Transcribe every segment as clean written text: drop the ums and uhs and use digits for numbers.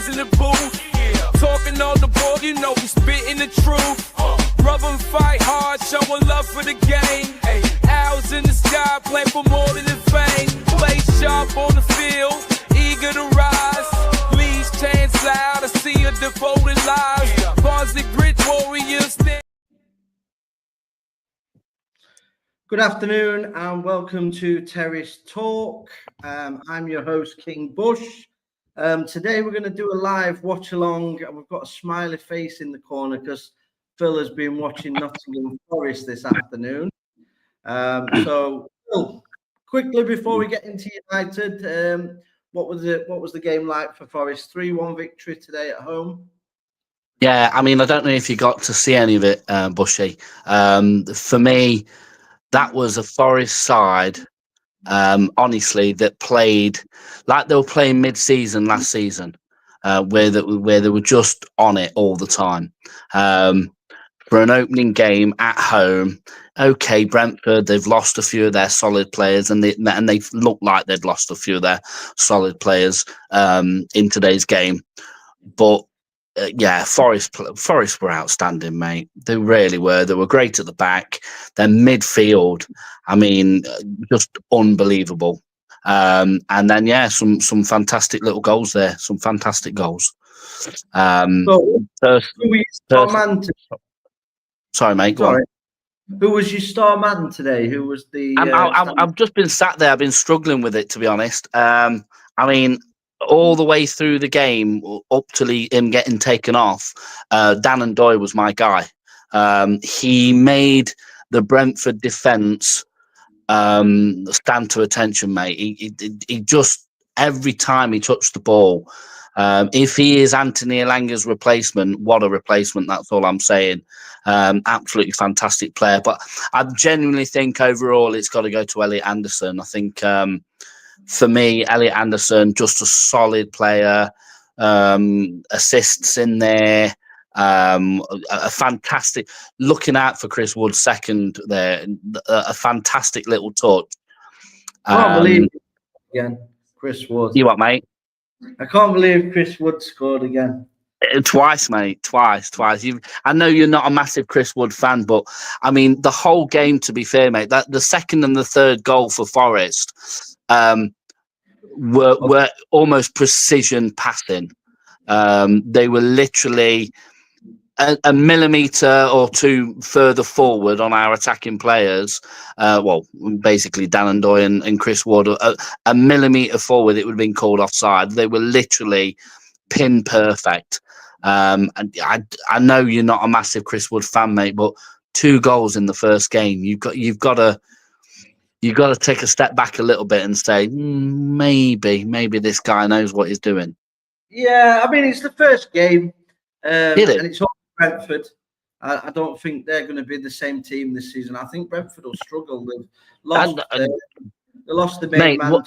in the booth. Talking all the ball, you know we spitting the truth. Rub and fight hard, showing love for the game. Owls in the sky, play for more than the fame. Play sharp on the field, eager to rise. Leads chance loud, I see a devoted lives. Bars the grit warriors. Good afternoon and welcome to Terrace Talk. I'm your host, King Bush. Today we're going to do a live watch along, and we've got a smiley face in the corner because Phil has been watching Nottingham Forest this afternoon. So Phil, quickly before we get into United, what was the game like for Forest? 3-1 victory today at home. Yeah, I mean, I don't know if you got to see any of it, Bushy. For me, that was a Forest side, honestly, that played like they were playing mid-season last season, where they were just on it all the time. For an opening game at home, okay, Brentford, they've lost a few of their solid players, and they looked like they'd lost a few of their solid players in today's game. But yeah, Forest were outstanding, mate. They really were. They were great at the back. Their midfield, I mean, just unbelievable. And then, yeah, some fantastic little goals there. Some fantastic goals. Sorry, mate. Go on. Who was your star man today? Who was the? I've just been sat there. I've been struggling with it, to be honest. I mean, all the way through the game, up to him getting taken off, Dan Doy was my guy. He made the Brentford defence stand to attention, mate. He just, every time he touched the ball, if he is Anthony Elanga's replacement, what a replacement, that's all I'm saying. Absolutely fantastic player. But I genuinely think overall it's got to go to Elliot Anderson. I think for me, Elliot Anderson, just a solid player, assists in there, a fantastic, looking out for Chris Wood's second there, a fantastic little touch. I can't believe it again, Chris Wood. You what, mate? I can't believe Chris Wood scored again. Twice, mate. Twice. I know you're not a massive Chris Wood fan, but I mean, the whole game, to be fair, mate, that the second and the third goal for Forest were almost precision passing. They were literally a millimetre or two further forward on our attacking players. Well, basically Dan Doy and Chris Wood, a millimetre forward, it would have been called offside. They were literally pin perfect. And I know you're not a massive Chris Wood fan, mate, but 2 goals in the first game, you've got to take a step back a little bit and say, maybe this guy knows what he's doing. Yeah, I mean, it's the first game, and it's all Brentford. I don't think they're going to be the same team this season. I think Brentford will struggle. They lost the main man.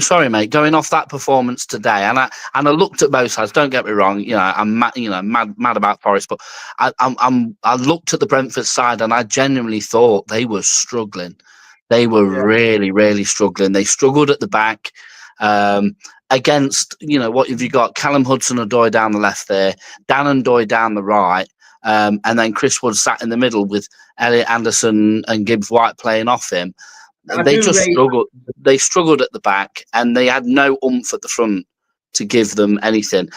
Sorry, mate. Going off that performance today, and I looked at both sides. Don't get me wrong. You know, I'm mad about Forest, but I looked at the Brentford side, and I genuinely thought they were struggling. They were really struggling. They struggled at the back against, you know, what have you got? Callum Hudson-Odoi down the left there, Dan Doy down the right, and then Chris Wood sat in the middle with Elliot Anderson and Gibbs White playing off him. They struggled. They struggled at the back, and they had no oomph at the front to give them anything.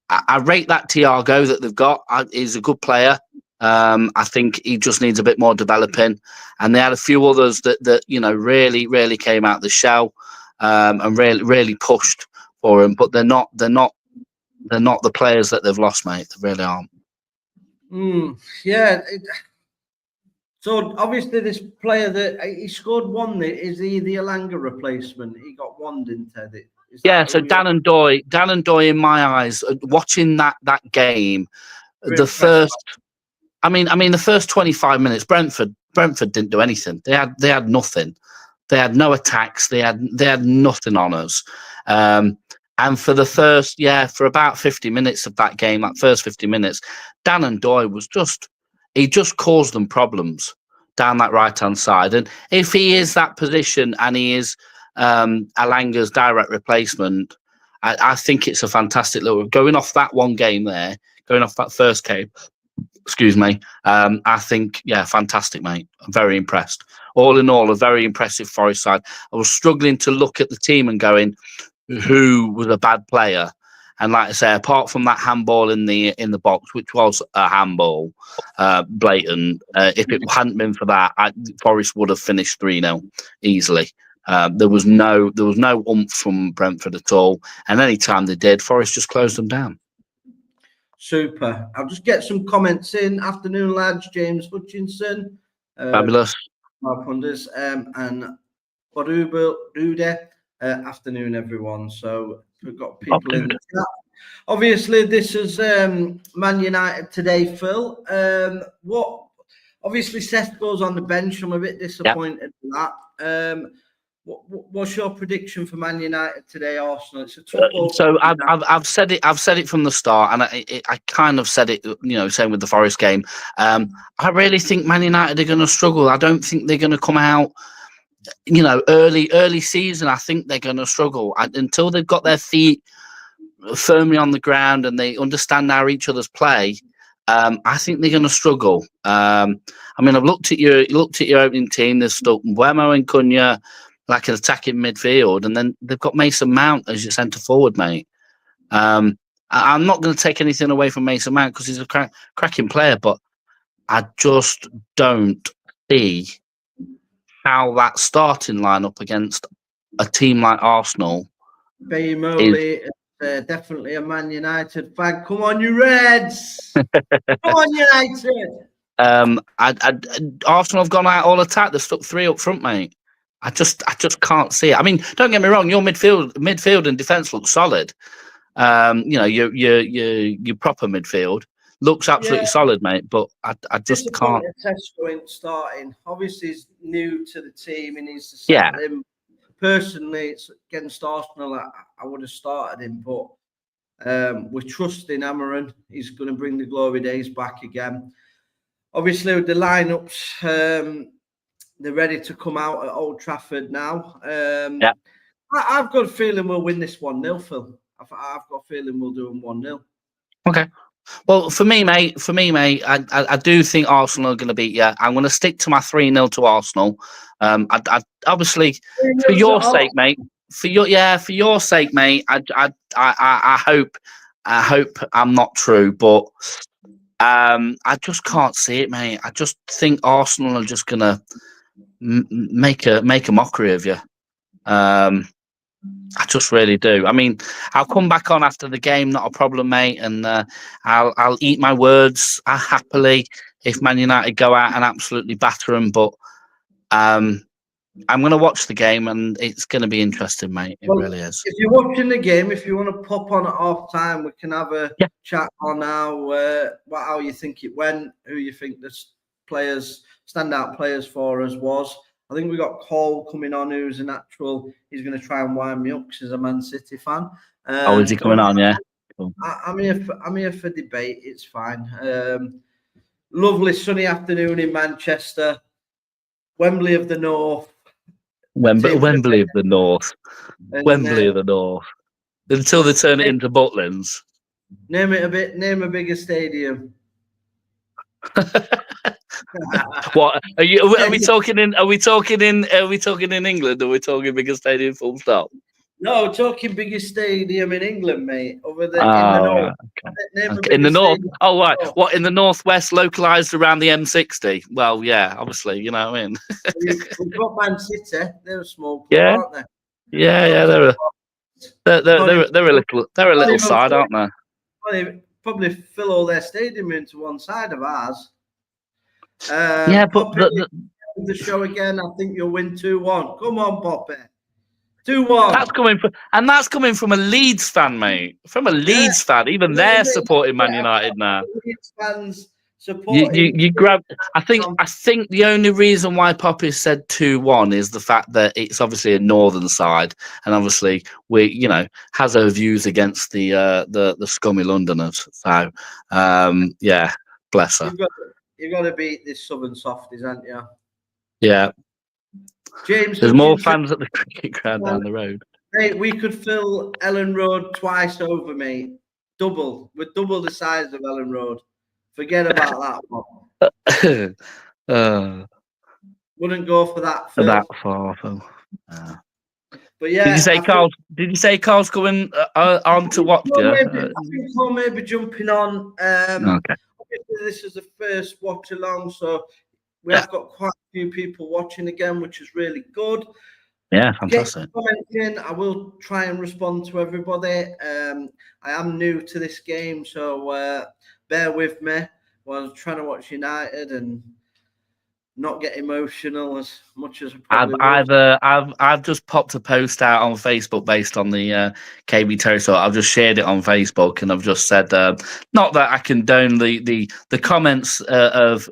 I rate that Thiago that they've got. He's a good player. I think he just needs a bit more developing. And they had a few others that you know really came out the shell and really pushed for him. But they're not the players that they've lost, mate. They really aren't. Yeah. So obviously, this player that he scored one, is he the Elanga replacement? He got one, didn't he? Yeah. So Dan Doy, in my eyes, watching that game, the first the first 25 minutes, Brentford didn't do anything. They had nothing. They had no attacks. They had nothing on us. And for the first, for about 50 minutes of that game, that first 50 minutes, Dan Doy was he just caused them problems down that right-hand side. And if he is that position and he is Alanga's direct replacement, I think it's a fantastic little going off that one game there, going off that first game. Excuse me. I think, yeah, fantastic, mate. I'm very impressed. All in all, a very impressive Forest side. I was struggling to look at the team and going, who was a bad player? And like I say, apart from that handball in the box, which was a handball, blatant. If it hadn't been for that, Forest would have finished 3-0 easily. There was no oomph from Brentford at all. And any time they did, Forest just closed them down. Super. I'll just get some comments in. Afternoon, lads. James Hutchinson. Fabulous. Mark Wonders. And Boruba Rude. Afternoon, everyone. So we've got people in the chat. Obviously, this is Man United today, Phil. Obviously, Seth goes on the bench. I'm a bit disappointed with that. What's your prediction for Man United today, Arsenal? It's a tough. So I've said it. I've said it from the start, and I kind of said it. Same with the Forest game. I really think Man United are going to struggle. I don't think they're going to come out. Early season. I think they're going to struggle until they've got their feet firmly on the ground and they understand how each other's play. I think they're going to struggle. I've looked at your opening team. There's still Mbeumo and Cunha, like an attacking midfield, and then they've got Mason Mount as your centre forward, mate. I'm not going to take anything away from Mason Mount because he's a cracking player, but I just don't see how that starting lineup against a team like Arsenal. Bayamoli is definitely a Man United fan. Come on, you Reds! Come on, United! Arsenal have gone out all attack. They've stuck 3 up front, mate. I just can't see it. I mean, don't get me wrong. Your midfield and defence look solid. Your proper midfield looks absolutely solid, mate. But I just can't. Tesco ain't starting. Obviously, he's new to the team. He needs to settle him. Personally, it's against Arsenal. I would have started him, but we're trusting Amorim. He's going to bring the glory days back again. Obviously, with the lineups. They're ready to come out at Old Trafford now. I've got a feeling we'll win this 1-0, Phil. I've got a feeling we'll do them 1-0. Okay. Well, for me, mate, I do think Arsenal are going to beat you. I'm going to stick to my 3-0 to Arsenal. I obviously, for your sake, mate. For your sake, mate. I hope I'm not true, but I just can't see it, mate. I just think Arsenal are just going to make a mockery of you. I just really do. I mean, I'll come back on after the game, not a problem, mate, and I'll eat my words happily if Man United go out and absolutely batter them. But I'm going to watch the game, and it's going to be interesting, mate. It really is. If you're watching the game, if you want to pop on at half time, we can have a chat on how you think it went, who you think the standout players for us was. I think we got Cole coming on, who's an actual. He's going to try and wind me up because he's a Man City fan. Is he coming on? Yeah. Cool. I'm here for debate. It's fine. Lovely sunny afternoon in Manchester. Wembley of the North. Wembley of the North. Wembley of the North. Until they turn it into Butlins. Name a bigger stadium. What are we talking in? Are we talking in England? Or are we talking bigger stadium? Full stop. No, we're talking biggest stadium in England, mate. Over there in the north. Okay. In the north. Oh, right. What, in the northwest, localised around the M60? Well, yeah, obviously, you know what I mean. We've got Man City. They're a small club, aren't they? Yeah. They're a little side, aren't they? Well, they probably fill all their stadium into one side of ours. But the show again. I think you'll win 2-1. Come on, Poppy. 2-1. That's coming from a Leeds fan, mate. From a Leeds fan. Even they're supporting Man United now. Leeds fans supporting. You grab. I think the only reason why Poppy said 2-1 is the fact that it's obviously a northern side, and obviously has her views against the scummy Londoners. So bless her. You've got to beat this southern softies, haven't you? Yeah. James, there's more fans at the cricket ground down the road. Mate, we could fill Ellen Road twice over, mate. Double. We're double the size of Ellen Road. Forget about that one. Wouldn't go for that, Phil. That far, Phil. But yeah, Did you say Carl's going on to watch you? I think Carl may be jumping on. Okay. Obviously, this is the first watch along, so we have got quite a few people watching again, which is really good. Yeah, fantastic. I will try and respond to everybody. I am new to this game, so bear with me. While trying to watch United and not get emotional as much as I probably I've just popped a post out on Facebook based on the KB Terrace Talk. I've just shared it on Facebook, and I've just said not that I condone the comments of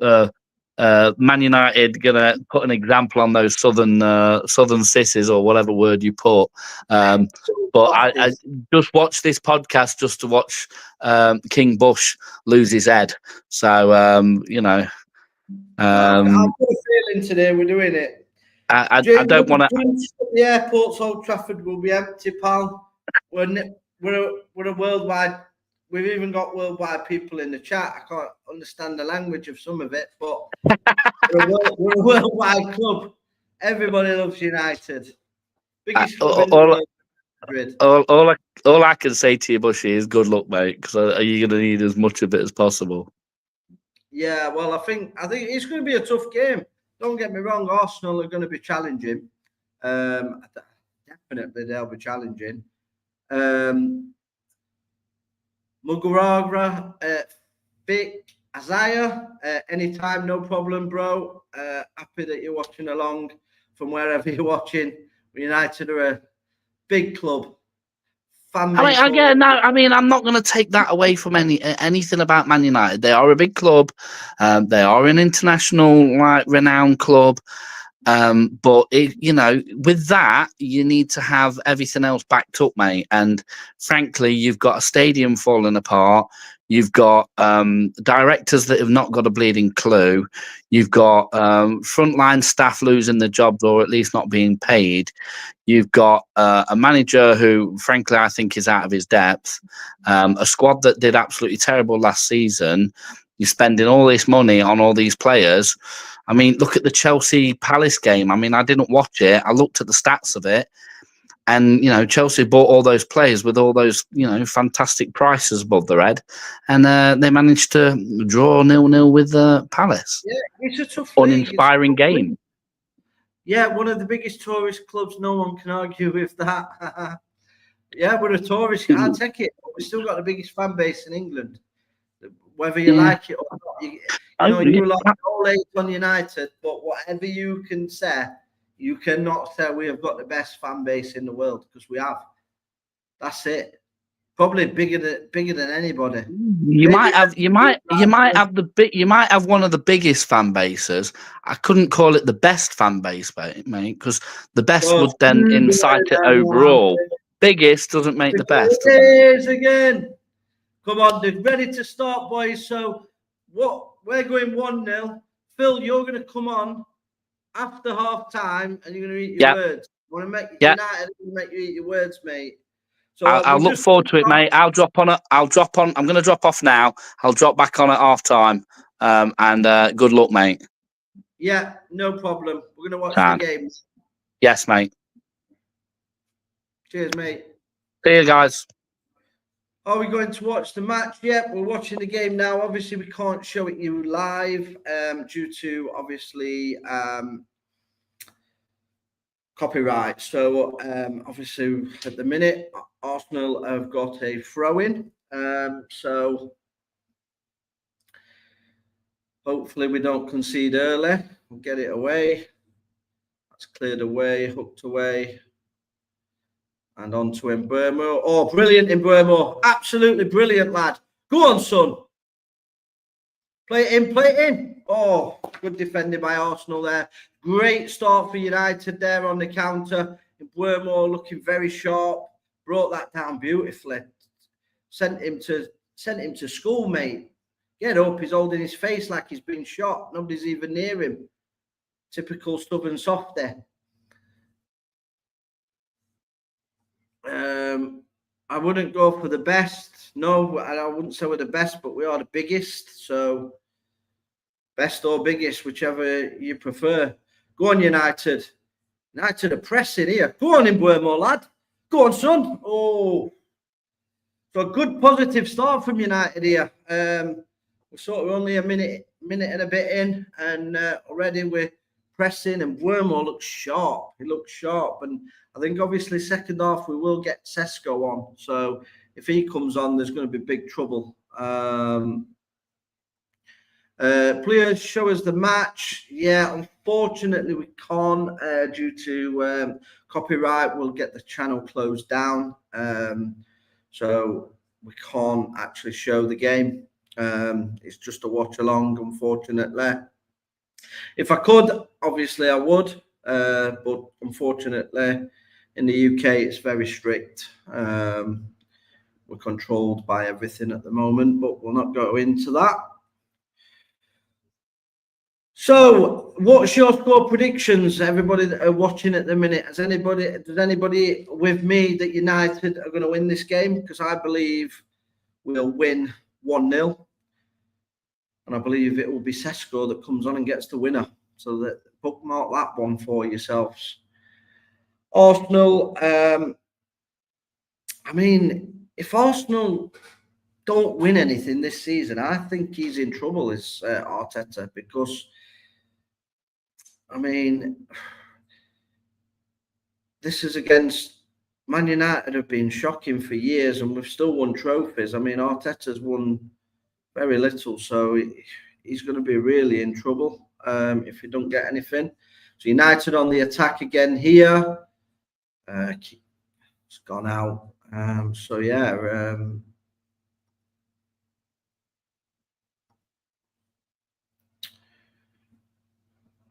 Man United gonna put an example on those southern sissies or whatever word you put. But I just watched this podcast just to watch King Bush lose his head. So I've got a feeling today we're doing it. I don't want to. The airport's Old Trafford will be empty, pal. We're a worldwide. We've even got worldwide people in the chat. I can't understand the language of some of it, but we're a worldwide club. Everybody loves United. Biggest club in the world. All I can say to you, Bushy, is good luck, mate. Because are you going to need as much of it as possible? Yeah, well, I think it's going to be a tough game. Don't get me wrong, Arsenal are going to be challenging. Definitely, they'll be challenging. Mugaragra, Vic, Isaiah, anytime, no problem, bro. Happy that you're watching along from wherever you're watching. United are a big club. I'm not going to take that away from anything about Man United. They are a big club. They are an international, renowned club. But with that, you need to have everything else backed up, mate. And frankly, you've got a stadium falling apart. You've got directors that have not got a bleeding clue. You've got frontline staff losing their jobs or at least not being paid. You've got a manager who, frankly, I think is out of his depth. A squad that did absolutely terrible last season. You're spending all this money on all these players. I mean, look at the Chelsea Palace game. I mean, I didn't watch it. I looked at the stats of it. And, Chelsea bought all those players with all those, fantastic prices above their head. And they managed to draw 0-0 with Palace. Yeah, it's a tough uninspiring game. Yeah, one of the biggest tourist clubs. No one can argue with that. Yeah, we're a tourist. I'll take it. But we've still got the biggest fan base in England. Whether you like it or not. You like all hate on United, but whatever you can say, you cannot say we have got the best fan base in the world, because we have. That's it. Probably bigger than anybody. You might have one of the biggest fan bases. I couldn't call it the best fan base, mate, because the best would then incite it overall. Biggest doesn't make the best. It is again. Come on, they're ready to start, boys. So we're going 1-0. Phil, you're going to come on after half time and you're going to eat your words. I want to make United make you eat your words, mate. So I'll look forward to it, mate. I'll drop on. I'm going to drop off now. I'll drop back on at half time. And good luck, mate. Yeah, no problem. We're going to watch the games. Yes, mate. Cheers, mate. See you guys. Are we going to watch the match? Yeah, we're watching the game now. Obviously, we can't show it you live due to, obviously, copyright. So, obviously, at the minute, Arsenal have got a throw-in. So, hopefully, we don't concede early. We'll get it away. That's cleared away, hooked away. And on to Mbeumo. Oh, brilliant Mbeumo. Absolutely brilliant, lad. Go on, son. Play it in. Oh, good defending by Arsenal there. Great start for United there on the counter. Mbeumo looking very sharp. Brought that down beautifully. Sent him to school, mate. Get up. He's holding his face like he's been shot. Nobody's even near him. Typical stubborn softy. I wouldn't go for the best. No, I wouldn't say we're the best, but we are the biggest. So best or biggest, whichever you prefer. Go on, United. United are pressing here. Go on, Mbeumo, lad. Go on, son. Oh, so a good positive start from United here. We're sort of only a minute and a bit in, and already we're pressing, and Mbeumo looks sharp. He looks sharp, and I think obviously second half we will get Sesko on. So if he comes on, there's going to be big trouble. Players show us the match. Yeah, unfortunately we can't due to copyright. We'll get the channel closed down, so we can't actually show the game. It's just a watch along, unfortunately. If I could, obviously I would, but unfortunately in the UK it's very strict. We're controlled by everything at the moment, but we'll not go into that. So, what's your score predictions, everybody that are watching at the minute? Does anybody with me that United are going to win this game? Because I believe we'll win 1-0. And I believe it will be Sesko that comes on and gets the winner. So that bookmark that one for yourselves. Arsenal, I mean, if Arsenal don't win anything this season, I think he's in trouble, is Arteta, because I mean, this is against Man United have been shocking for years, and we've still won trophies. I mean, Arteta's won very little, so he's going to be really in trouble if he don't get anything. So United on the attack again here. It's gone out. So yeah.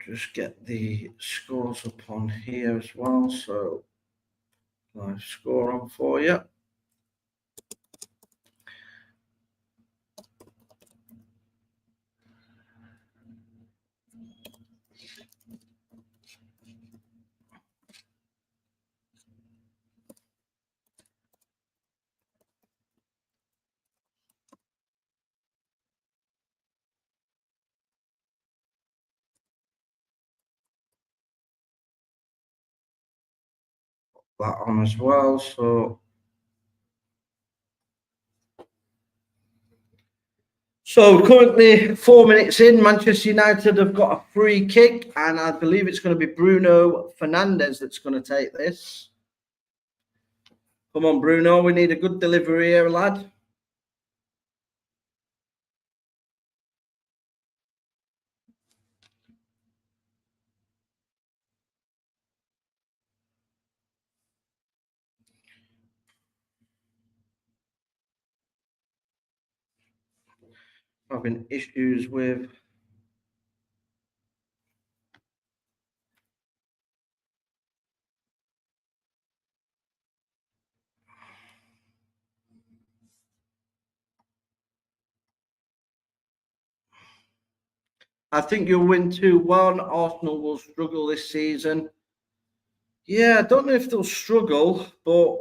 Just get the scores up on here as well. So live score on for you. That on as well. So currently 4 minutes in, Manchester United have got a free kick, and I believe it's going to be Bruno Fernandes that's going to take this. Come on, Bruno, we need a good delivery here, lad. Having issues with I think you'll win 2-1. Arsenal will struggle this season. Yeah, I don't know if they'll struggle, but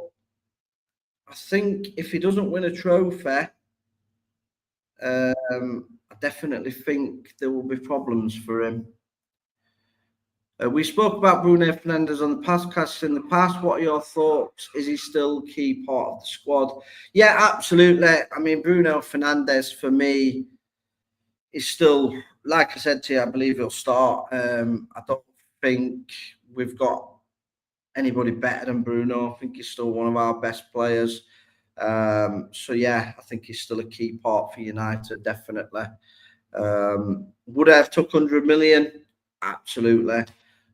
I think if he doesn't win a trophy, I definitely think there will be problems for him. We spoke about Bruno Fernandes on the podcast in the past. What are your thoughts? Is he still a key part of the squad? Yeah, absolutely. I mean, Bruno Fernandes, for me, is still, like I said to you, I believe he'll start. I don't think we've got anybody better than Bruno. I think he's still one of our best players. So, yeah, I think he's still a key part for United, definitely. Would I have took 100 million? Absolutely.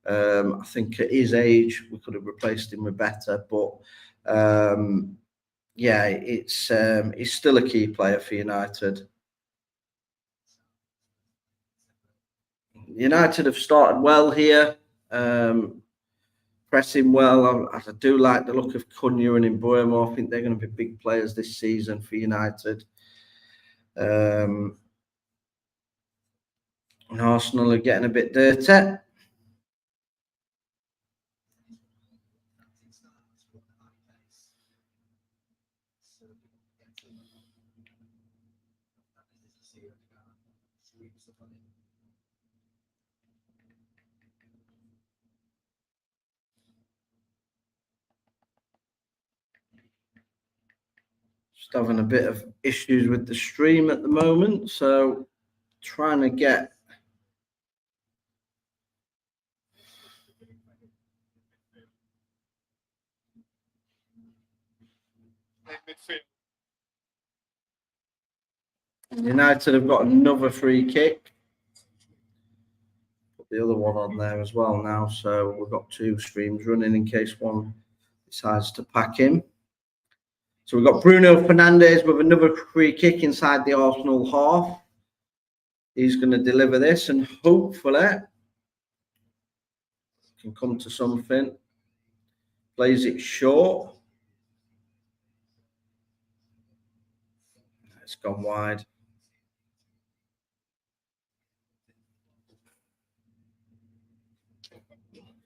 I think at his age, we could have replaced him with better. But, yeah, he's still a key player for United. United have started well here, pressing well. I do like the look of Cunha and Mbeumo. I think they're going to be big players this season for United. And Arsenal are getting a bit dirty. Just having a bit of issues with the stream at the moment, so trying to get United have got another free kick. Put the other one on there as well now, so we've got 2 streams running in case one decides to pack in. So we've got Bruno Fernandes with another free kick inside the Arsenal half. He's going to deliver this and hopefully can come to something. Plays it short. It's gone wide.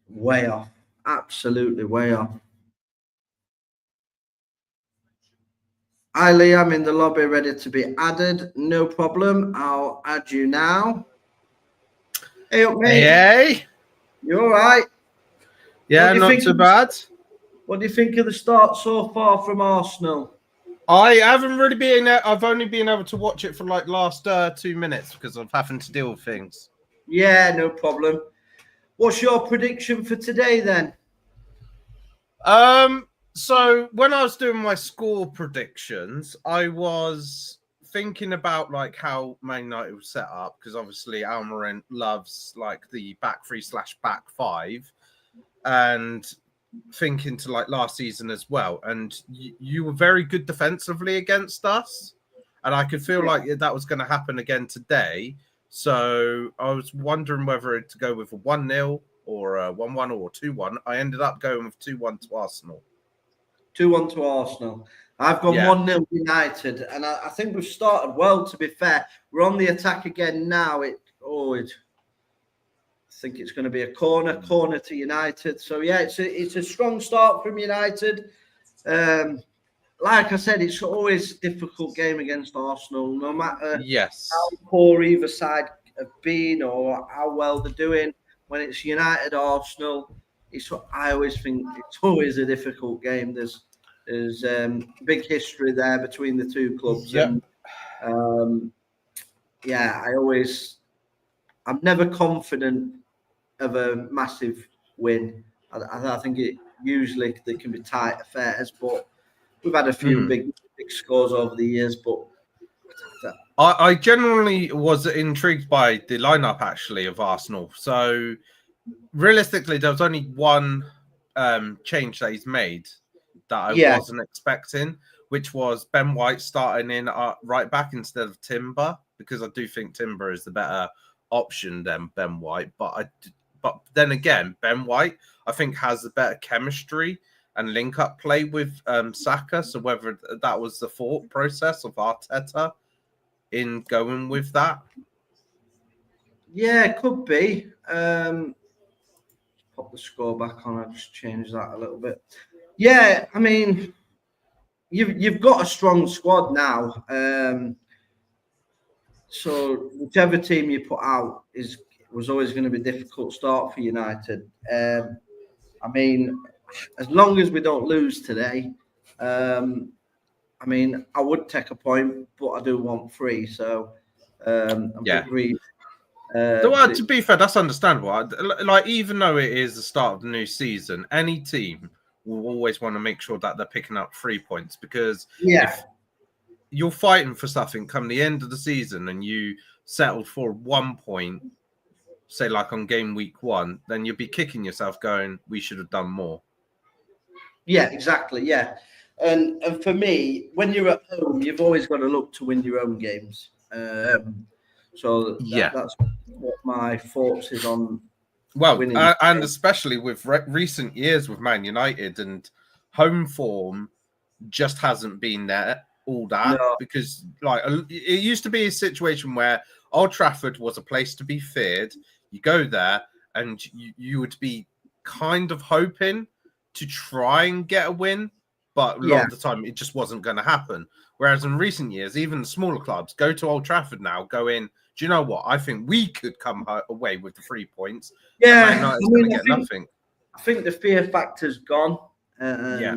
Way off. Absolutely way off. Hi, Lee, I'm in the lobby ready to be added. No problem. I'll add you now. Hey, up, mate. Hey. You all right? Yeah, not too bad. What do you think of the start so far from Arsenal? I haven't really been. I've only been able to watch it for like last 2 minutes because I'm having to deal with things. Yeah, no problem. What's your prediction for today then? So when I was doing my score predictions, I was thinking about like how Man United was set up because obviously Amorim loves like the back 3/back 5, and thinking to like last season as well. And you were very good defensively against us, and I could feel like that was going to happen again today. So I was wondering whether to go with a 1-0 or a 1-1 or 2-1. I ended up going with 2-1 to Arsenal. 2-1 to Arsenal. I've gone 1-0 United, and I think we've started well, to be fair. We're on the attack again now. I think it's going to be a corner to United. So, yeah, it's a strong start from United. Like I said, it's always a difficult game against Arsenal, no matter how poor either side have been or how well they're doing. When it's United Arsenal, I always think it's always a difficult game. There's big history there between the 2 clubs. Yep. And I'm never confident of a massive win. I think usually they can be tight affairs, but we've had a few big scores over the years. But I generally was intrigued by the lineup actually of Arsenal. So realistically, there was only one change that he's made that I wasn't expecting, which was Ben White starting in right back instead of Timber, because I do think Timber is the better option than Ben White. But then again, Ben White I think has the better chemistry and link up play with Saka. So whether that was the thought process of Arteta in going with that. Yeah, it could be. Pop the score back on. I just changed that a little bit. Yeah, I mean, you've got a strong squad now. So whichever team you put out was always going to be a difficult start for United. I mean, as long as we don't lose today, I mean, I would take a point, but I do want 3. So agreed. To be fair, that's understandable. Like, even though it is the start of the new season, any team will always want to make sure that they're picking up 3 points, because if you're fighting for something come the end of the season and you settle for 1 point, say like on game week 1, then you'll be kicking yourself going, we should have done more. Yeah, exactly. Yeah. And for me, when you're at home, you've always got to look to win your own games. So that's what my thoughts is on. Well, and especially with recent years with Man United, and home form just hasn't been there all that, because like it used to be a situation where Old Trafford was a place to be feared. You go there and you would be kind of hoping to try and get a win, but a lot of the time it just wasn't going to happen. Whereas in recent years, even smaller clubs go to Old Trafford now, go in. Do you know what? I think we could come away with the 3 points. Yeah, Man United's going to get nothing. I think the fear factor's gone. Yeah.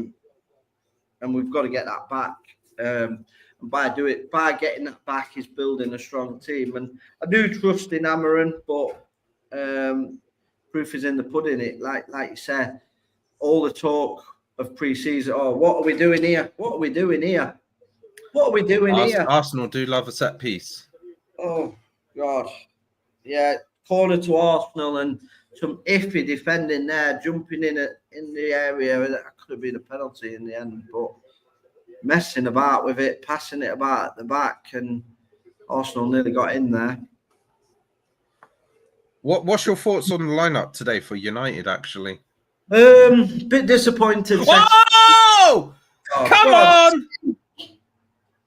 And we've got to get that back. And by getting that back is building a strong team. And I do trust in Amorim, but proof is in the pudding. It like you said, all the talk of pre-season. Oh, what are we doing here? What are we doing here? What are we doing here? Arsenal do love a set piece. Oh God, yeah, corner to Arsenal and some iffy defending there, jumping in the area. That could have been a penalty in the end, but messing about with it, passing it about at the back, and Arsenal nearly got in there. What's your thoughts on the lineup today for United? Actually, bit disappointed. Whoa! Come on!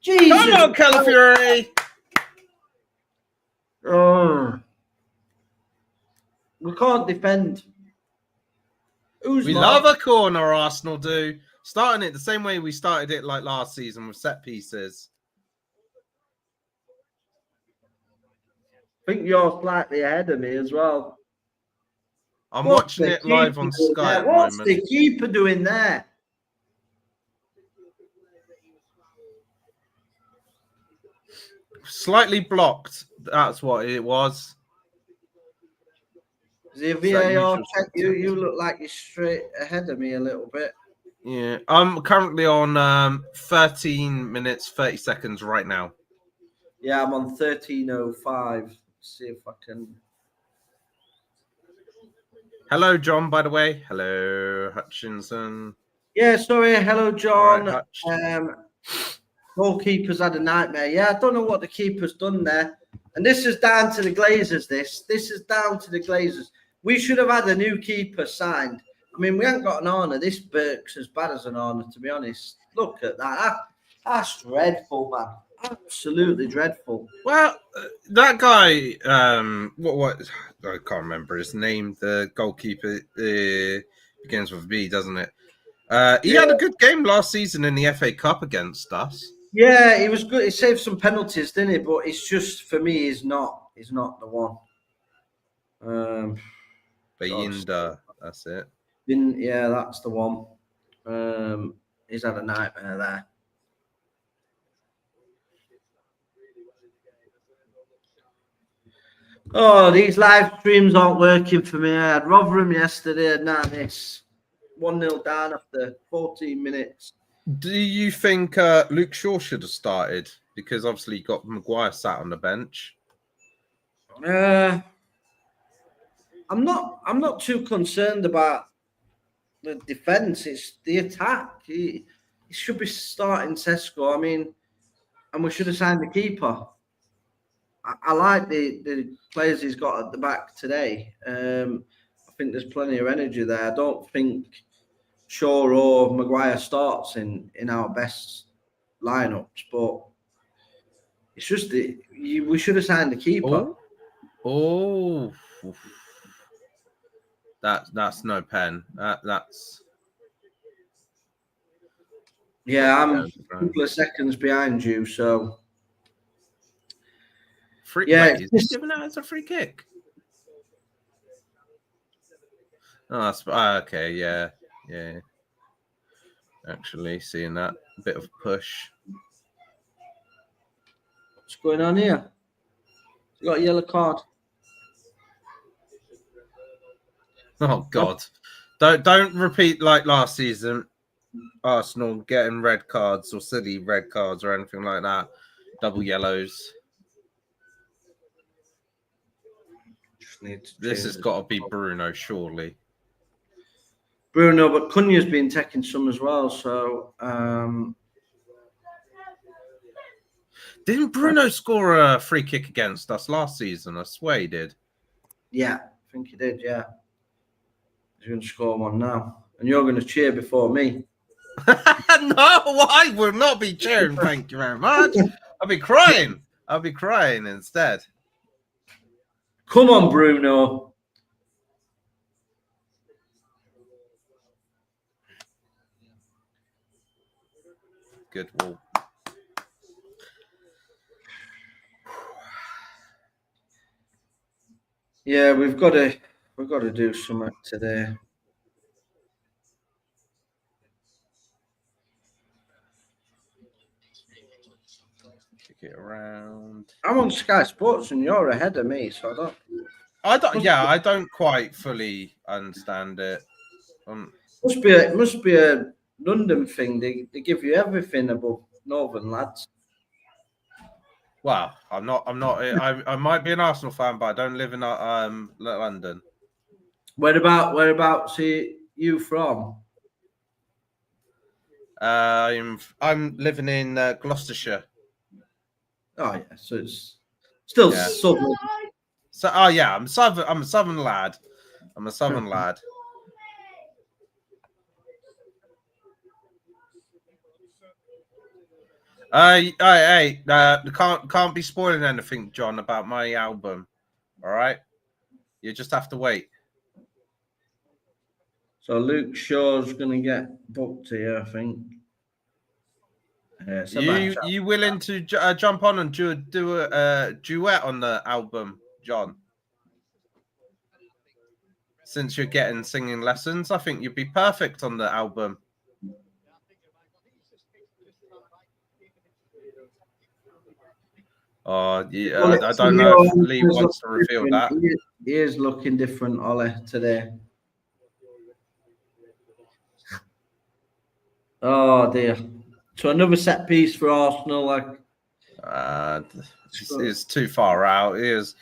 Jesus! Come on, Calafiori! Oh. We can't defend. We love a corner, Arsenal do. Starting it the same way we started it like last season with set pieces. I think you're slightly ahead of me as well. I'm watching it live on Sky at the What's moment. the keeper doing there? Slightly blocked. That's what it was. The VAR check. You look like you're straight ahead of me a little bit. Yeah, I'm currently on 13 minutes 30 seconds right now. Yeah, I'm on 13:05. See if I can. Hello, John. By the way, hello, Hutchinson. Yeah, sorry. Hello, John. Right, Goalkeeper's had a nightmare. Yeah, I don't know what the keeper's done there. And this is down to the Glazers. This is down to the Glazers. We should have had a new keeper signed. I mean, we haven't got an honour. This Burke's as bad as an honour, to be honest. Look at that. That's dreadful, man. Absolutely dreadful. Well, that guy, what? I can't remember his name. The goalkeeper begins with B, doesn't it? He had a good game last season in the FA Cup against us. Yeah, he was good. He saved some penalties, didn't he? But it's just, for me, he's not the one. Bayinda, that's it. Yeah, that's the one. He's had a nightmare there. Oh, these live streams aren't working for me. I had Rotherham yesterday, and now this 1-0 down after 14 minutes. Do you think Luke Shaw should have started? Because obviously you got Maguire sat on the bench. I'm not too concerned about the defense. It's the attack. He should be starting Sesko. I mean, and we should have signed the keeper. I like the players he's got at the back today. I think there's plenty of energy there. I don't think Shaw or Maguire starts in our best lineups, but it's just we should have signed the keeper. Oh. That's no pen. That's yeah. I'm a couple of seconds behind you, so free. Yeah, he's giving out as a free kick. Oh, that's okay. Yeah. Actually, seeing that bit of push. What's going on here? You got a yellow card. Oh God! Don't repeat like last season. Arsenal getting red cards or silly red cards or anything like that. Double yellows. This has got to be Bruno, surely. Bruno, but Cunha's been taking some as well. So didn't Bruno score a free kick against us last season? I swear he did. Yeah, I think he did. Yeah. He's going to score one now. And you're going to cheer before me. No, I will not be cheering. Thank you very much. I'll be crying. I'll be crying instead. Come on, Bruno. Good wall. Yeah, we've got to do something today. Kick it around. I'm on Sky Sports and you're ahead of me, so I don't quite fully understand it. Must be a London thing. They give you everything above Northern lads. Well, I'm not. I might be an Arsenal fan, but I don't live in London. Whereabouts are you from? I'm living in Gloucestershire. Oh yeah, so it's still southern. So I'm southern. I'm a southern lad. I'm a southern lad. Hey, can't be spoiling anything, John, about my album. All right, you just have to wait. So Luke Shaw's gonna get booked here, I think. You willing to jump on and do a duet on the album, John? Since you're getting singing lessons, I think you'd be perfect on the album. Oh, yeah, I don't know if Lee wants to reveal that. He is looking different, Ollie, today. Oh dear. So another set piece for Arsenal. It's too far out. It is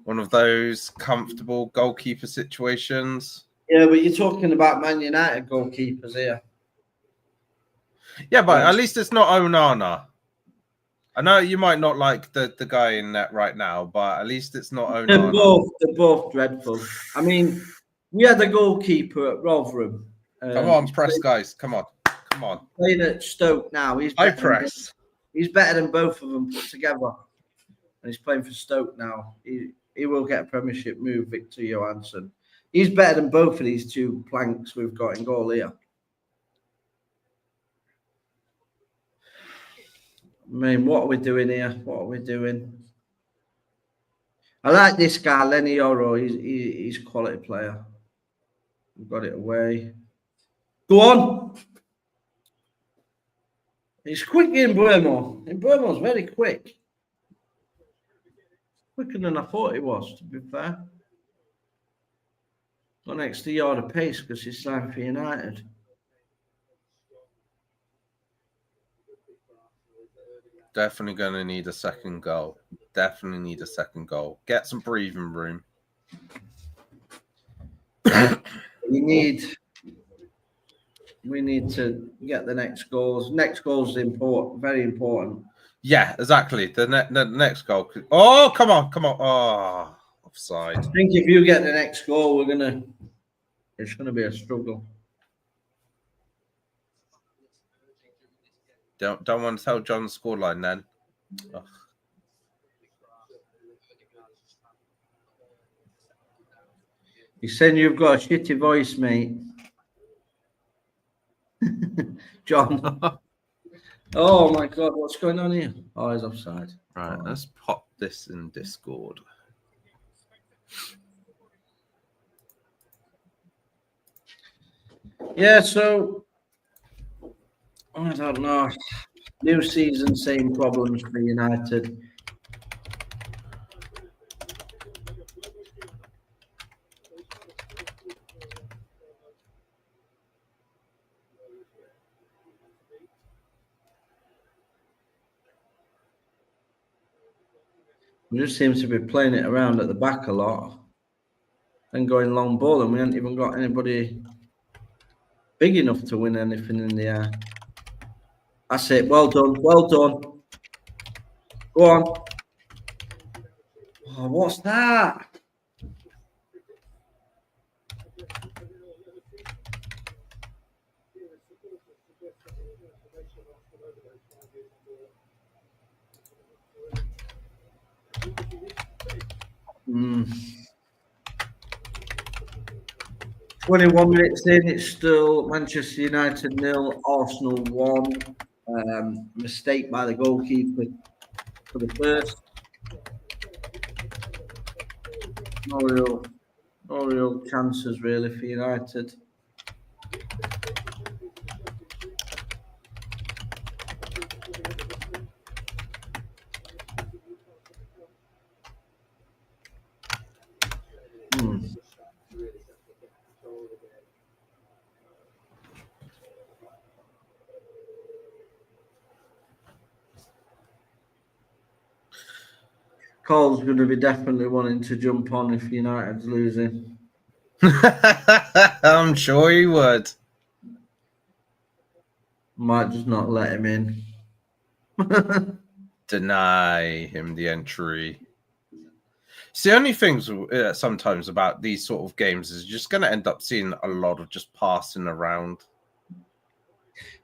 one of those comfortable goalkeeper situations. Yeah, but you're talking about Man United goalkeepers here. Yeah, but at least it's not Onana. I know you might not like the guy in that right now, but at least it's not Onana. They're both dreadful. I mean, we had a goalkeeper at Rotherham. Come on, press, guys. Come on. Playing at Stoke now. He's better than both of them put together. And he's playing for Stoke now. He will get a Premiership move, Victor Johansson. He's better than both of these two planks we've got in goal here. I mean, what are we doing here? What are we doing? I like this guy, Lenny Oro. He's a quality player. We've got it away. Go on. He's quick in Burmo. Burmo's very quick. Quicker than I thought he was, to be fair. Got an extra yard of pace because he's signed for United. Definitely going to need a second goal. Get some breathing room. We need to get the next goals. Next goals is important, very important. Yeah, exactly. The next goal. Oh, come on. Oh, offside. I think if you get the next goal, it's gonna be a struggle. Don't want to tell John the scoreline then. Ugh. He's saying you've got a shitty voice, mate. John. Oh my God, what's going on here? Oh, he's offside. Right, let's pop this in Discord. Yeah, so I don't know. New season, same problems for United. We just seems to be playing it around at the back a lot and going long ball, and we haven't even got anybody big enough to win anything in the air. That's it. Well done. Well done. Go on. Oh, what's that? Mm. 21 minutes in, it's still Manchester United 0, Arsenal 1. Mistake by the goalkeeper for the first. No real chances really for United. Cole's going to be definitely wanting to jump on if United's losing. I'm sure he would. Might just not let him in. Deny him the entry. It's the only things sometimes about these sort of games is you're just going to end up seeing a lot of just passing around.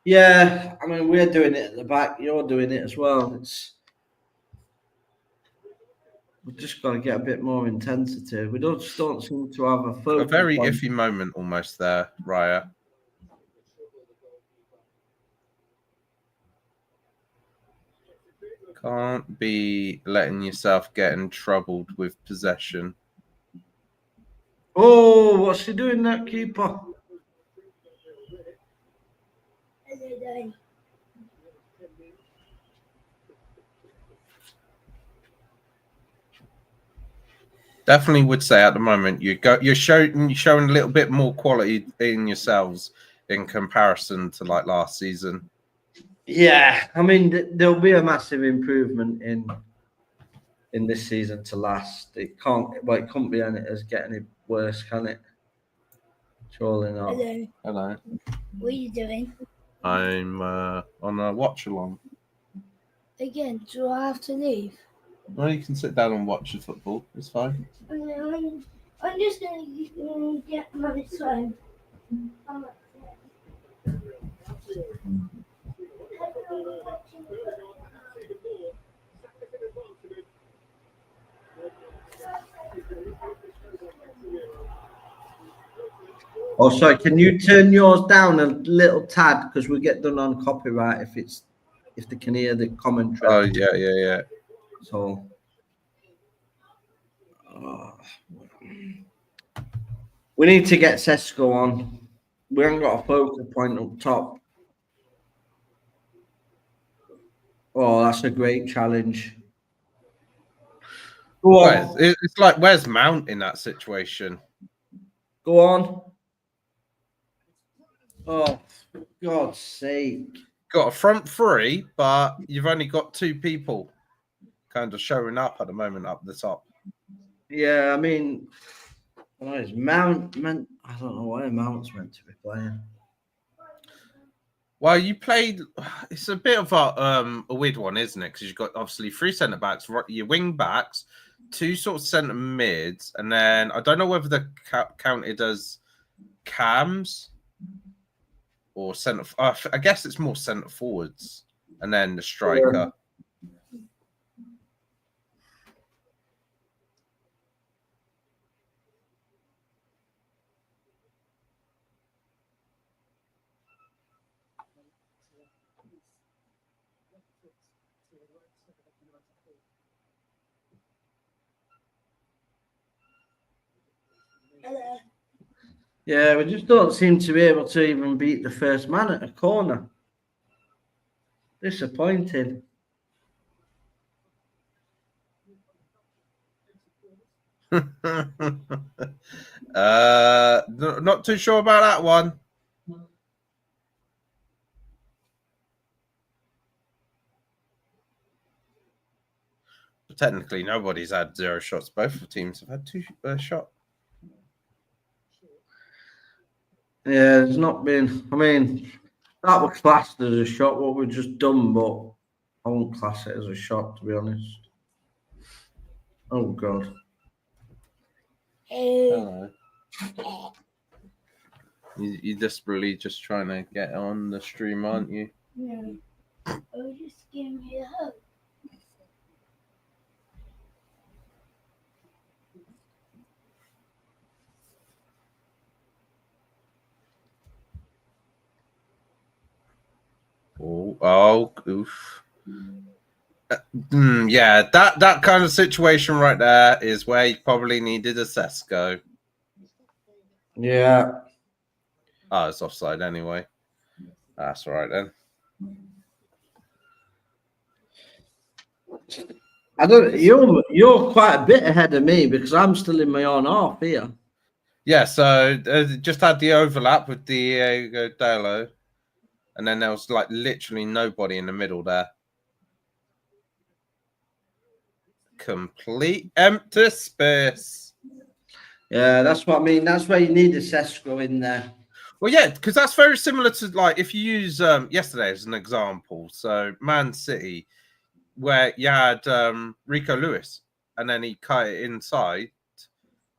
Yeah, I mean, we're doing it at the back. You're doing it as well. We've just got to get a bit more intensity. We just don't seem to have a focus. A very iffy moment almost there, Raya. Can't be letting yourself get in troubled with possession. Oh, what's he doing, that keeper? Definitely would say at the moment you're showing a little bit more quality in yourselves in comparison to like last season. Yeah, I mean there'll be a massive improvement in this season to last. It couldn't be getting any worse, can it? Surely not. Hello. What are you doing? I'm on a watch along. Again, do I have to leave? Well, you can sit down and watch the football. It's fine. I'm just going to get my phone. Oh, sorry. Can you turn yours down a little tad because we get done on copyright if they can hear the commentary. Oh yeah. So, we need to get Sesko on. We haven't got a focal point up top. Oh, that's a great challenge. Go on. It's like, where's Mount in that situation? Go on. Oh, for God's sake. Got a front three, but you've only got two people kind of showing up at the moment up the top. Yeah, I mean, it's Mount. I don't know why Mount's meant to be playing. Well, you played. It's a bit of a weird one, isn't it? Because you've got obviously three centre backs, your wing backs, two sort of centre mids, and then I don't know whether they're counted as cams or centre. I guess it's more centre forwards, and then the striker. Hello. Yeah, we just don't seem to be able to even beat the first man at a corner. Disappointing. Not too sure about that one. But technically, nobody's had 0 shots. Both teams have had 2 shots. Yeah, there's not been. I mean, that was classed as a shot, what we've just done, but I won't class it as a shot, to be honest. Oh, God. Hello. You're desperately just trying to get on the stream, aren't you? No. I was just giving you a hug. Oh, oof. Yeah, that kind of situation right there is where you probably needed a Sesko. Yeah. Oh, it's offside anyway. That's all right then. I don't. You're quite a bit ahead of me because I'm still in my own half here. Yeah, so just had the overlap with Diego Dallo, and then there was like literally nobody in the middle there. Complete empty space. Yeah, that's what I mean. That's where you need a Sesko in there. Well, yeah, because that's very similar to like if you use yesterday as an example. So Man City, where you had Rico Lewis, and then he cut it inside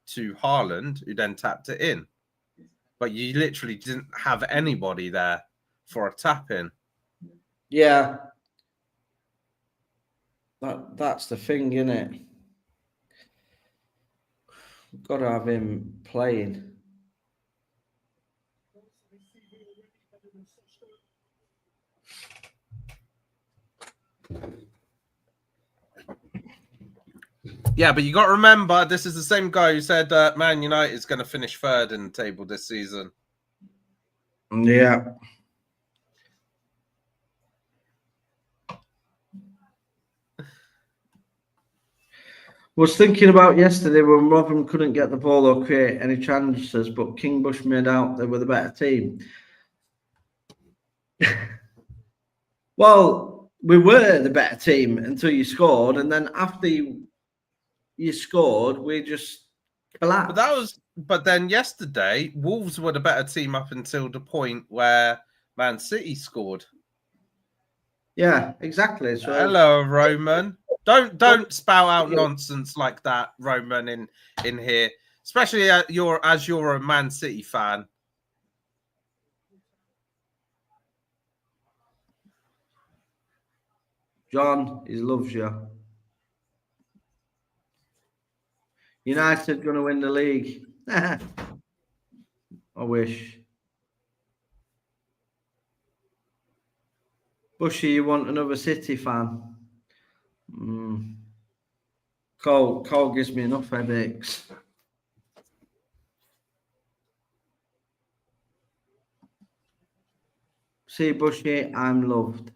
to Haaland, who then tapped it in. But you literally didn't have anybody there for a tap in. Yeah. That's the thing, isn't it? Got to have him playing. Yeah, but you got to remember, this is the same guy who said Man United is going to finish third in the table this season. Yeah. Was thinking about yesterday when Rotherham couldn't get the ball or create any chances, but King Bush made out they were the better team. Well, we were the better team until you scored, and then after you scored, we just collapsed. But then yesterday, Wolves were the better team up until the point where Man City scored. Yeah, exactly. So hello, Roman. Don't spout out nonsense like that, Roman, in here. Especially as you're a Man City fan. John, he loves you. United going to win the league. I wish. Bushy, you want another City fan? Cole gives me enough headaches. See, Bushy, I'm loved.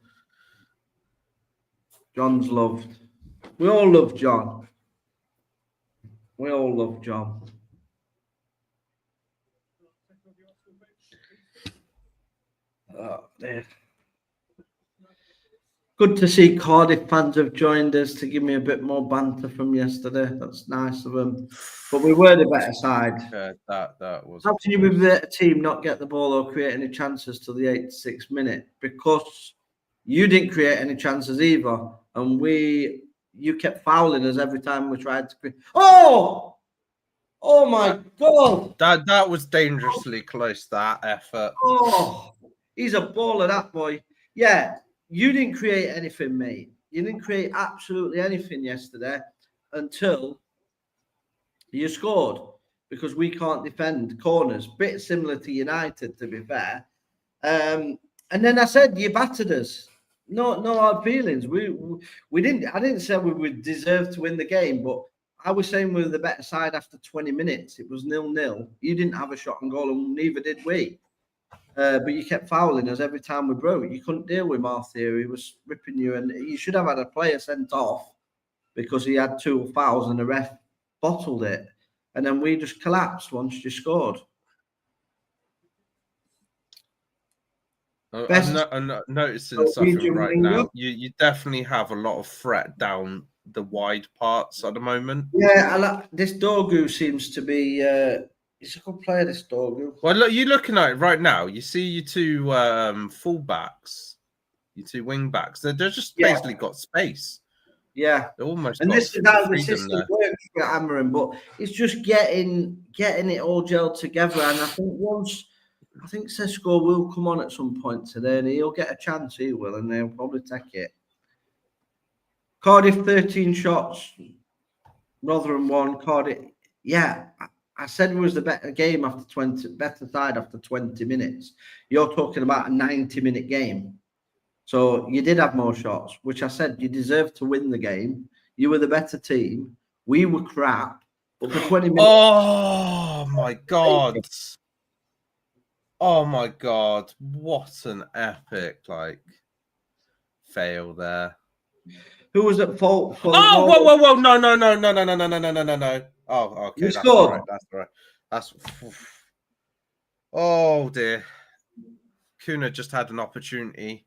John's loved. We all love John. We all love John. Oh, dear. Good to see Cardiff fans have joined us to give me a bit more banter from yesterday. That's nice of them. But we were the better side. Yeah, that was. How can you, with a team, not get the ball or create any chances till the 86th minute? Because you didn't create any chances either, and you kept fouling us every time we tried to create. Oh my God! That was dangerously close. That effort. Oh, he's a baller, that boy. Yeah. You didn't create anything, mate. You didn't create absolutely anything yesterday until you scored, because we can't defend corners. Bit similar to United, to be fair. And then I said, you battered us. No hard feelings. We didn't. I didn't say we would deserve to win the game, but I was saying we were the better side after 20 minutes. It was 0-0. You didn't have a shot on goal, and neither did we. But you kept fouling us every time we broke. You couldn't deal with Martha. He was ripping you, and you should have had a player sent off because he had 2 fouls and the ref bottled it. And then we just collapsed once you scored. I'm noticing something right now. You definitely have a lot of threat down the wide parts at the moment. Yeah, this Dorgu seems to be... he's a good player, this Dorgu. Well, look, you're looking at it right now. You see your 2 fullbacks, your 2 wing backs. They're just basically got space. Yeah, they're almost. And this is how the system works for Amorim, but it's just getting it all gelled together. And I think Sesko will come on at some point today, and he'll get a chance. He will, and they'll probably take it. Cardiff 13 shots, Rotherham 1. Cardiff, yeah. I said it was the better game after 20, better side after 20 minutes. You're talking about a 90-minute game. So you did have more shots, which I said you deserved to win the game. You were the better team. We were crap. But for 20 minutes... Oh, my God. Oh, my God. What an epic, fail there. Who was at fault for... Oh, whoa. No. Oh, okay. You That's scored. all right. That's... Oh, dear. Kuna just had an opportunity.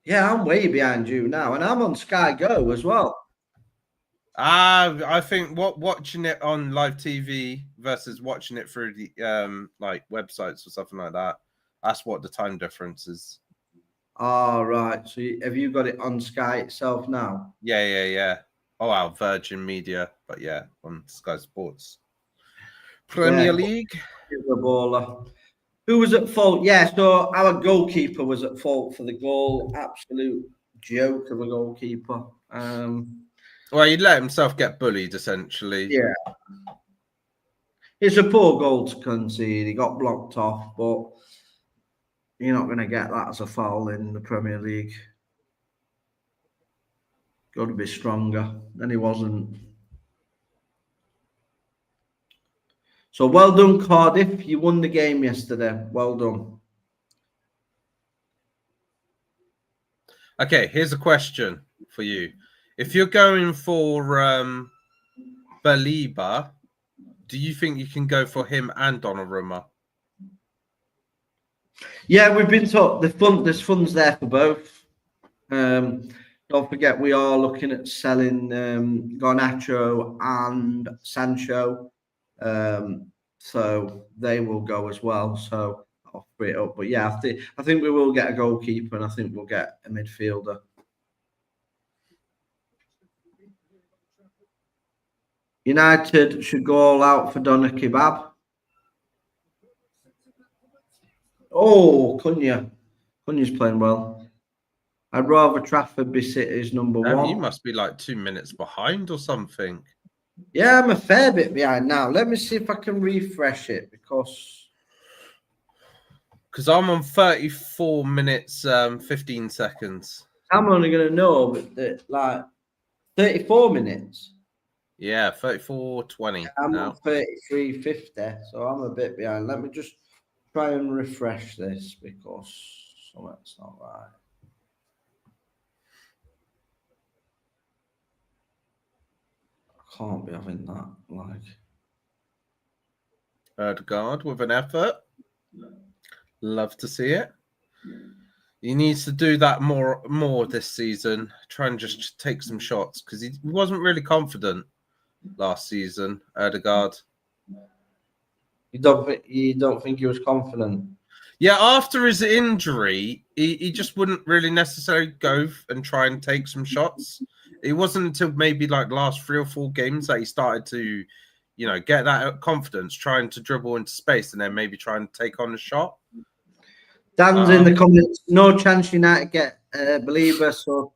Yeah, I'm way behind you now. And I'm on Sky Go as well. I think watching it on live TV versus watching it through the websites or something like that. That's what the time difference is. Oh, right. So have you got it on Sky itself now? Yeah. Oh, wow, Virgin Media, but yeah, on Sky Sports. Premier League. The baller. Who was at fault? Yeah, so our goalkeeper was at fault for the goal. Absolute joke of a goalkeeper. Well, he let himself get bullied, essentially. Yeah. It's a poor goal to concede. He got blocked off, but you're not going to get that as a foul in the Premier League. Got to be stronger. And he wasn't. So well done, Cardiff. You won the game yesterday. Well done. Okay, here's a question for you. If you're going for Baliba, do you think you can go for him and Donnarumma? Yeah, we've been taught there's funds there for both. Don't forget, we are looking at selling Garnacho and Sancho. So they will go as well. So I'll free it up. But yeah, I think we will get a goalkeeper and I think we'll get a midfielder. United should go all out for Doner Kebab. Oh, Cunha. Cunha's playing well. I'd rather Trafford be City's number one. You must be 2 minutes behind or something. Yeah, I'm a fair bit behind now. Let me see if I can refresh it because I'm on 34 minutes, 15 seconds. I'm only going to know that 34 minutes. Yeah, 34:20. I'm on 33:50, so I'm a bit behind. Let me just try and refresh this because that's not right. I can't be having that. Erdegaard with an effort. Love to see it. He needs to do that more this season. Try and just take some shots because he wasn't really confident last season. Erdegaard. You don't think he was confident? Yeah, after his injury, he just wouldn't really necessarily go and try and take some shots. It wasn't until maybe last 3 or 4 games that he started to, get that confidence, trying to dribble into space and then maybe try and take on a shot. Dan's in the comments. No chance United get Believer, so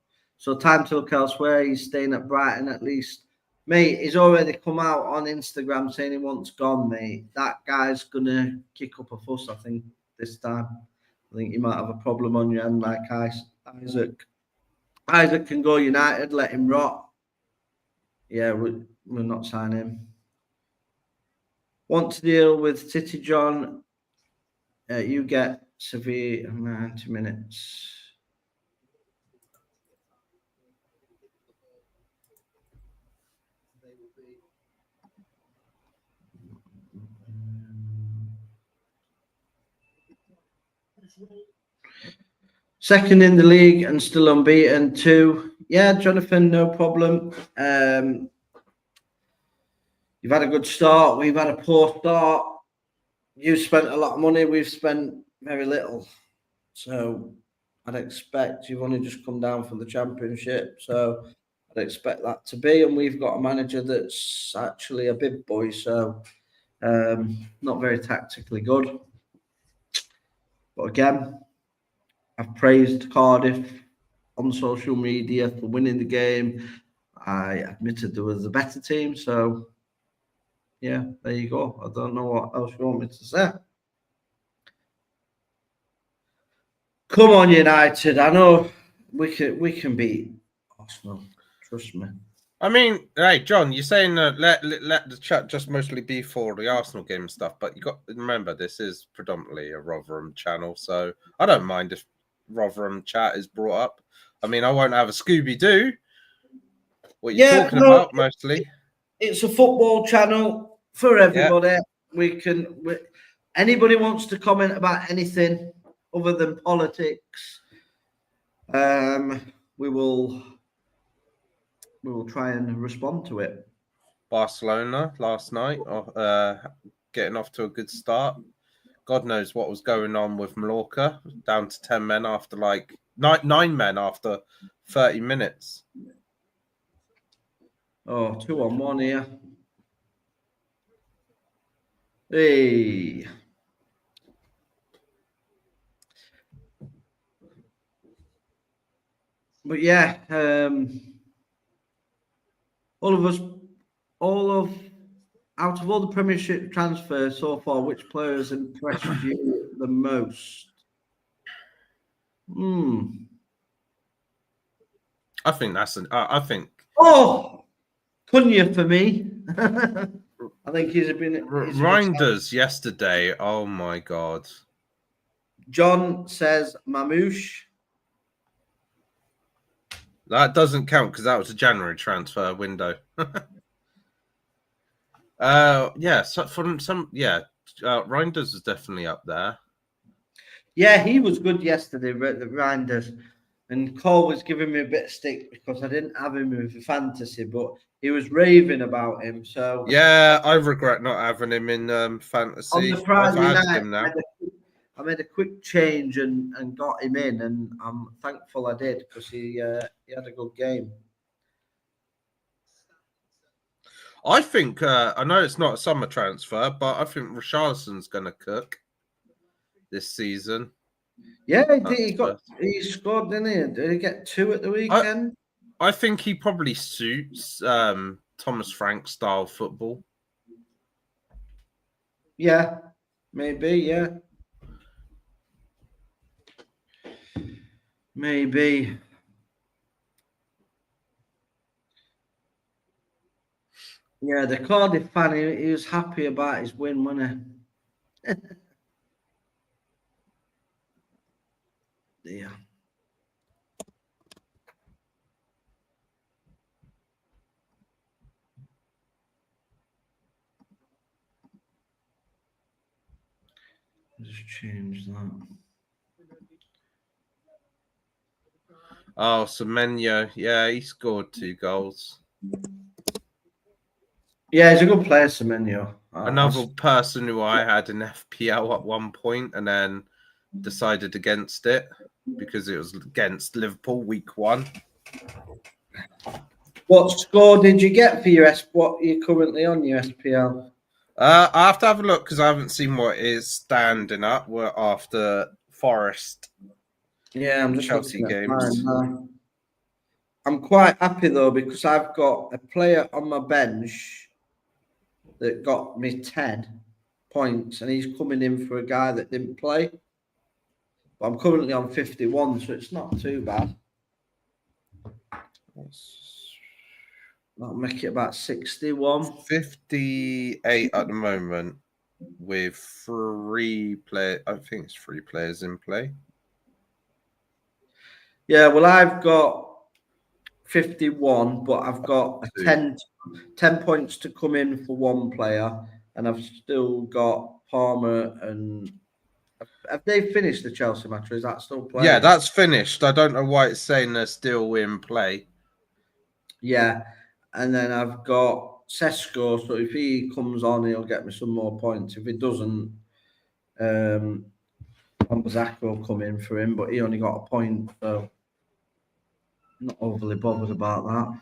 time to look elsewhere. He's staying at Brighton at least. Mate, he's already come out on Instagram saying he wants gone, mate. That guy's going to kick up a fuss, I think, this time. I think he might have a problem on your hand like Isaac. Isaac can go United, let him rot. Yeah, we're not signing him. Want to deal with Titty John? You get Sevilla 90 minutes. Second in the league and still unbeaten. 2. Yeah, Jonathan, no problem. You've had a good start. We've had a poor start. You've spent a lot of money. We've spent very little. So I'd expect you've only just come down from the Championship. So I'd expect that to be. And we've got a manager that's actually a big boy. So not very tactically good. But again, I've praised Cardiff on social media for winning the game. I admitted there was a better team. So, yeah, there you go. I don't know what else you want me to say. Come on, United. I know we can beat Arsenal. Trust me. I mean, hey, John, you're saying let the chat just mostly be for the Arsenal game and stuff, but you got to remember this is predominantly a Rotherham channel, so I don't mind if Rotherham chat is brought up. I mean, I won't have a Scooby-Doo. What you're talking about mostly? It's a football channel for everybody. Anybody wants to comment about anything other than politics, we will try and respond to it. Barcelona last night, getting off to a good start. God knows what was going on with Mallorca, down to 10 men after like 9 men after 30 minutes. Oh, 2-on-1 here. Hey. But yeah, out of all the Premiership transfers so far, which players impressed you the most? I think I think. Oh, Cunha for me. I think he's been. Reinders yesterday. Oh my God. John says Mamouche. That doesn't count because that was a January transfer window. So from some, Reinders is definitely up there. Yeah, he was good yesterday, Reinders. And Cole was giving me a bit of stick because I didn't have him in fantasy, but he was raving about him. So yeah, I regret not having him in fantasy. On the Friday night, him now. I made a quick change and got him in, and I'm thankful I did because he had a good game. I think I know it's not a summer transfer, but I think Richarlison's going to cook this season. Yeah, he scored, didn't he? Did he get 2 at the weekend? I think he probably suits Thomas Frank style football. Yeah, maybe. Yeah, maybe. Yeah, the Cardiff fan, he was happy about his win, wasn't he? Yeah. Just change that. Oh, Semenyo. Yeah, he scored 2 goals. Yeah, he's a good player, Semenyo. Another person who I had in FPL at one point and then decided against it because it was against Liverpool week 1. What score did you get for your what you're currently on your SPL? I have to have a look because I haven't seen what is standing up. We're after Forest. Yeah, I'm just Chelsea games. I'm quite happy though because I've got a player on my bench that got me 10 points, and he's coming in for a guy that didn't play. But I'm currently on 51, so it's not too bad. That'll make it about 61. 58 at the moment with 3 players. I think it's 3 players in play. Yeah, well, I've got 51, but I've got 10 points to come in for one player, and I've still got Palmer and... Have they finished the Chelsea match, or is that still playing? Yeah, that's finished. I don't know why it's saying they're still in play. Yeah, and then I've got Sesko, so if he comes on, he'll get me some more points. If he doesn't, Ambazaka will come in for him, but he only got a point, so I'm not overly bothered about that.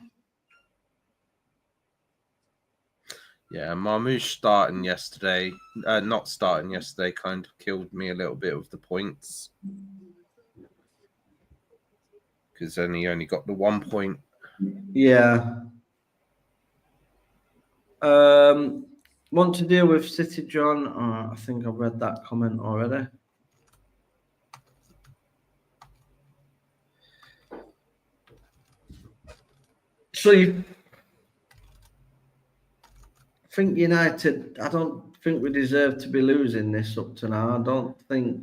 Yeah, Marmouche starting yesterday, not starting yesterday, kind of killed me a little bit with the points. Because then he only got the 1 point. Yeah. Want to deal with City, John? I think I've read that comment already. Actually, I think United, I don't think we deserve to be losing this up to now. I think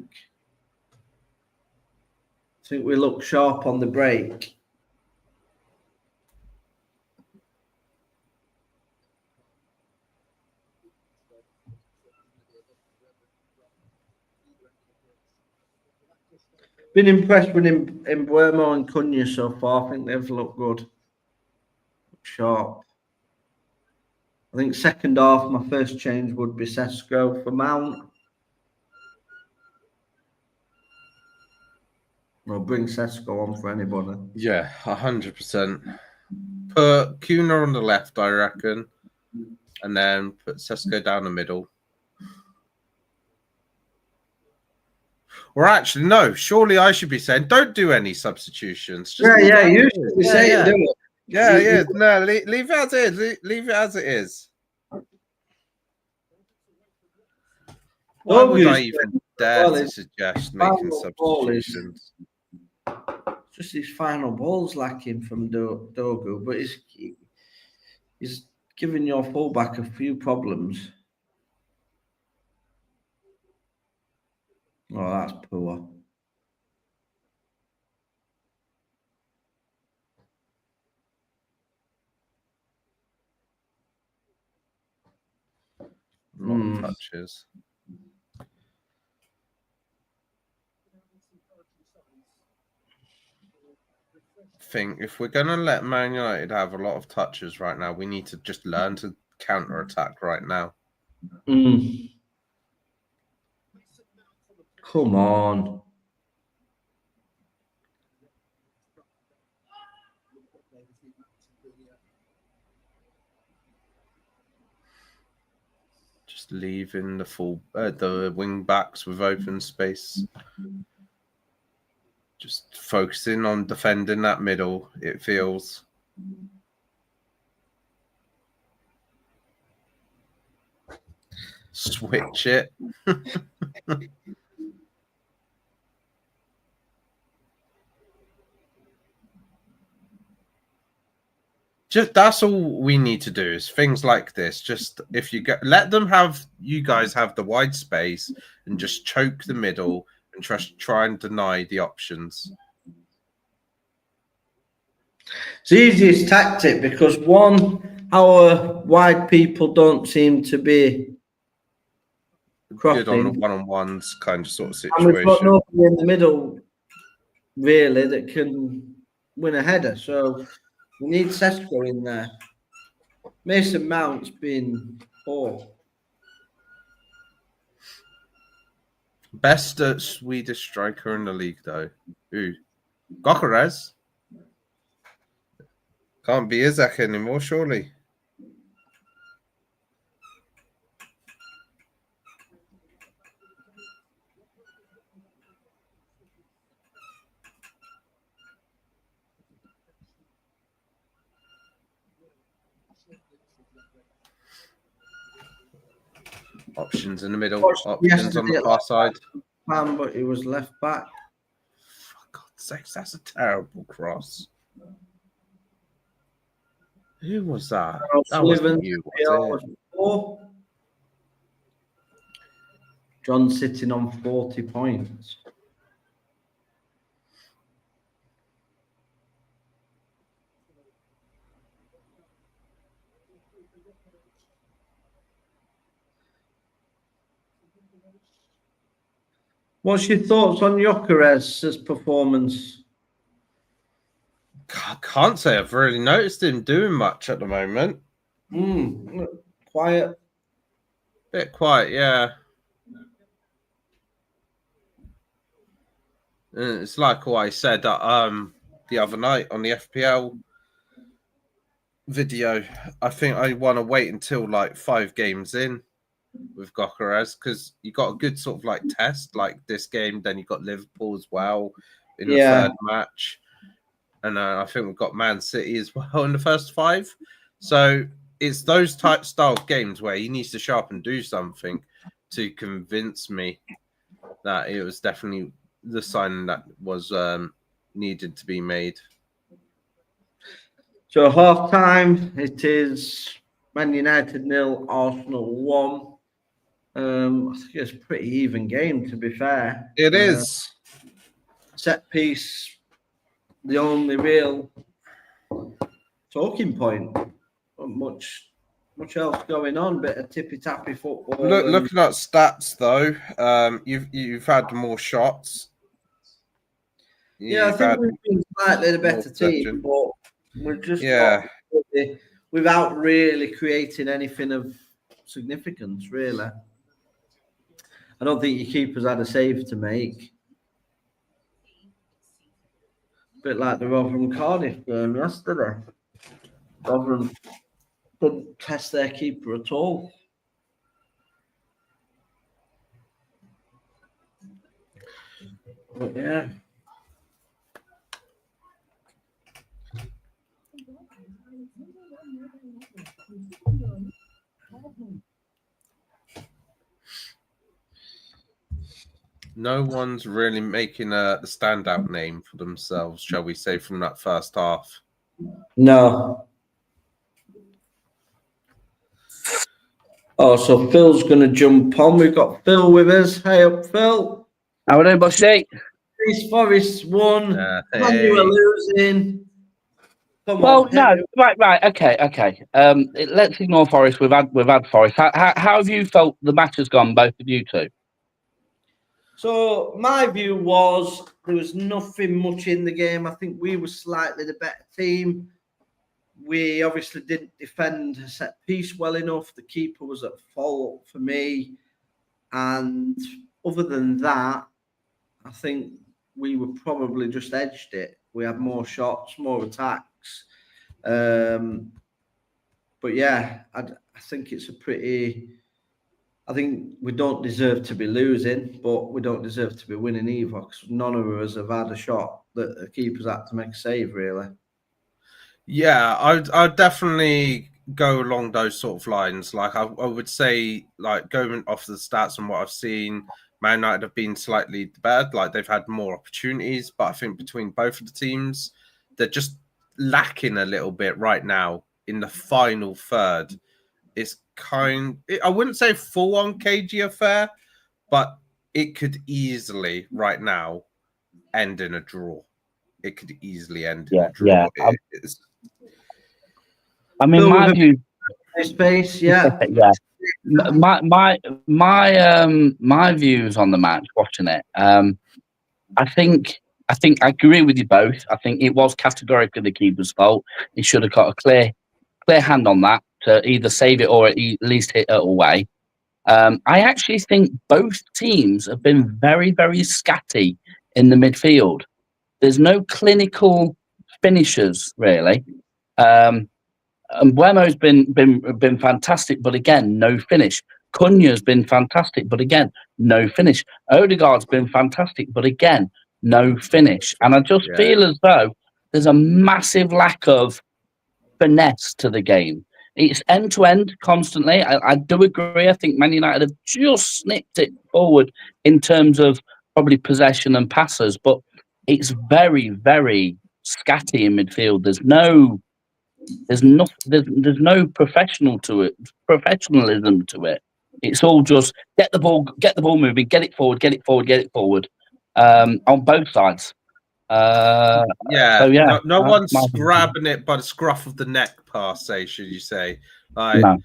we look sharp on the break. Been impressed with Mbuemo and Cunha so far. I think they've looked good. Sharp. I think second half, my first change would be Sesko for Mount. Or bring Sesko on for anybody. Yeah, 100%. Put Cunha on the left, I reckon, and then put Sesko down the middle. Or actually, no. Surely I should be saying, don't do any substitutions. Just you should be saying, do it. Yeah. No, leave it as it is. Leave it as it is. Why would I even dare to suggest making substitutions? Just his final ball's lacking from Dogu, but he's giving your fullback a few problems. Oh, that's poor. Touches. Think if we're going to let Man United have a lot of touches right now, we need to just learn to counter attack right now. Come on. Just leaving the wing backs with open space. Just focusing on defending that middle, it feels. Switch it. Just that's all we need to do is things like this. Just if you let them have, you guys have the wide space and just choke the middle and try and deny the options. It's the easiest tactic because our wide people don't seem to be good on the one-on-ones kind of sort of situation. And we've got nobody in the middle really that can win a header. So we need Sesko in there. Mason Mount's been poor. Best Swedish striker in the league, though. Who? Gokares? Can't be Isaac anymore, surely. Options in the middle. Options on the far side. But he was left back. For God's sakes, that's a terrible cross. Who was that? That wasn't you, was it? John sitting on 40 points. What's your thoughts on Gyökeres's performance? I can't say I've really noticed him doing much at the moment. Quiet. Bit quiet, yeah. It's like what I said the other night on the FPL video. I think I want to wait until like 5 games in with Gyökeres because you got a good sort of like test like this game. Then you got Liverpool as well in the third match, and I think we've got Man City as well in the first 5. So it's those style of games where he needs to sharp and do something to convince me that it was definitely the sign that was needed to be made. So half time, it is Man United 0, Arsenal 1. I think it's a pretty even game, to be fair. It is. Set piece, the only real talking point. Not much else going on, bit of tippy tappy football. Looking at stats though, you've had more shots. Yeah, I think we've been slightly the better team, but we're just not really, without really creating anything of significance, really. I don't think your keeper's had a save to make. A bit like the Rotherham Cardiff game yesterday. Rotherham didn't test their keeper at all. But yeah. No one's really making a standout name for themselves, shall we say, from that first half. No. Oh, so Phil's going to jump on. We've got Phil with us. Hey up, Phil. How are they, Bushy? Forest won. Man, you were losing. Come Well, on, no, right, okay. Let's ignore Forest. We've had Forest. How have you felt the match has gone, both of you two? So my view was there was nothing much in the game. I think we were slightly the better team. We obviously didn't defend a set piece well enough. The keeper was at fault for me. And other than that, I think we were probably just edged it. We had more shots, more attacks. But yeah, I think it's a pretty... I think we don't deserve to be losing, but we don't deserve to be winning either, because none of us have had a shot that the keeper's had to make a save, really. Yeah, I'd definitely go along those sort of lines. Like I would say, like going off the stats and what I've seen, Man United have been slightly better. Like they've had more opportunities, but I think between both of the teams, they're just lacking a little bit right now in the final third. It's I wouldn't say full on KG affair, but it could easily right now end in a draw. It could easily end in a draw. Yeah. I mean, my view. Space, yeah. Yeah. My views on the match, watching it. I think I agree with you both. I think it was categorically the keeper's fault. He should have got a clear hand on that to either save it or at least hit it away. I actually think both teams have been very, very scatty in the midfield. There's no clinical finishers, really. And Buemo's been fantastic, but again, no finish. Cunha's been fantastic, but again, no finish. Odegaard's been fantastic, but again, no finish. And I just feel as though there's a massive lack of finesse to the game. It's end-to-end constantly. I do agree. I think Man United have just snipped it forward in terms of probably possession and passes, but it's very, very scatty in midfield. There's no professionalism to it. It's all just get the ball moving, get it forward, on both sides. No one's grabbing it by the scruff of the neck, per se, should you say? No.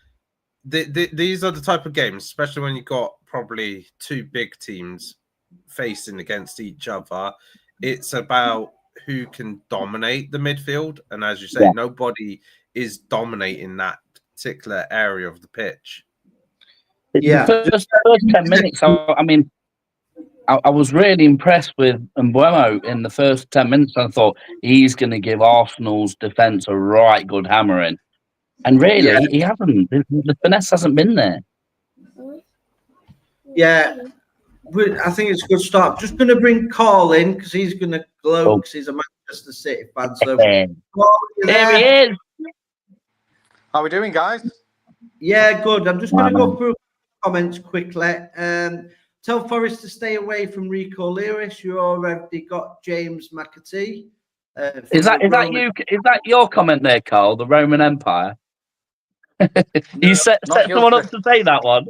These are the type of games, especially when you've got probably two big teams facing against each other. It's about who can dominate the midfield, and as you say, nobody is dominating that particular area of the pitch. Yeah, the first 10 minutes. I mean, I was really impressed with Mbeumo in the first 10 minutes. I thought he's going to give Arsenal's defence a right good hammering, and really, he hasn't. The finesse hasn't been there. Yeah. I think it's a good start. Just going to bring Carl in because he's going to glow because he's a Manchester City fan. So, Carl, there he is. How are we doing, guys? Yeah, good. I'm just going to go through comments quickly. Tell Forrest to stay away from Rico Lewis. You already got James McAtee. Is that you? Is that your comment there, Carl? The Roman Empire? You set someone up to say that one.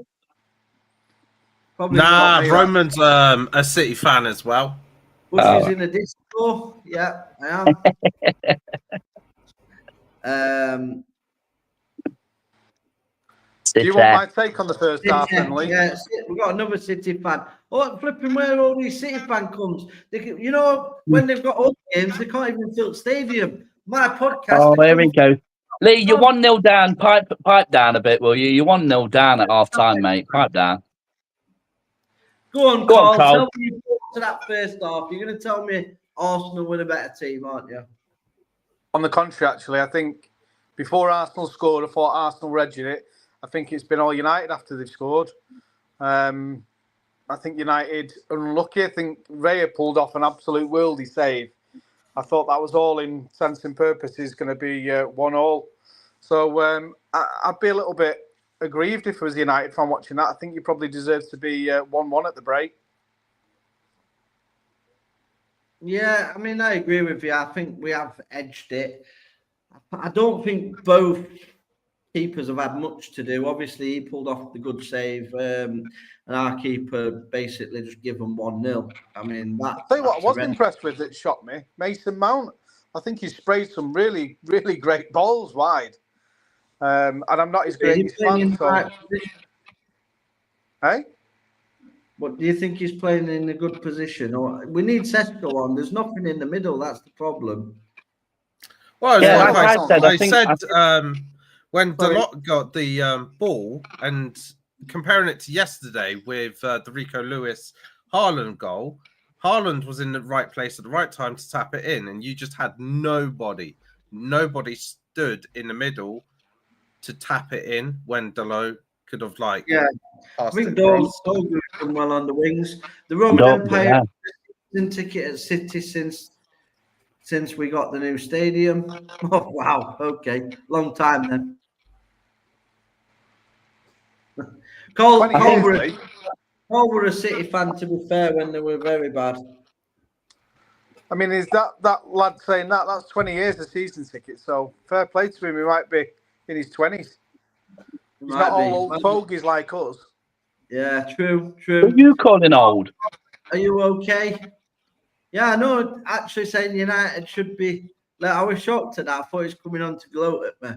Probably Nah, not. Roman's a City fan as well. Bush is in a disco. Yeah, I am. Do you want my take on the first half, then, Lee? Yeah, we've got another City fan. Oh, flipping where all these City fan comes. When they've got other games, they can't even fill the stadium. My podcast. Oh, there we go. Lee, you're 1-0 down. Pipe down a bit, will you? You're 1-0 down at half time, mate. Pipe down. Go on, Carl. Tell me you thought to that first half. You're going to tell me Arsenal were a better team, aren't you? On the contrary, actually, I think before Arsenal scored, I thought Arsenal were edging it. I think it's been all United after they've scored. I think United unlucky. I think Raya pulled off an absolute worldie save. I thought that was all in sense and purposes going to be 1-1. So I'd be a little bit aggrieved if I was a United fan watching that. I think you probably deserve to be 1-1 at the break. Yeah, I mean, I agree with you. I think we have edged it. I don't think both keepers have had much to do. Obviously, he pulled off the good save, and our keeper basically just give them 1-0. I mean, I'll tell you what I wasn't impressed with that shocked me. Mason Mount. I think he sprayed some really, really great balls wide. And I'm not his greatest fan. So... Hey? But do you think he's playing in a good position? Or we need Sesko on. There's nothing in the middle. That's the problem. Well, yeah, like I said when Dalot got the ball, and comparing it to yesterday with the Rico Lewis Haaland goal, Haaland was in the right place at the right time to tap it in, and you just had nobody stood in the middle to tap it in when Dalot could have I think Dalot's done well on the wings. The Roman Empire season ticket at City since we got the new stadium. Oh wow, okay, long time then. Cole were a City fan, to be fair, when they were very bad. I mean, is that lad saying that? That's 20 years of season ticket, so fair play to him. He might be in his 20s. He's not all old fogies like us. Yeah, true. Who are you calling old? Are you okay? Yeah, no, actually saying United should be. I was shocked at that. I thought he's coming on to gloat at me.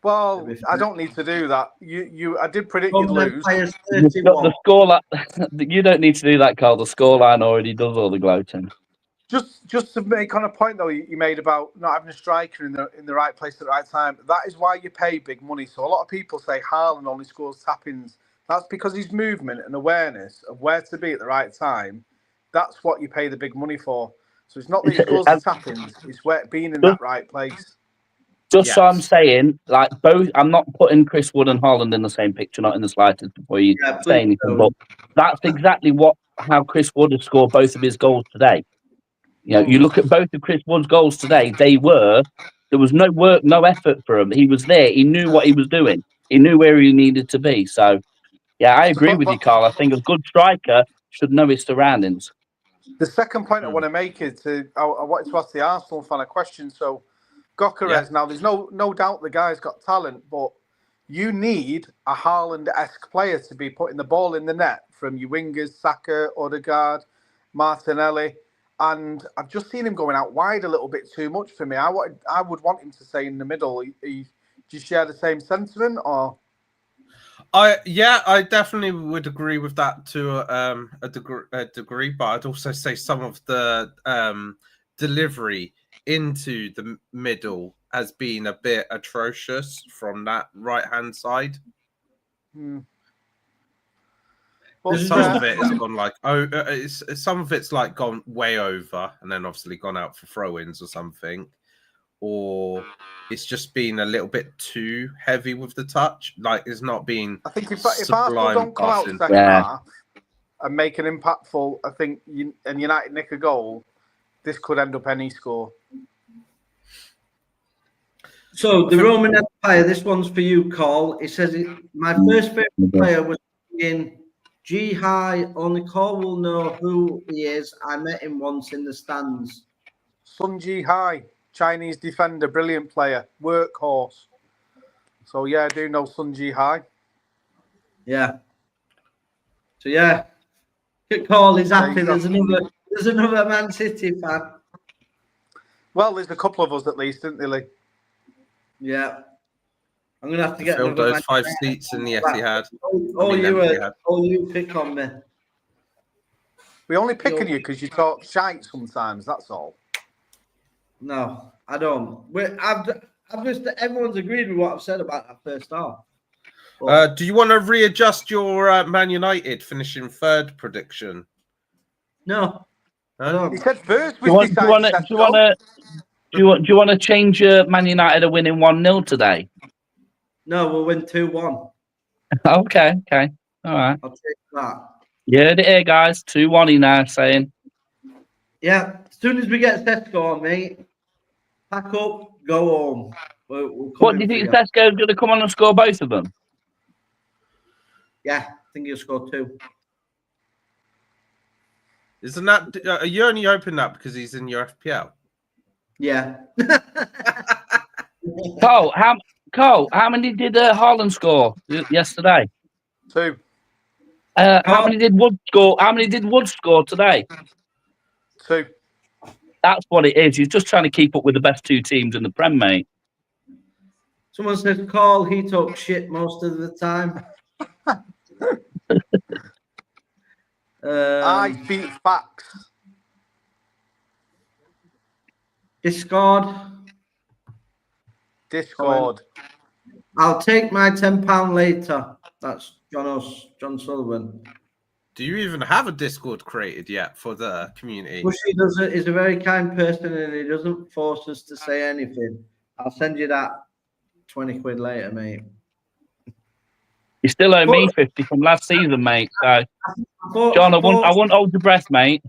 Well, I don't need to do that. I did predict you'd lose. The score, you don't need to do that, Carl. The scoreline already does all the gloating. Just to make on a point though, you made about not having a striker in the right place at the right time. That is why you pay big money. So a lot of people say Haaland only scores tap-ins. That's because his movement and awareness of where to be at the right time. That's what you pay the big money for. So it's not that he scores the tap-ins; it's being in that right place. So I'm saying, both. I'm not putting Chris Wood and Haaland in the same picture, not in the slightest, before you say anything. But that's exactly how Chris Wood has scored both of his goals today. You look at both of Chris Wood's goals today. There was no work, no effort for him. He was there. He knew what he was doing. He knew where he needed to be. So, yeah, I agree with you, Carl. I think a good striker should know his surroundings. The second point I want to make is I wanted to ask the Arsenal fan a question. So, Gyökeres, now there's no doubt the guy's got talent, but you need a Haaland-esque player to be putting the ball in the net from your wingers, Saka, Odegaard, Martinelli. And I've just seen him going out wide a little bit too much for me. I would want him to stay in the middle. Do you share the same sentiment, or? I definitely would agree with that to a degree, but I'd also say some of the delivery into the middle has been a bit atrocious from that right-hand side. Well, some of it has gone some of it's gone way over, and then obviously gone out for throw-ins or something, or it's just been a little bit too heavy with the touch. It's not been. I think if Arsenal don't come out second half and make an impactful, I think, and United nick a goal, this could end up any score. So the Roman Empire. This one's for you, Carl. It says my first favorite player was in G High. Only Carl will know who he is. I met him once in the stands. Sun Ji Hai, Chinese defender, brilliant player, workhorse. So yeah, I do know Sun Ji Hai. Yeah. So yeah, good call. He's There happy. you go. There's another Man City fan. Well, there's a couple of us at least, isn't there, Lee? Yeah. I'm gonna have to get Filled another those 5 seats in the Etihad. You pick on me. We only pick on you because you talk shite sometimes. That's all. No, I don't. I've just everyone's agreed with what I've said about that first half. Do you want to readjust your Man United finishing third prediction? No, I He don't. said first. Do you want to change your Man United are winning 1-0 today? No, we'll win 2-1. Okay. All right. I'll take that. You heard it here, guys. 2-1 now saying. Yeah, as soon as we get Sesko on, mate, pack up, go home. We'll What do you think Sesko's going to come on and score both of them? Yeah, I think he'll score 2. Isn't that? Are you only hoping that because he's in your FPL? Yeah. Cole, how many did Haaland score yesterday? 2. How many did Wood score? How many did Wood score today? 2. That's what it is. He's just trying to keep up with the best 2 teams in the Prem, mate. Someone said, Carl, he talks shit most of the time. I beat facts. Discord. I'll take my £10 later. That's John Sullivan. Do you even have a Discord created yet for the community? Bushy is a very kind person and he doesn't force us to say anything. I'll send you that 20 quid later, mate. You still owe me 50 from last season, mate. So, John, I won't hold your breath, mate.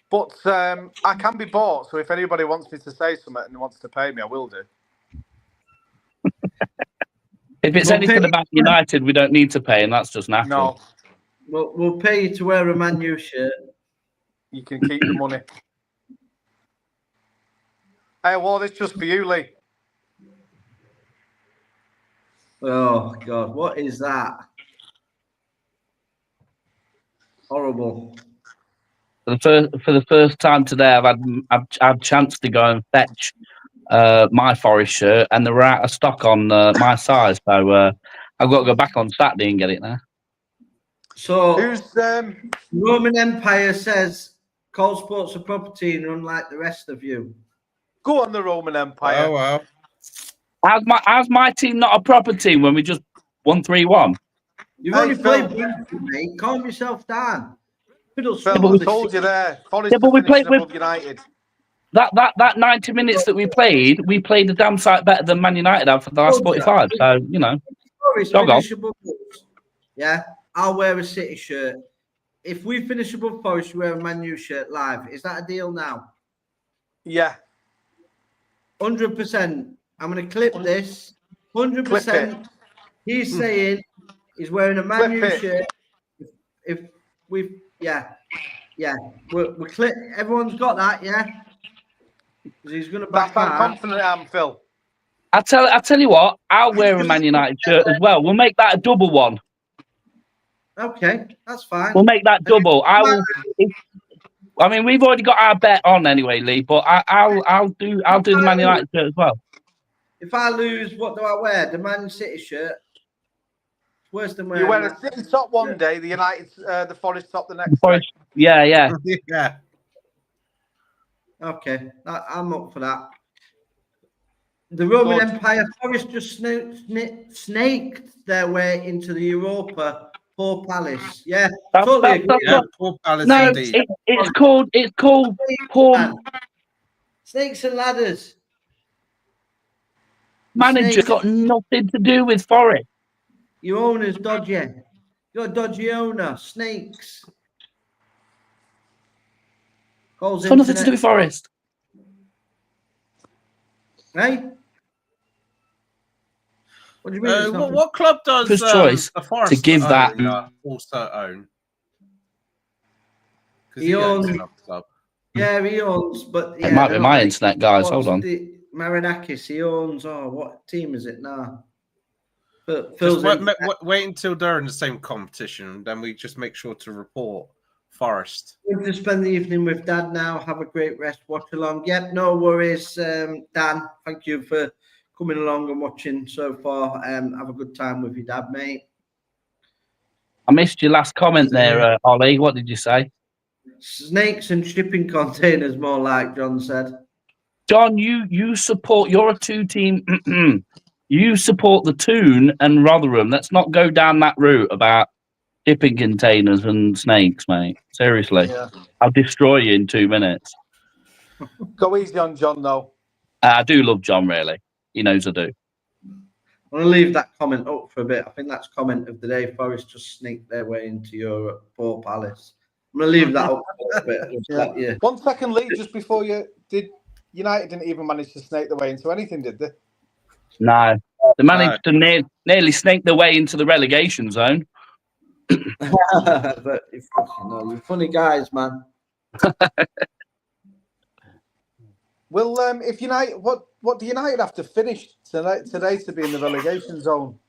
But I can be bought, so if anybody wants me to say something and wants to pay me, I will do. If it's anything about United, we don't need to pay, and that's just natural. No. We'll pay you to wear a Man U shirt. You can keep the money. Hey, I wore this just for you, Lee. Oh, God. What is that? Horrible. For the first time today, I've had a chance to go and fetch my Forest shirt, and they were out of stock on my size. So I've got to go back on Saturday and get it now. So, who's Roman Empire says Cole Sports a property and unlike the rest of you. Go on, the Roman Empire. Oh, wow. How's my team not a proper team when we just won 3-1? You've only played Brentford, mate. Calm yourself down. Phil, I told you there. Forest but we played above United. That 90 minutes that we played a damn sight better than Man United have for the last 45. So, you know. Yeah, I'll wear a City shirt. If we finish above Forest, you wear a Man U shirt live. Is that a deal now? Yeah. 100%. I'm going to clip this. 100%. He's saying he's wearing a Man U shirt. If we've, yeah. We're clip. Everyone's got that, yeah? He's going to back that. I'm confident I am, Phil. I tell you what, I'll wear a Man United shirt as well. We'll make that a double one. Okay, that's fine. We'll make that double. I mean, we've already got our bet on anyway, Lee. But I'll do the Man United shirt as well. If I lose, what do I wear? The Man City shirt. It's worse than wearing. You wear a City top one day, the United, the Forest top the next day. Yeah. Yeah. Okay, I'm up for that. The Roman Empire, Forest just snaked their way into the Europa. Poor Palace. Yeah, totally agree. Poor Palace. No, indeed. it's called poor. Snakes and ladders. Manager got nothing to do with Forest. Your owner's dodgy. You're a dodgy owner. Snakes. It's got nothing to do with Forest. Hey? What do you mean? What club does First choice the Forest to give that also own? He owns another club. Yeah, he owns, but yeah, It might they're be not my very- internet, guys. Hold on. Marinakis, he owns. Oh, what team is it now? Just Phil's wait until they're in the same competition, then we just make sure to report Forest. going to spend the evening with Dad now. Have a great rest. Watch along. Yep, no worries, Dan. Thank you for coming along and watching so far. Have a good time with your dad, mate. I missed your last comment there, Ollie. What did you say? Snakes and shipping containers, more like John said. John, you support. You're a two-team. You support the Toon and Rotherham. Let's not go down that route about shipping containers and snakes, mate. Seriously, Yeah. I'll destroy you in 2 minutes. Go easy on John, though. I do love John, really. He knows I do. I'm going to leave that comment up for a bit. I think that's comment of the day. Forest just sneaked their way into Europe. Poor Palace. I'm going to leave that up for a bit. Just let you. 1 second, Lee, just before you did. United didn't even manage to snake their way into anything, did they? No, they managed to nearly snake their way into the relegation zone. But you're funny guys, man. Well, if United, what do United have to finish today to be in the relegation zone?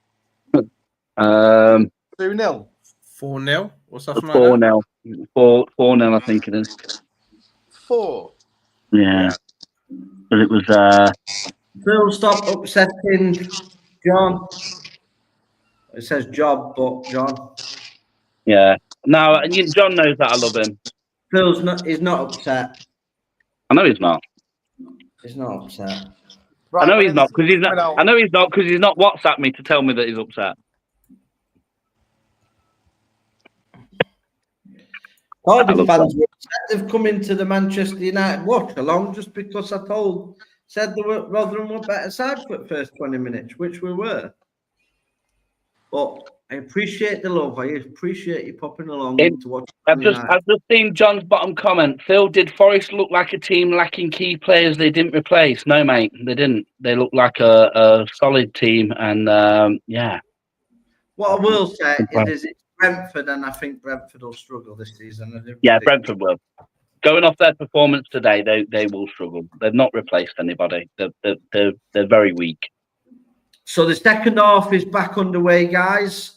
2-0 4-0 or something like that. 4-0. 4-0, I think it is. 4. Yeah. But it was Phil, stop upsetting John. It says job, but John. yeah. No, and John knows that I love him. He's not upset. I know he's not. He's not upset. Right, I know he's not because he's not. I know he's not because he's not WhatsApp me to tell me that he's upset. All the fans were upset. They've come into the Manchester United watch along just because said they were Rotherham were better side for the first 20 minutes, which we were. But I appreciate the love. I appreciate you popping along to watch. I've just seen John's bottom comment. Phil, did Forest look like a team lacking key players they didn't replace? No, mate, they didn't. They look like a solid team, and yeah. What I will say is it's Brentford, and I think Brentford will struggle this season. Yeah, Brentford will. Going off their performance today, they will struggle. They've not replaced anybody. They're very weak. So the second half is back underway, guys.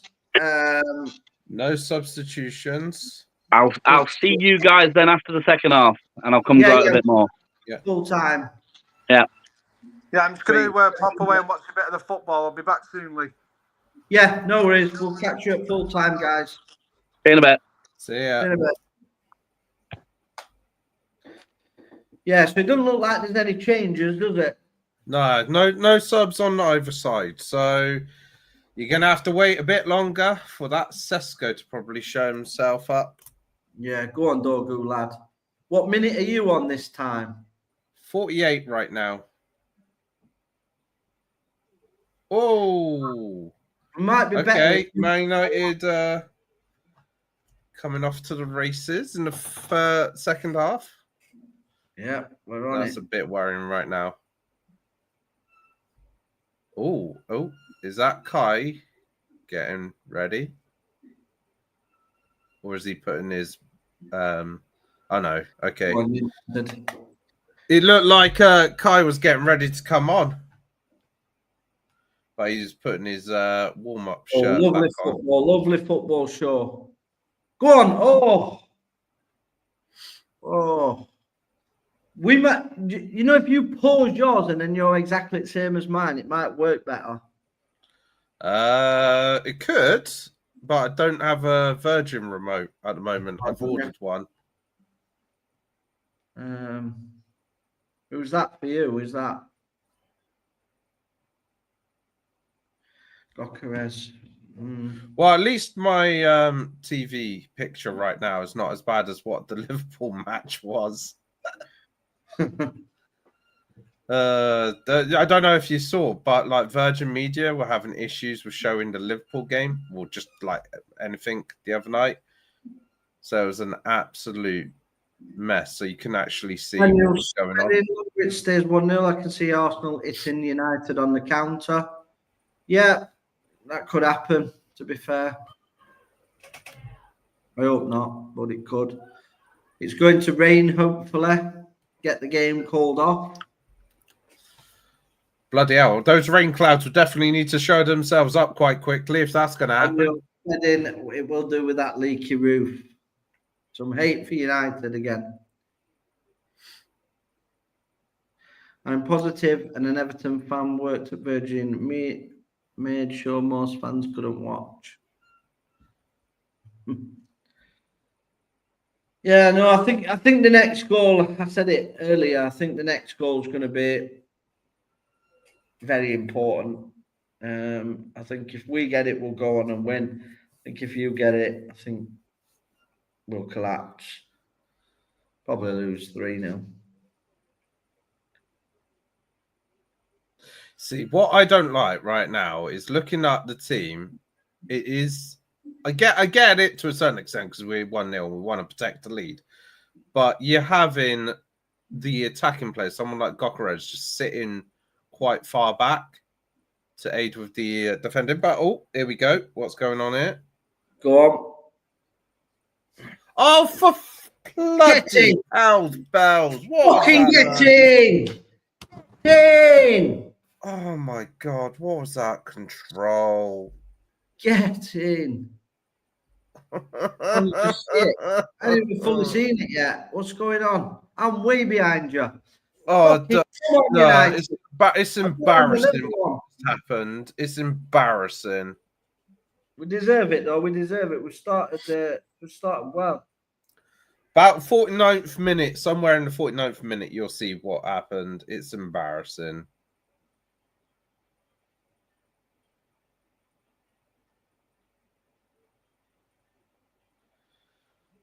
No substitutions. I'll see you guys then after the second half, and I'll come out a bit more. Yeah, full time. Yeah. Yeah, I'm just going to pop away and watch a bit of the football. I'll be back soon, Lee. Yeah, no worries. We'll catch you at full time, guys. See you in a bit. See ya. See you in a bit. Yeah, so it doesn't look like there's any changes, does it? No subs on either side. So you're going to have to wait a bit longer for that Sesko to probably show himself up. Yeah, go on, Dogu, lad. What minute are you on this time? 48 right now. Oh, Might be better. okay. Man United coming off to the races in the second half. Yeah, we're on That's it. a bit worrying right now. Oh, is that Kai getting ready? Or is he putting his oh no, okay. It looked like Kai was getting ready to come on. But he's putting his warm-up shirt back on. Lovely football show. Go on. Oh. We might, if you pause yours and then you're exactly the same as mine, it might work better. It could, but I don't have a Virgin remote at the moment. I've ordered one. Who's that for you? Who's that? Gokares. Well, at least my TV picture right now is not as bad as what the Liverpool match was. I don't know if you saw, but like Virgin Media were having issues with showing the Liverpool game, or just like anything the other night. So it was an absolute mess. So you can actually see what was going on. It stays 1-0. I can see Arsenal hitting United on the counter. Yeah, that could happen, to be fair. I hope not, but it could. It's going to rain, hopefully. Get the game called off. Bloody hell. Those rain clouds will definitely need to show themselves up quite quickly if that's going to happen. It will do with that leaky roof. Some hate for United again. I'm positive, and an Everton fan worked at Virgin made sure most fans couldn't watch. Yeah, no, I think the next goal, I said it earlier, I think the next goal is going to be very important. I think if we get it, we'll go on and win. I think if you get it, I think we'll collapse. Probably lose 3-0. See, what I don't like right now is looking at the team. It is, I get it to a certain extent because we're 1-0. We want to protect the lead, but you're having the attacking players, someone like Gokares, just sitting quite far back to aid with the defending. But here we go. What's going on here? Go on. Oh, for bloody hell's bells! What fucking get in! In! Oh my god! What was that control? Get in! I haven't fully seen it yet. What's going on? I'm way behind you. Oh, no! It's I'm embarrassing what's happened. It's embarrassing. We deserve it, though. We deserve it. We started well. About 49th minute, somewhere in the 49th minute, you'll see what happened. It's embarrassing.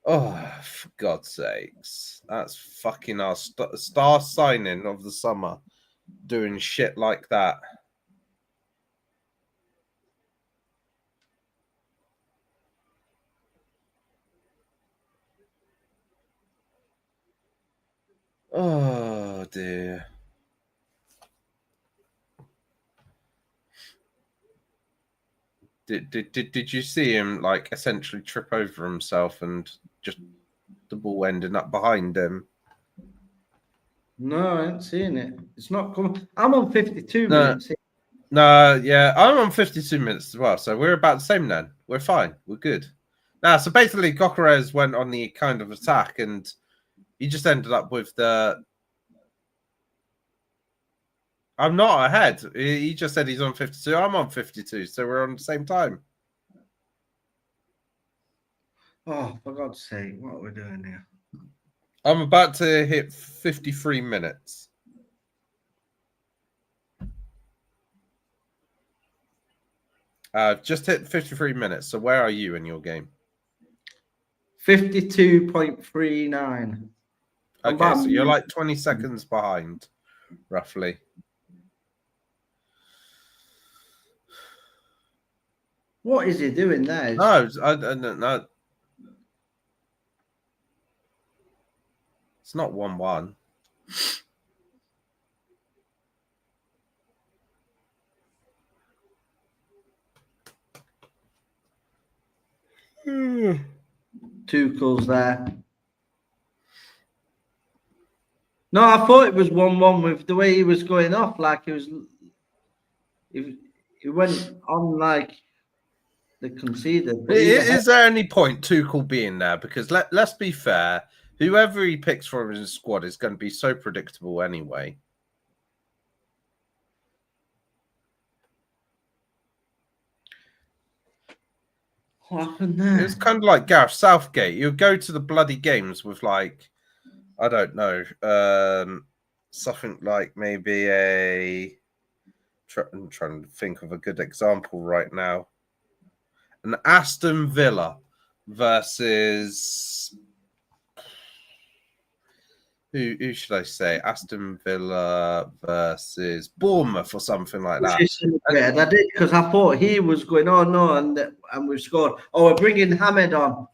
Oh, for God's sakes. That's fucking our star signing of the summer. Doing shit like that. Oh, dear. Did you see him, like, essentially trip over himself and just the ball ending up behind him? No, I ain't seen it. It's not coming. I'm on 52 minutes. No, yeah, I'm on 52 minutes as well, so we're about the same then. We're fine. We're good. Now, so basically, Gokares went on the kind of attack, and he just ended up with the... I'm not ahead. He just said he's on 52. I'm on 52, so we're on the same time. Oh, for God's sake, what are we doing here? I'm about to hit 53 minutes. I've just hit 53 minutes. So where are you in your game? 52.39. Okay, so you're like 20 seconds behind, roughly. What is he doing there? No, I don't know. It's not 1-1. Tuchel's there. No, I thought it was 1-1 with the way he was going off. Like he went on like they conceded. Is there any point Tuchel being there? Because let's be fair, whoever he picks from his squad is going to be so predictable anyway. What happened there? It's kind of like Gareth Southgate. You go to the bloody games with, like, I don't know, something like maybe I'm trying to think of a good example right now. An Aston Villa versus who should I say? Aston Villa versus Bournemouth or something like that. I did because I thought he was going, oh no, and we've scored. Oh, we're bringing Hamed on.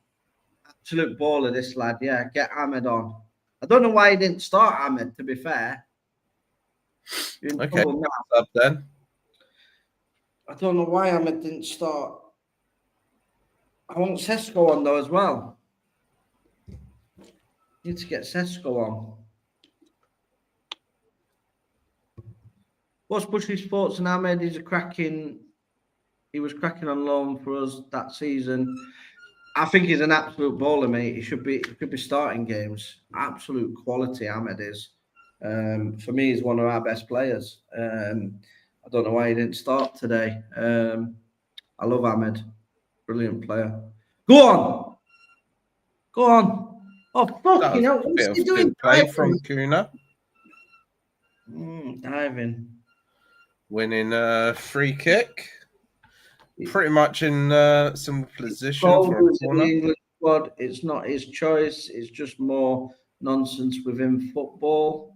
Absolute baller, this lad. Yeah, get Hamed on. I don't know why he didn't start Hamed, to be fair. Okay, up then. I don't know why Hamed didn't start. I want Sesko on though as well. Need to get Sesko on. What's Bushy's thoughts on Ahmed? He was cracking on loan for us that season. I think he's an absolute baller, mate. He should be starting games. Absolute quality, Ahmed is. For me, he's one of our best players. I don't know why he didn't start today. I love Ahmed. Brilliant player. Go on. Oh, fucking hell. What's he doing? Play from Kuna. Diving. Winning a free kick. Pretty much in some position for a corner. The English squad. It's not his choice. It's just more nonsense within football.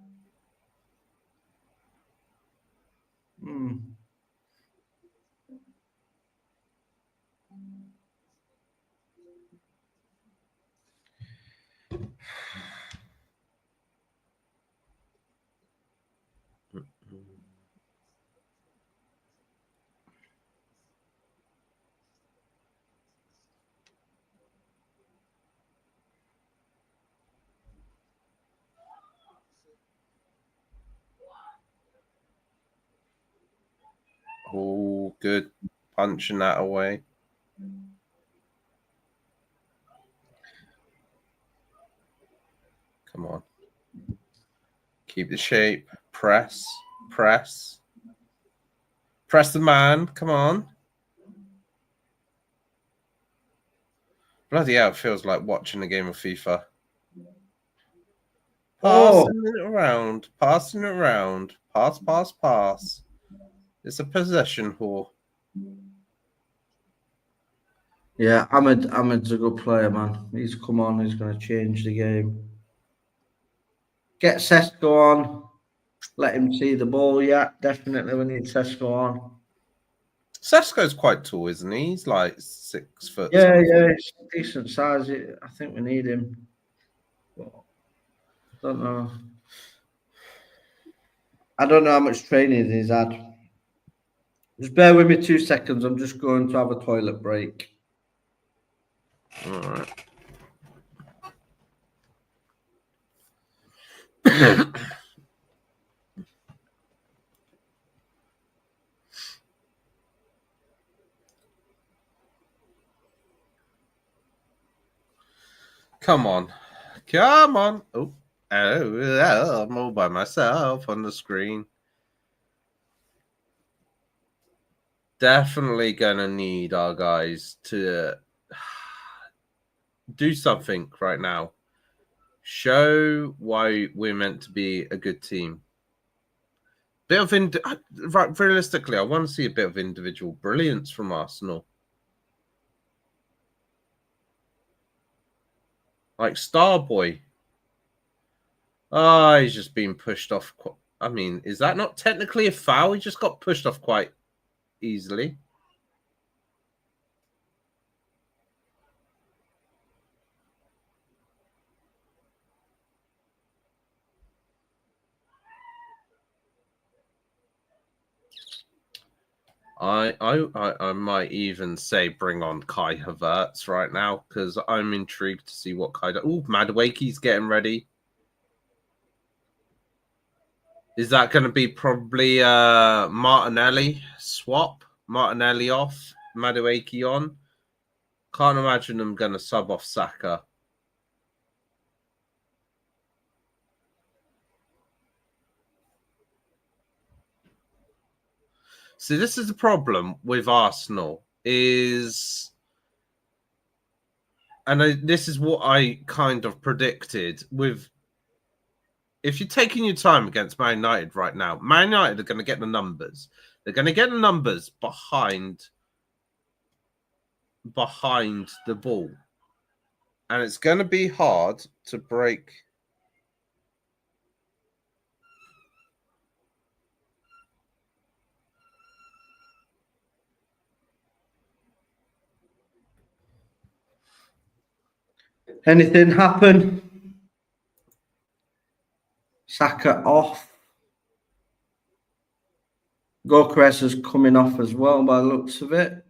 Oh, good. Punching that away. Come on. Keep the shape. Press. Press the man. Come on. Bloody hell, it feels like watching a game of FIFA. Passing it around. Pass. It's a possession whore. Yeah, Ahmed's a good player, man. He's come on. He's going to change the game. Get Sesko on. Let him see the ball. Yeah, definitely we need Sesko on. Sesko's quite tall, isn't he? He's like 6 foot. Yeah, it's decent size. I think we need him. Don't know. I don't know how much training he's had. Just bear with me 2 seconds. I'm just going to have a toilet break. All right. Come on. Oh, I'm all by myself on the screen. Definitely gonna need our guys to do something right now. Show why we're meant to be a good team. Realistically, I want to see a bit of individual brilliance from Arsenal. Like Starboy. He's just been pushed off. I mean, is that not technically a foul? He just got pushed off quite easily. I might even say bring on Kai Havertz right now because I'm intrigued to see what Kai. Oh, Madueke's getting ready. Is that going to be probably Martinelli swap? Martinelli off, Madueke on. Can't imagine them going to sub off Saka. See, this is the problem with Arsenal is, and this is what I kind of predicted with, if you're taking your time against Man United right now, Man United are going to get the numbers. They're going to get the numbers behind the ball. And it's going to be hard to break. Anything happen? Saka off. Gokres is coming off as well by the looks of it.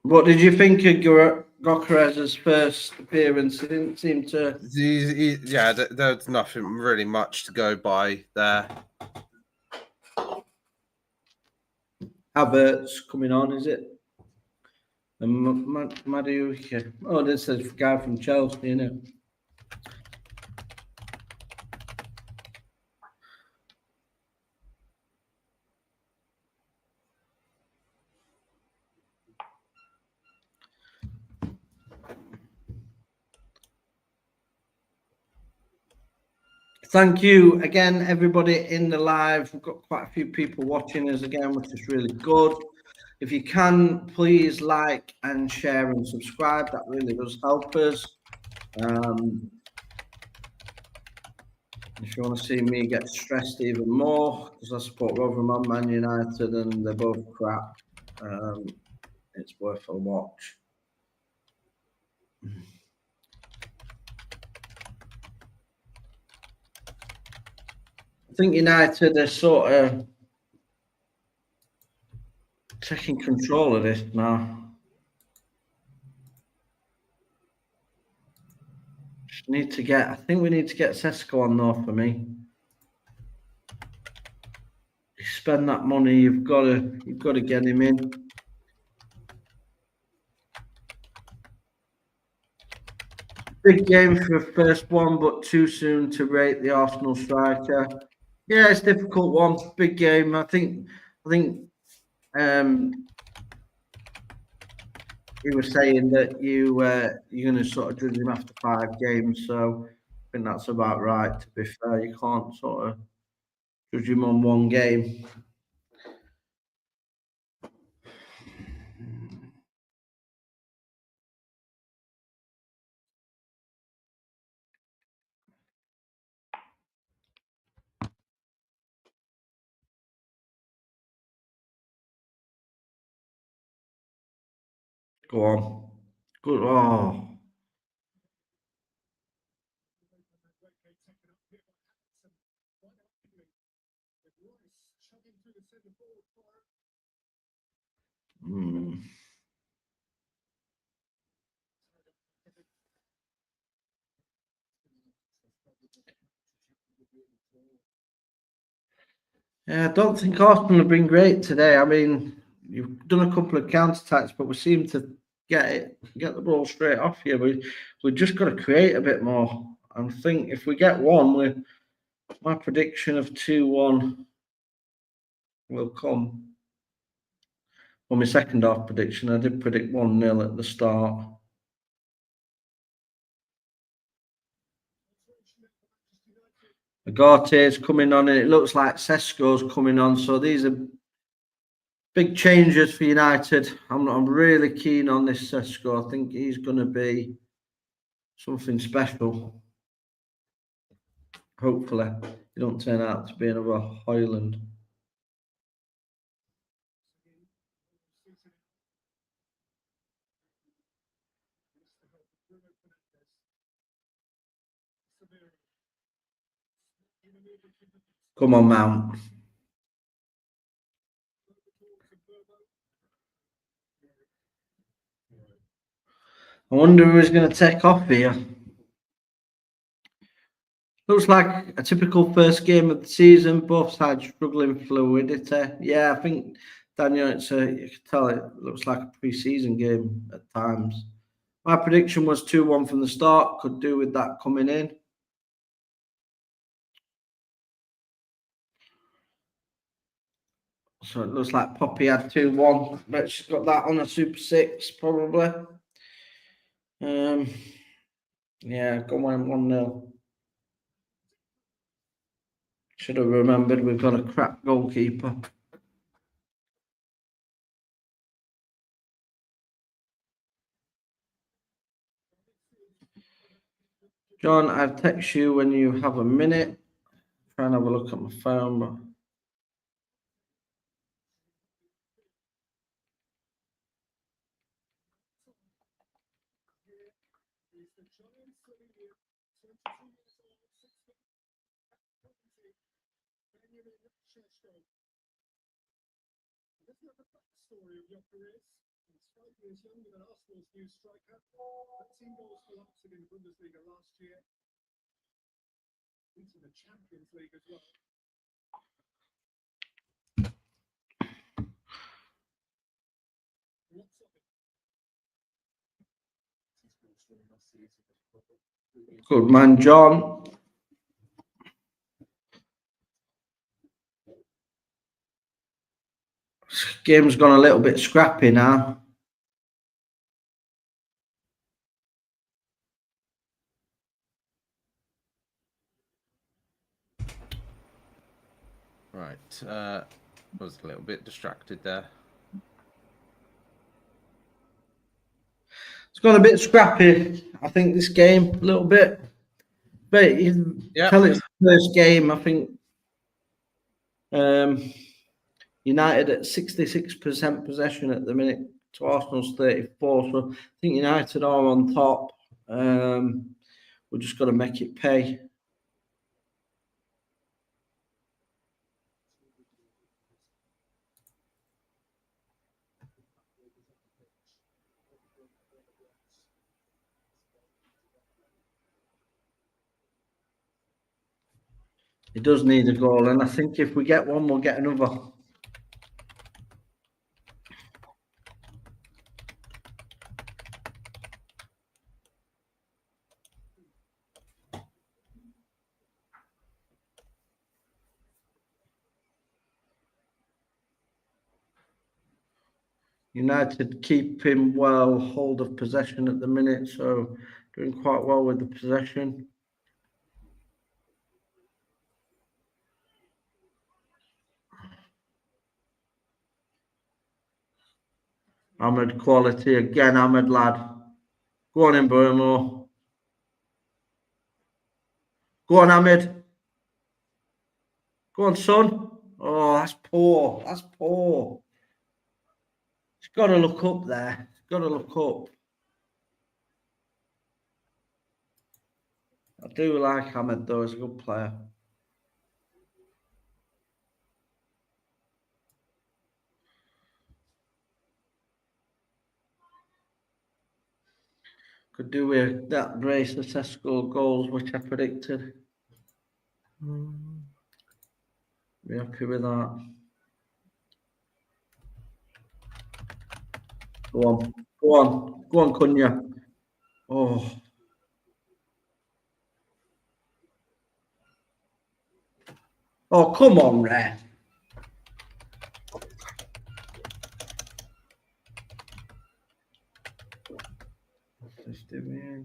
What did you think of Gokeres's first appearance? He didn't seem to. There's nothing really much to go by there. Havertz coming on, is it? And Madueke. Oh, this is a guy from Chelsea, isn't it? Thank you again, everybody in the live. We've got quite a few people watching us again, which is really good. If you can, please like and share and subscribe. That really does help us. If you want to see me get stressed even more, because I support Rotherham and Man United and they're both crap, it's worth a watch. I think United are sort of taking control of this now. I think we need to get Sesko on though for me. You spend that money, you've got to get him in. Big game for the first one, but too soon to rate the Arsenal striker. Yeah, it's a difficult one. Big game. I think he was saying that you're going to sort of judge him after 5 games, so I think that's about right. To be fair, you can't sort of judge him on 1 game. Go on. Good. Oh. Yeah, I don't think Arsenal have been great today. I mean, you've done a couple of counter-attacks, but we seem to get the ball straight off you. We've just got to create a bit more. I think if we get one, my prediction of 2-1 will come. Well, my second half prediction, I did predict 1-0 at the start. Agarte's coming on, and it looks like Sesko's coming on. So these are big changes for United. I'm really keen on this Sesko. I think he's going to be something special. Hopefully, he don't turn out to be another Hoyland. Come on, Mount. I wonder who's going to take off here. Looks like a typical first game of the season. Both sides struggling fluidity. Yeah, I think Daniel, you can tell it looks like a pre-season game at times. My prediction was 2-1 from the start. Could do with that coming in. So it looks like Poppy had 2-1. Bet she's got that on a Super 6, probably. Yeah, go on 1-0. Should have remembered we've got a crap goalkeeper. John, I'll text you when you have a minute. Try and have a look at my phone. But... Good man, John. Game's gone a little bit scrappy now. Right. Was a little bit distracted there. It's gone a bit scrappy, I think, this game, a little bit. But you tell it's the first game, I think. United at 66% possession at the minute to Arsenal's 34%. So I think United are on top. We've just got to make it pay. He does need a goal, and I think if we get one, we'll get another. United keeping well hold of possession at the minute, so doing quite well with the possession. Ahmed quality again, Ahmed lad. Go on in, Burmo. Go on, Ahmed. Go on, son. Oh, that's poor. That's poor. He's got to look up there. He's got to look up. I do like Ahmed, though. He's a good player. Could do with that brace of Tesco goals, which I predicted. Be happy with that. Go on. Go on. Go on, Cunha. Oh. Oh, come on, Ray. Just do me.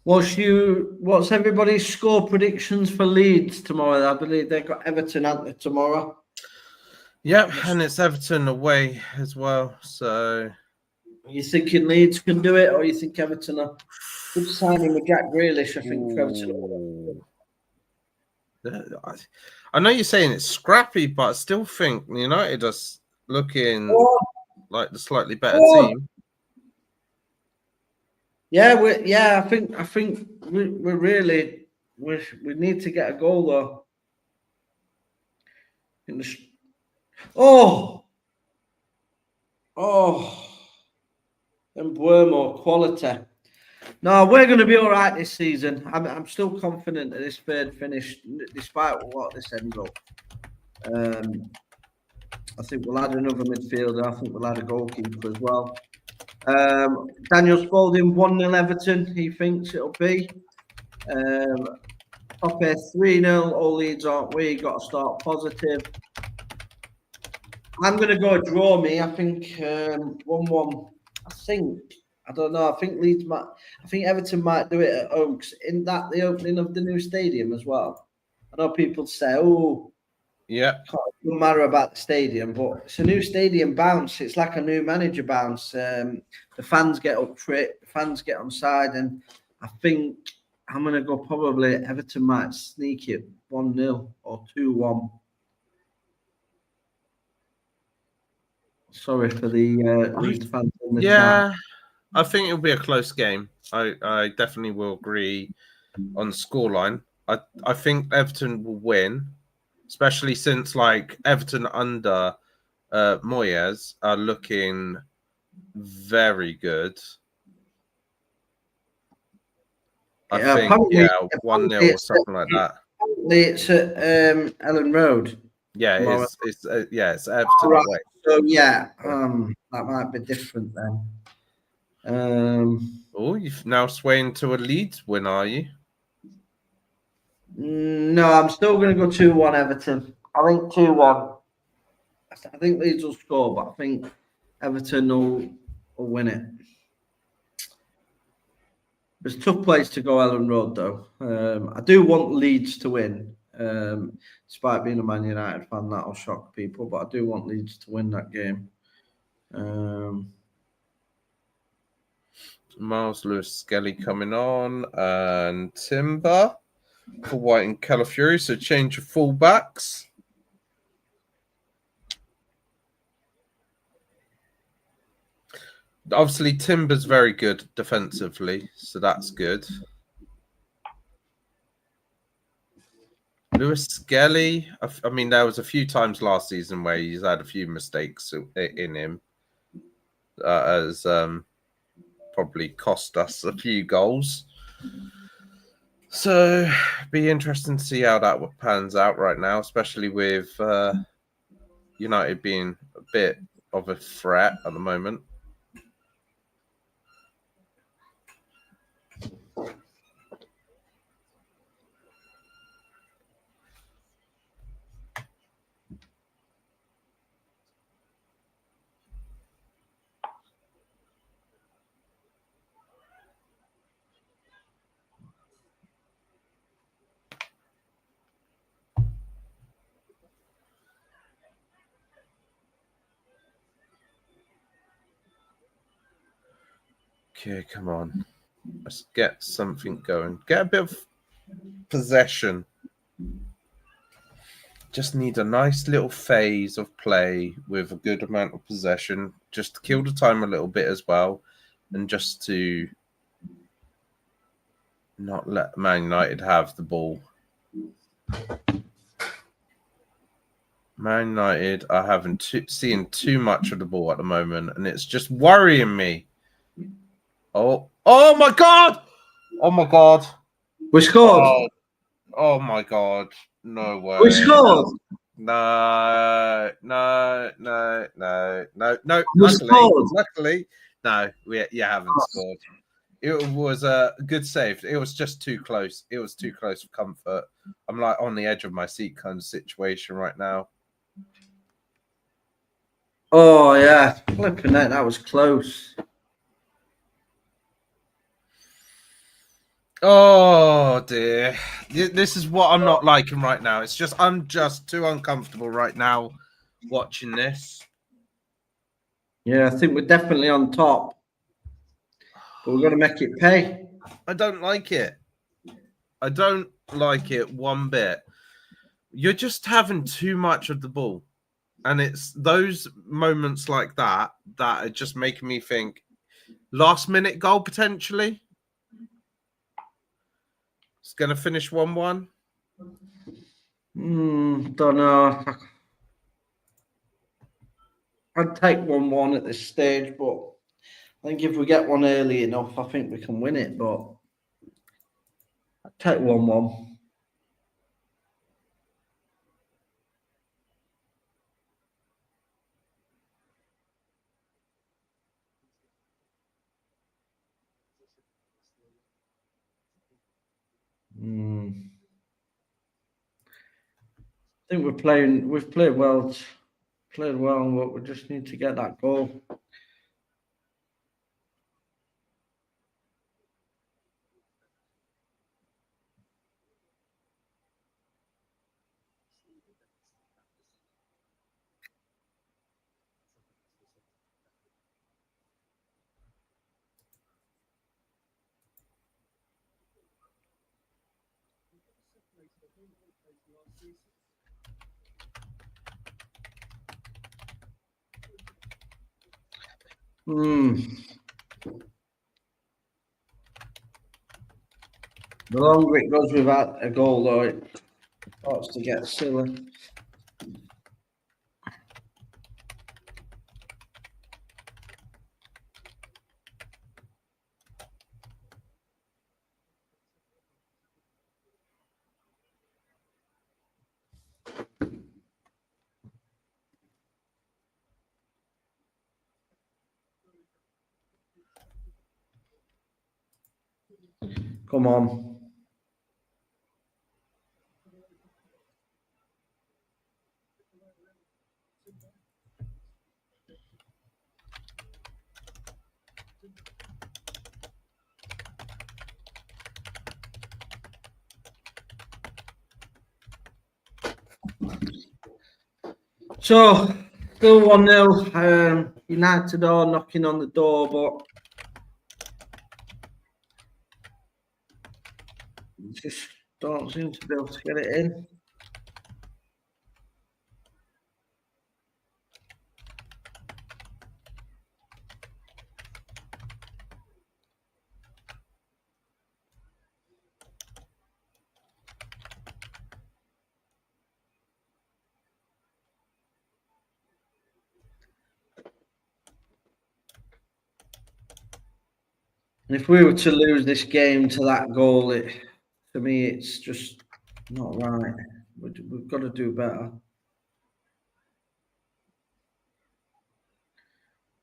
What's everybody's score predictions for Leeds tomorrow? I believe they've got Everton out there tomorrow. Yep, and it's Everton away as well. So, are you thinking Leeds can do it, or you think Everton are good signing with Jack Grealish? I think for Everton. I know you're saying it's scrappy, but I still think United are looking like the slightly better team. Yeah, I think we're really we need to get a goal though. And Buemo quality. No, we're going to be all right this season. I'm still confident that this third finish, despite what this ends up. I think we'll add another midfielder. I think we'll add a goalkeeper as well. Daniel Spalding 1-0 Everton. He thinks it'll be. Poppy 3-0. All Leeds aren't we? Got to start positive. I'm going to go draw me. I think 1-1. I don't know. I think Leeds might. I think Everton might do it at home. Isn't that the opening of the new stadium as well? I know people say, "Oh, Yeah. Doesn't matter about the stadium, but it's a new stadium bounce. It's like a new manager bounce. The fans get up for it, the fans get on side, and I think I'm going to go probably Everton might sneak it 1-0 or 2-1. Sorry for the Leeds fans in the chat. I think it'll be a close game. I definitely will agree on the scoreline. I think Everton will win, especially since like Everton under Moyes are looking very good. I think 1-0 or something like that. Apparently it's at Ellen Road. Yeah, tomorrow. it's Everton Right. away. So that might be different then. Oh, you've now swaying to a Leeds win, are you? No, I'm still going to go 2-1 Everton. I think 2-1. I think Leeds will score, but I think Everton will win it. It's a tough place to go, Ellen Road, though. I do want Leeds to win. Despite being a Man United fan, that'll shock people, but I do want Leeds to win that game. Miles Lewis Skelly coming on, and Timber for White and Calafiori. So change of fullbacks. Obviously, Timber's very good defensively, so that's good. Lewis Skelly, I mean, there was a few times last season where he's had a few mistakes in him, as probably cost us a few goals. So, be interesting to see how that pans out right now, especially with United being a bit of a threat at the moment. Okay, come on. Let's get something going. Get a bit of possession. Just need a nice little phase of play with a good amount of possession, just to kill the time a little bit as well, and just to not let Man United have the ball. Man United are seeing too much of the ball at the moment, and it's just worrying me. Oh my God! Oh my God! We scored. Oh my God! No way! We scored. No. Luckily, no. You haven't scored. It was a good save. It was just too close. It was too close for comfort. I'm like on the edge of my seat kind of situation right now. Oh yeah, flipping that was close. Oh dear, this is what I'm not liking right now. I'm just too uncomfortable right now watching this. Yeah, I think we're definitely on top, but we're gonna make it pay. I don't like it. I don't like it one bit. You're just having too much of the ball, and it's those moments like that are just making me think last minute goal potentially. It's going to finish 1-1. Don't know. I'd take 1-1 at this stage, but I think if we get one early enough, I think we can win it. But I'd take 1-1. I think we've played well, but we just need to get that goal. The longer it goes without a goal, though, it starts to get silly. Come on. So, still 1-0. United are knocking on the door, but just don't seem to be able to get it in. And if we were to lose this game to that goal, for me, it's just not right. We've got to do better.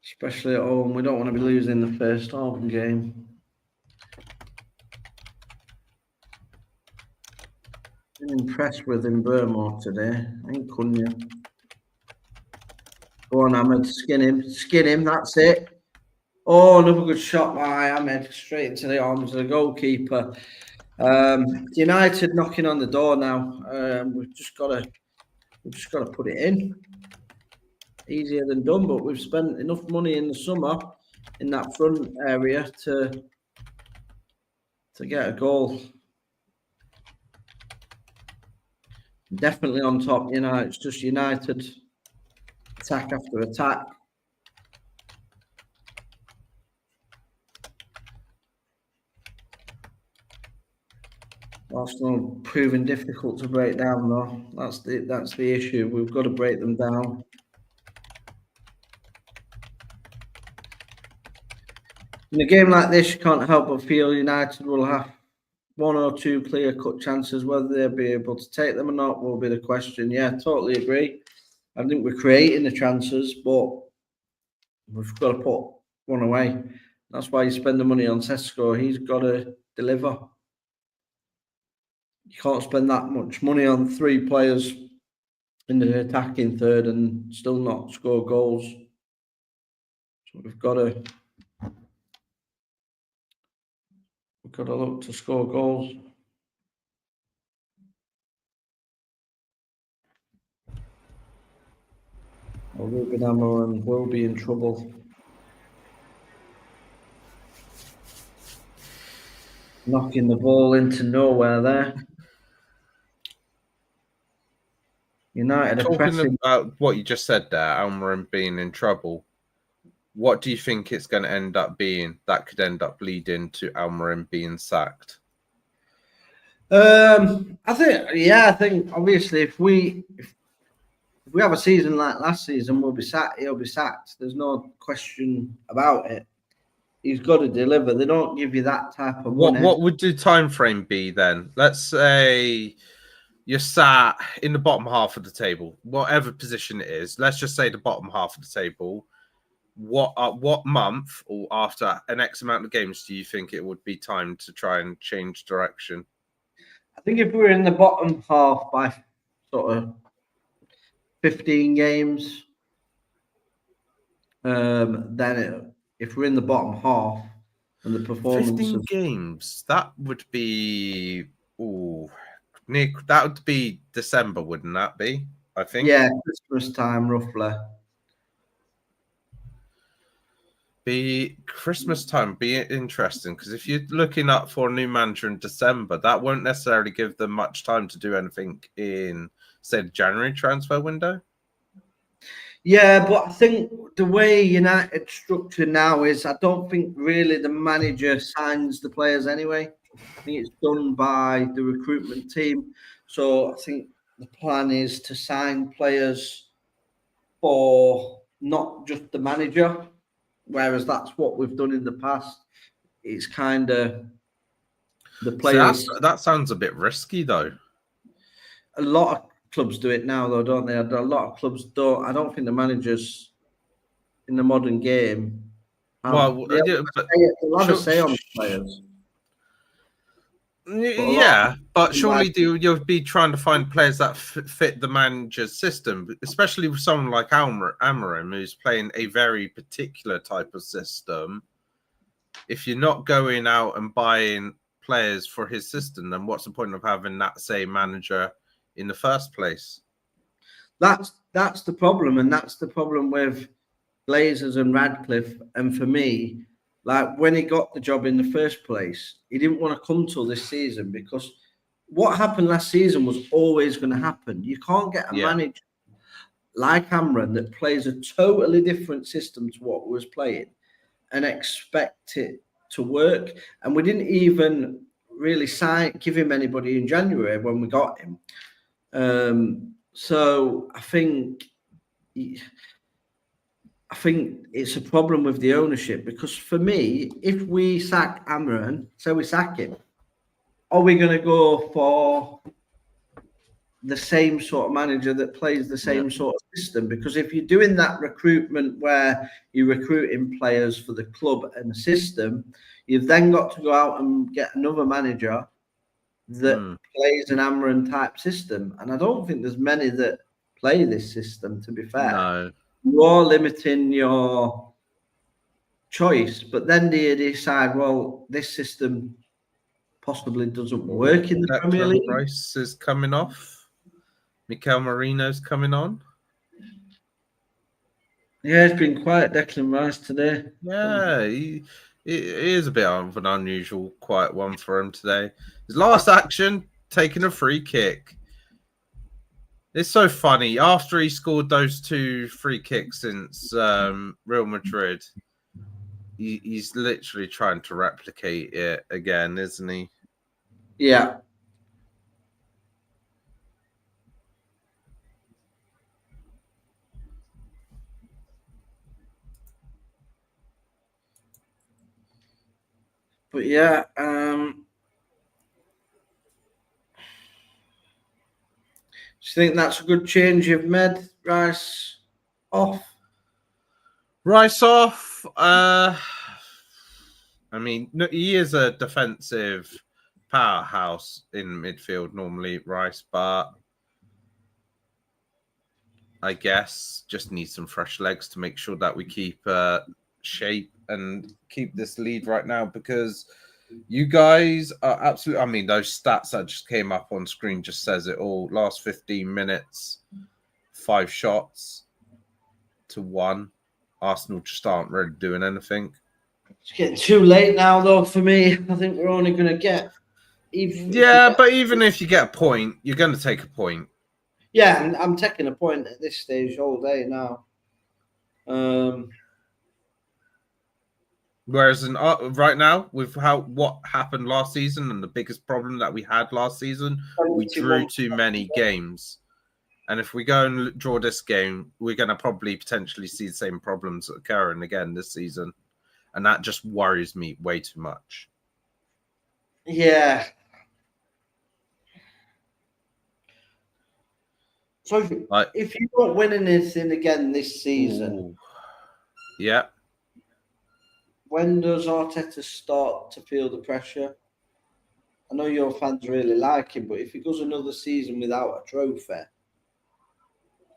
Especially at home. We don't want to be losing the first home game. Been impressed with him, Burmore, today. Ain't Cunha. Go on, Ahmed. Skin him. That's it. Oh, another good shot by Ahmed, straight into the arms of the goalkeeper. United knocking on the door now. We've just got to put it in. Easier than done, but we've spent enough money in the summer in that front area to get a goal. Definitely on top. It's just United attack after attack. Arsenal proving difficult to break down, though. That's the issue. We've got to break them down. In a game like this, you can't help but feel United will have one or two clear-cut chances. Whether they'll be able to take them or not will be the question. Yeah, totally agree. I think we're creating the chances, but we've got to put one away. That's why you spend the money on Sesko. He's got to deliver. You can't spend that much money on 3 players in the attacking third and still not score goals. So we've got to look to score goals. Well, Rúben Amorim will be in trouble. Knocking the ball into nowhere there. United are Talking pressing. about what you just said there, Amorim being in trouble, what do you think it's going to end up being that could end up leading to Amorim being sacked? I think obviously if we have a season like last season, we'll be sacked. He'll be sacked. There's no question about it. He's got to deliver. They don't give you that type of money. What would the time frame be then? Let's say you're sat in the bottom half of the table, whatever position it is. Let's just say the bottom half of the table. What month or after an X amount of games do you think it would be time to try and change direction? I think if we're in the bottom half by sort of 15 games, then if we're in the bottom half and the performance 15 games, that would be Nick, that would be December, wouldn't that be? I think. Yeah, Christmas time roughly. Be Christmas time, be interesting, because if you're looking up for a new manager in December, that won't necessarily give them much time to do anything in, say, the January transfer window. Yeah, but I think the way United structured now is I don't think really the manager signs the players anyway. I think it's done by the recruitment team. So I think the plan is to sign players for not just the manager, whereas that's what we've done in the past. It's kind of the players. So that sounds a bit risky, though. A lot of clubs do it now, though, don't they? A lot of clubs don't. I don't think the managers in the modern game. Well, they'll have a say on the players. Yeah, but surely you'll be trying to find players that fit the manager's system, especially with someone like Amorim, who's playing a very particular type of system. If you're not going out and buying players for his system, then what's the point of having that same manager in the first place? That's the problem, and that's the problem with Glazers and Radcliffe. And for me, like when he got the job in the first place, he didn't want to come till this season because what happened last season was always going to happen. You can't get a manager like Amorim that plays a totally different system to what we was playing and expect it to work. And we didn't even really give him anybody in January when we got him. So I think it's a problem with the ownership because for me, if we sack Amorim, so we sack him, are we going to go for the same sort of manager that plays the same sort of system? Because if you're doing that recruitment where you're recruiting players for the club and the system, you've then got to go out and get another manager that plays an Amorim type system. And I don't think there's many that play this system, to be fair. No. You are limiting your choice, but then they decide, well, this system possibly doesn't work in the Premier League. Rice is coming off. Mikel Merino's coming on. Yeah, it's been quiet, Declan Rice, today. Yeah, it is a bit of an unusual quiet one for him today. His last action, taking a free kick. It's so funny. After he scored those 2 free kicks since Real Madrid, he's literally trying to replicate it again, isn't he? Yeah. But yeah, do you think that's a good change you've made? Rice off? Rice off. I mean, he is a defensive powerhouse in midfield normally, Rice, but I guess just need some fresh legs to make sure that we keep shape and keep this lead right now because you guys are absolutely... I mean, those stats that just came up on screen just says it all. Last 15 minutes, 5 shots to 1. Arsenal just aren't really doing anything. It's getting too late now, though, for me. I think we're only going to get... But even if you get a point, you're going to take a point. Yeah, I'm taking a point at this stage all day now. Whereas right now, with what happened last season and the biggest problem that we had last season, we drew too many games. And if we go and draw this game, we're going to probably potentially see the same problems occurring again this season. And that just worries me way too much. Yeah. So if you don't win anything again this season, yeah. When does Arteta start to feel the pressure? I know your fans really like him, but if he goes another season without a trophy,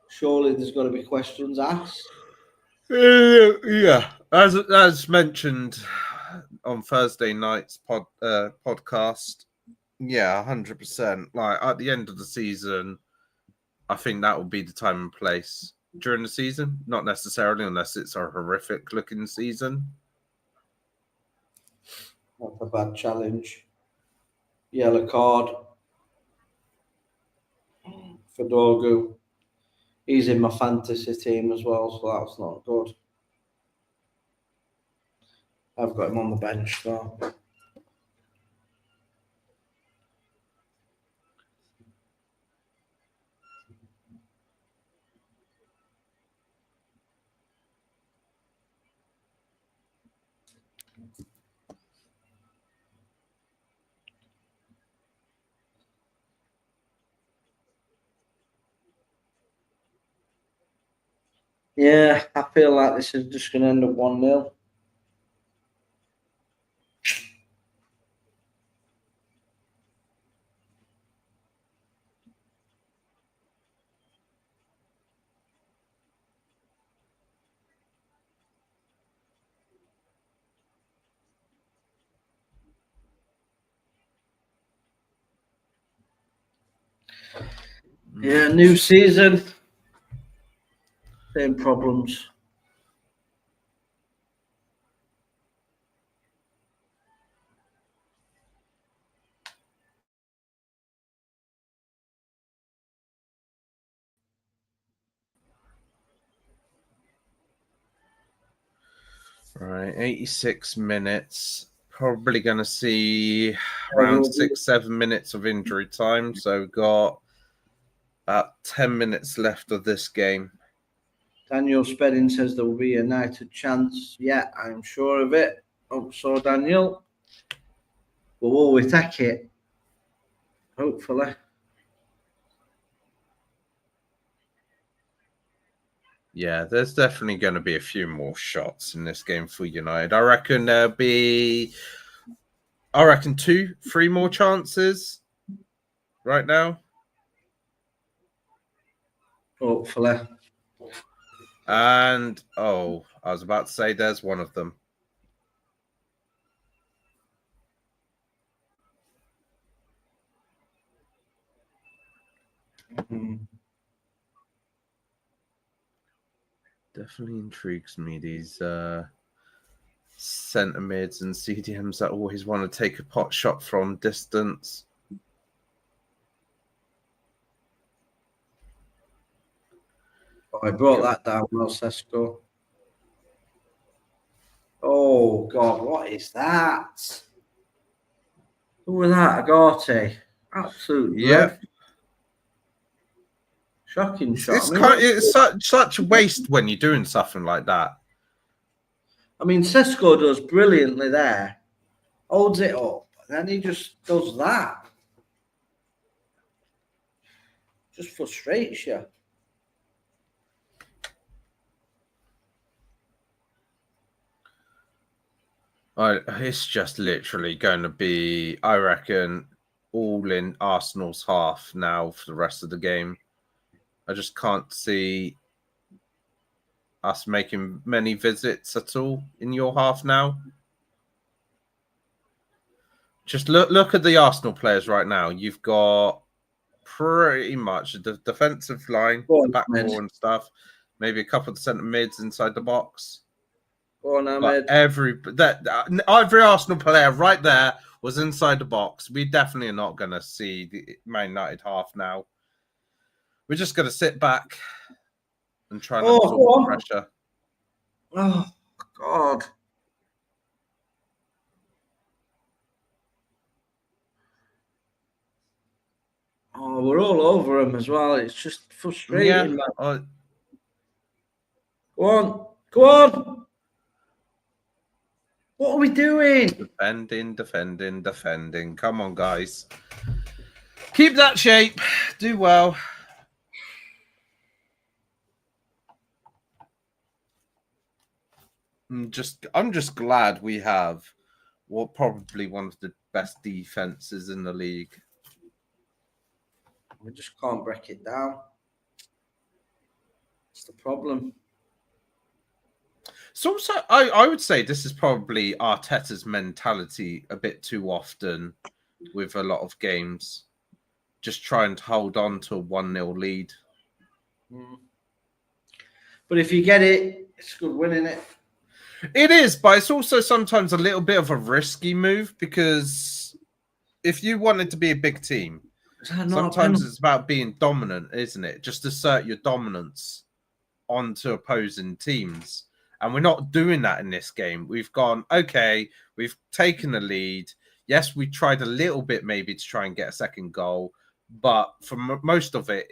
surely there's got to be questions asked. Yeah, as mentioned on Thursday night's podcast, yeah, 100%. Like at the end of the season, I think that will be the time and place during the season. Not necessarily, unless it's a horrific looking season. Not a bad challenge. Yellow card for Dorgu. He's in my fantasy team as well, so that's not good. I've got him on the bench though. Yeah, I feel like this is just going to end up 1-0. Yeah, new season. Same problems. Right, 86 minutes. Probably going to see around 6-7 minutes of injury time. So we've got about 10 minutes left of this game. Daniel Spedding says there will be a United chance. Yeah, I'm sure of it. Hope so, Daniel. But will we take it? Hopefully. Yeah, there's definitely going to be a few more shots in this game for United. I reckon there'll be, 2-3 more chances right now. Hopefully. And, I was about to say there's one of them. Definitely intrigues me, these centre mids and CDMs that always want to take a pot shot from distance. I brought that down, well, Sesko. Oh, God, what is that? Who was that? Agate. Absolute dreadful. Shocking shot. It's such a waste when you're doing something like that. I mean, Sesko does brilliantly there. Holds it up. And then he just does that. Just frustrates you. It's just literally going to be, I reckon, all in Arsenal's half now for the rest of the game. I just can't see us making many visits at all in your half now. Just look at the Arsenal players right now. You've got pretty much the defensive line, the back four and stuff. Maybe a couple of the centre mids inside the box. But every Arsenal player right there was inside the box. We definitely are not going to see the Man United half now. We're just going to sit back and try and absorb the pressure. Oh, God. Oh, we're all over him as well. It's just frustrating. Yeah. Go on. Go on. What are we doing? Defending. Come on, guys. Keep that shape. Do well. I'm just glad we have probably one of the best defenses in the league. We just can't break it down. It's the problem. So also, I would say this is probably Arteta's mentality a bit too often with a lot of games. Just trying to hold on to a 1-0 lead. But if you get it, it's a good win, isn't it? It is, but it's also sometimes a little bit of a risky move because if you wanted to be a big team, sometimes it's about being dominant, isn't it? Just assert your dominance onto opposing teams. And we're not doing that in this game. We've gone, okay, we've taken the lead. Yes, we tried a little bit maybe to try and get a second goal, but for most of it,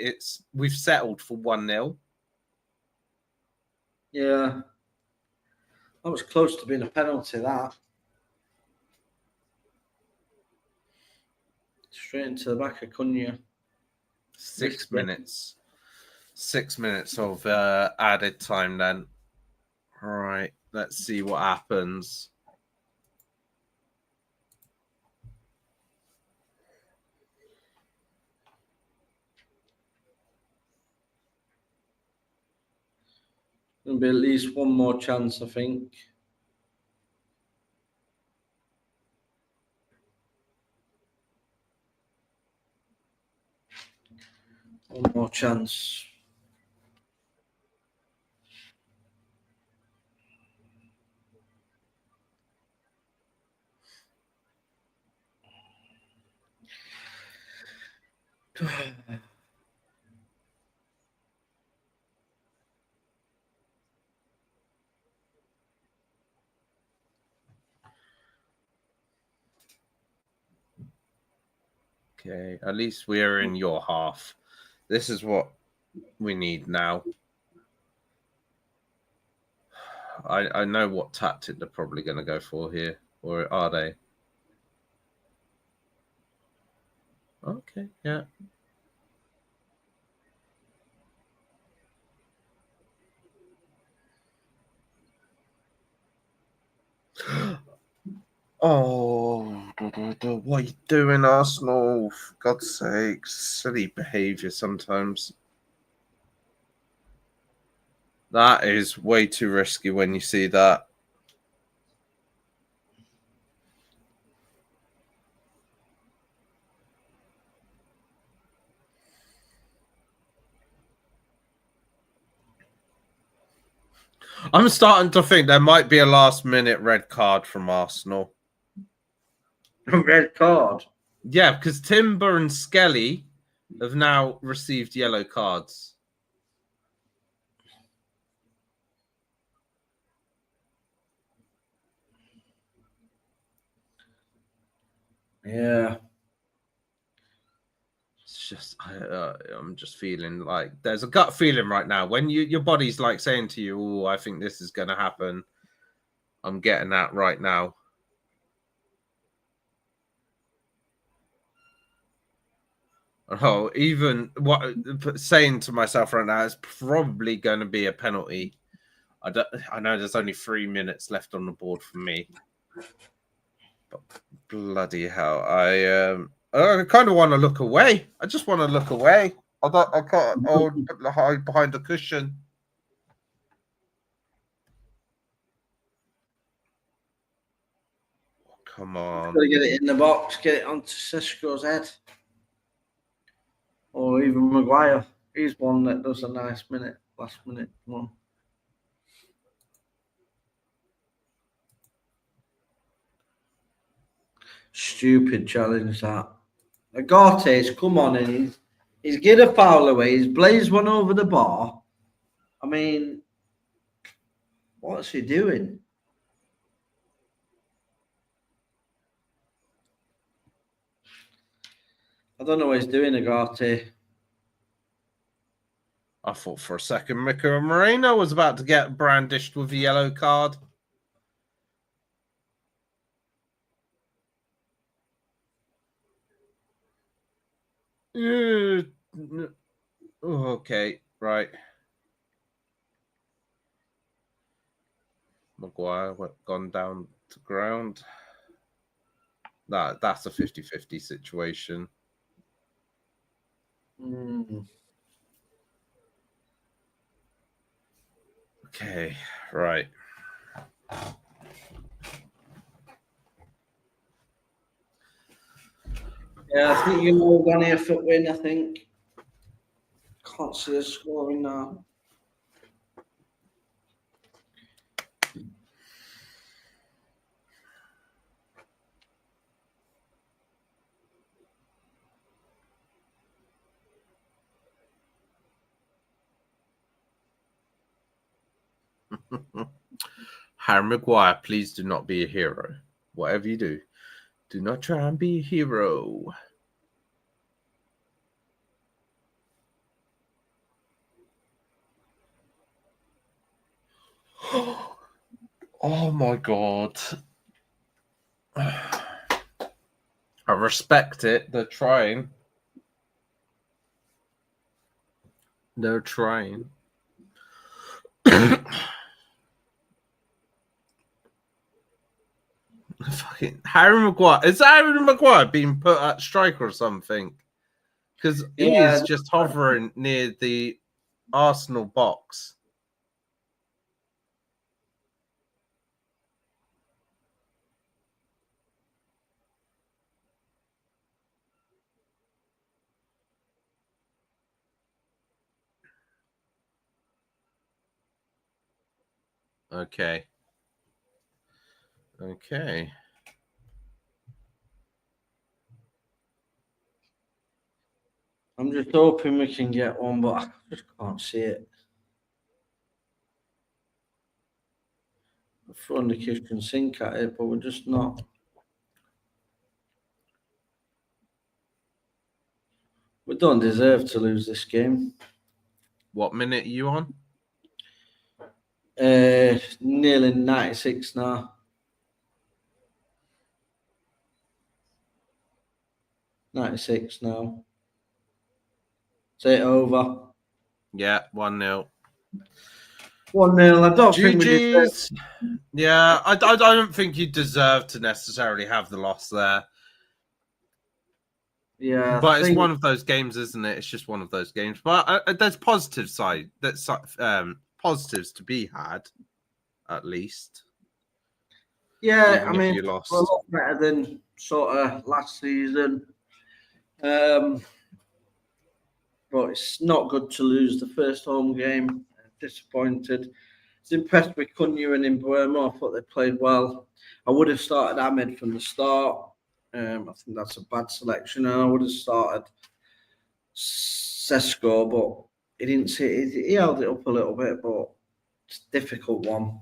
we've settled for 1-0. Yeah. That was close to being a penalty, that. Straight into the back of Cunha. 6 minutes. 6 minutes of added time then. All right, let's see what happens. There'll be at least one more chance, I think. One more chance. Okay, at least we're in your half. This is what we need now. I know what tactic they're probably going to go for here, or are they? Okay, yeah. Oh, what are you doing, Arsenal? For God's sake, silly behaviour sometimes. That is way too risky when you see that. I'm starting to think there might be a last-minute red card from Arsenal. A red card? Yeah, because Timber and Skelly have now received yellow cards. Yeah. It's just, I'm just feeling like there's a gut feeling right now when your body's like saying to you, "Oh, I think this is going to happen." I'm getting that right now. Oh, even what saying to myself right now is probably going to be a penalty. I know there's only 3 minutes left on the board for me, but bloody hell, I kind of want to look away. I just want to look away. I can't hide behind the cushion. Oh, come on. Got to get it in the box, get it onto Sesco's head. Or even Maguire. He's one that does a nice last minute one. Stupid challenge that. Agarte's come on and he's get a foul away. He's blazed one over the bar. I mean, what's he doing? I don't know what he's doing, Agarte. I thought for a second Mika Moreno was about to get brandished with a yellow card. Okay, right. Maguire gone down to ground. That's a 50-50 situation. Okay, right. Yeah, I think you're all going here for win, I think. Can't see us scoring now. Harry Maguire, please do not be a hero. Whatever you do, do not try and be a hero. Oh my God. I respect it. They're trying. They're trying. Fucking Harry Maguire. Is Harry Maguire being put at striker or something? Because he is just hovering near the Arsenal box. Okay. Okay. I'm just hoping we can get one, but I just can't see it. We're throwing the kitchen sink at it, but we're just not. We don't deserve to lose this game. What minute are you on? Nearly 96 now. 96 now. Say it over. Yeah, 1-0. 1-0. I don't think we deserve. GG's. Yeah, I don't think you deserve to necessarily have the loss there. Yeah, but it's one of those games, isn't it? It's just one of those games. But there's positive side. That's positives to be had, at least. Yeah, even I if mean, you lost. we're a lot better than sort of last season. But it's not good to lose the first home game. Disappointed. I was impressed with Cunha and Mbeumo. I thought they played well. I would have started Ahmed from the start. I think that's a bad selection. And I would have started Sesko, but he didn't see. He held it up a little bit, but it's a difficult one.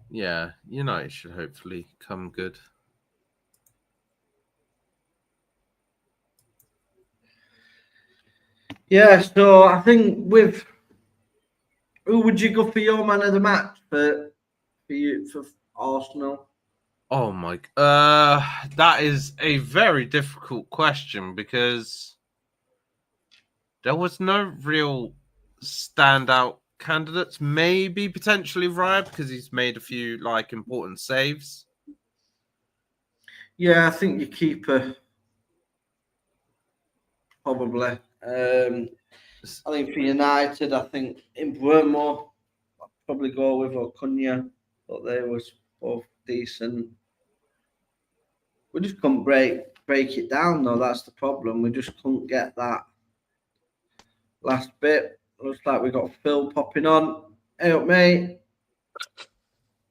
Yeah, United should hopefully come good. Yeah, so I think with who would you go for your man of the match for Arsenal? Oh my! That is a very difficult question because there was no real standout candidates. Maybe potentially Raya because he's made a few important saves. Yeah, I think your keeper probably. I think for United, I think Mbeumo I'd probably go with or Cunha. Thought they was both decent. We just couldn't break it down though. That's the problem. We just couldn't get that last bit. Looks like we got Phil popping on. Hey up, mate.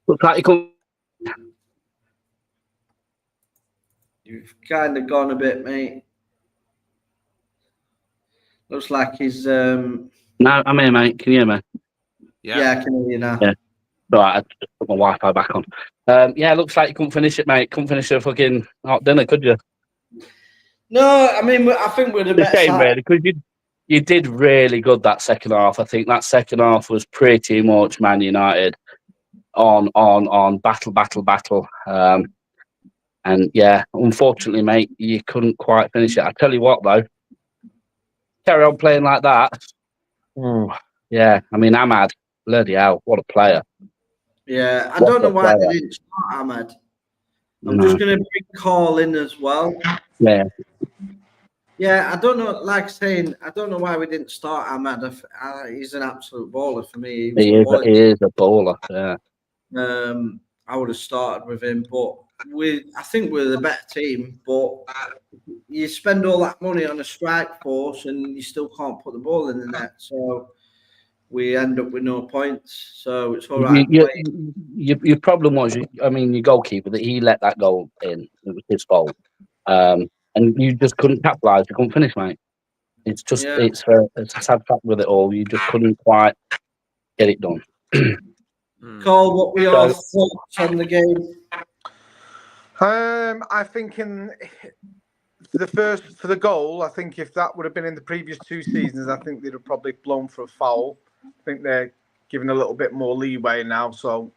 Looks like you come. You've kind of gone a bit, mate. Looks like he's. No, I'm here, mate. Can you hear me? Yeah, I can hear you now. Yeah. Right, I just put my Wi-Fi back on. Yeah, looks like you couldn't finish it, mate. Couldn't finish a fucking hot dinner, could you? No, I mean, I think we're the better Shame, side. really, because you did really good that second half. I think that second half was pretty much Man United on battle. And yeah, unfortunately, mate, you couldn't quite finish it. I tell you what, though, carry on playing like that. Yeah, I mean, Ahmad, bloody hell, what a player. Yeah, I don't know why they didn't start Ahmad. I'm just going to bring Call in as well. Yeah. Yeah, I don't know. Like saying, I don't know why we didn't start Ahmad. He's an absolute baller for me. He is a baller. Yeah. I would have started with him, but I think we're the better team. But you spend all that money on a strike force, and you still can't put the ball in the net. So we end up with no points. So it's all right. Your problem was, your goalkeeper, that he let that goal in. It was his fault. And you just couldn't capitalise. You couldn't finish, mate. It's just, it's a sad fact with it all. You just couldn't quite get it done. Cole, what were your thoughts on the game? I think in for the goal, I think if that would have been in the previous 2 seasons, I think they'd have probably blown for a foul. I think they're giving a little bit more leeway now, so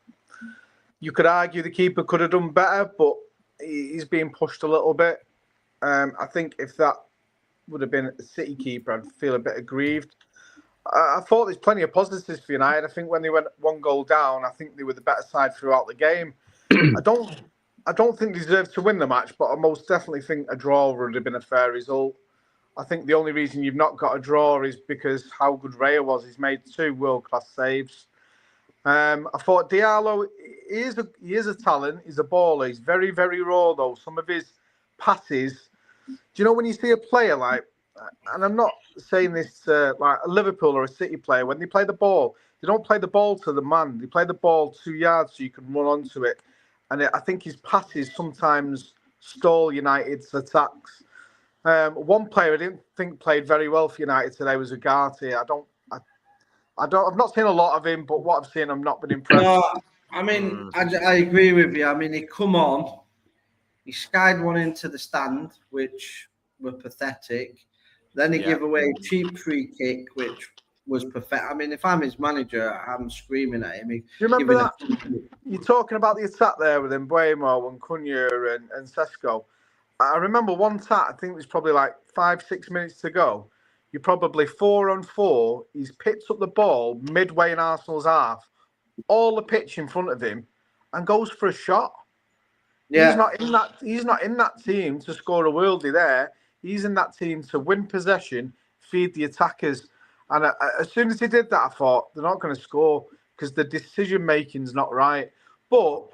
you could argue the keeper could have done better, but he's being pushed a little bit. I think if that would have been a City keeper, I'd feel a bit aggrieved. I thought there's plenty of positives for United. I think when they went 1 goal down, I think they were the better side throughout the game. I don't think they deserved to win the match, but I most definitely think a draw would have been a fair result. I think the only reason you've not got a draw is because how good Raya was. He's made 2 world-class saves. I thought Diallo, he is a talent. He's a baller. He's very, very raw, though. Some of his passes, do you know when you see a player like, and I'm not saying this like a Liverpool or a City player, when they play the ball, they don't play the ball to the man. They play the ball 2 yards so you can run onto it. And I think his passes sometimes stall United's attacks. One player I didn't think played very well for United today was Ugarte. I've not seen a lot of him, but what I've seen, I've not been impressed. No, I mean, I agree with you. I mean, he come on, he skied one into the stand, which were pathetic. Then he gave away a cheap free kick, which was perfect. I mean, if I'm his manager, I'm screaming at him. Do you remember that? You're talking about the attack there with Mbuemo and Cunha and Sesko. I remember one tap, I think it was probably like 5-6 minutes to go. You're probably 4-on-4. He's picked up the ball midway in Arsenal's half, all the pitch in front of him, and goes for a shot. Yeah. He's not in that team to score a worldie there. He's in that team to win possession, feed the attackers. And as soon as he did that, I thought, they're not going to score because the decision-making's not right. But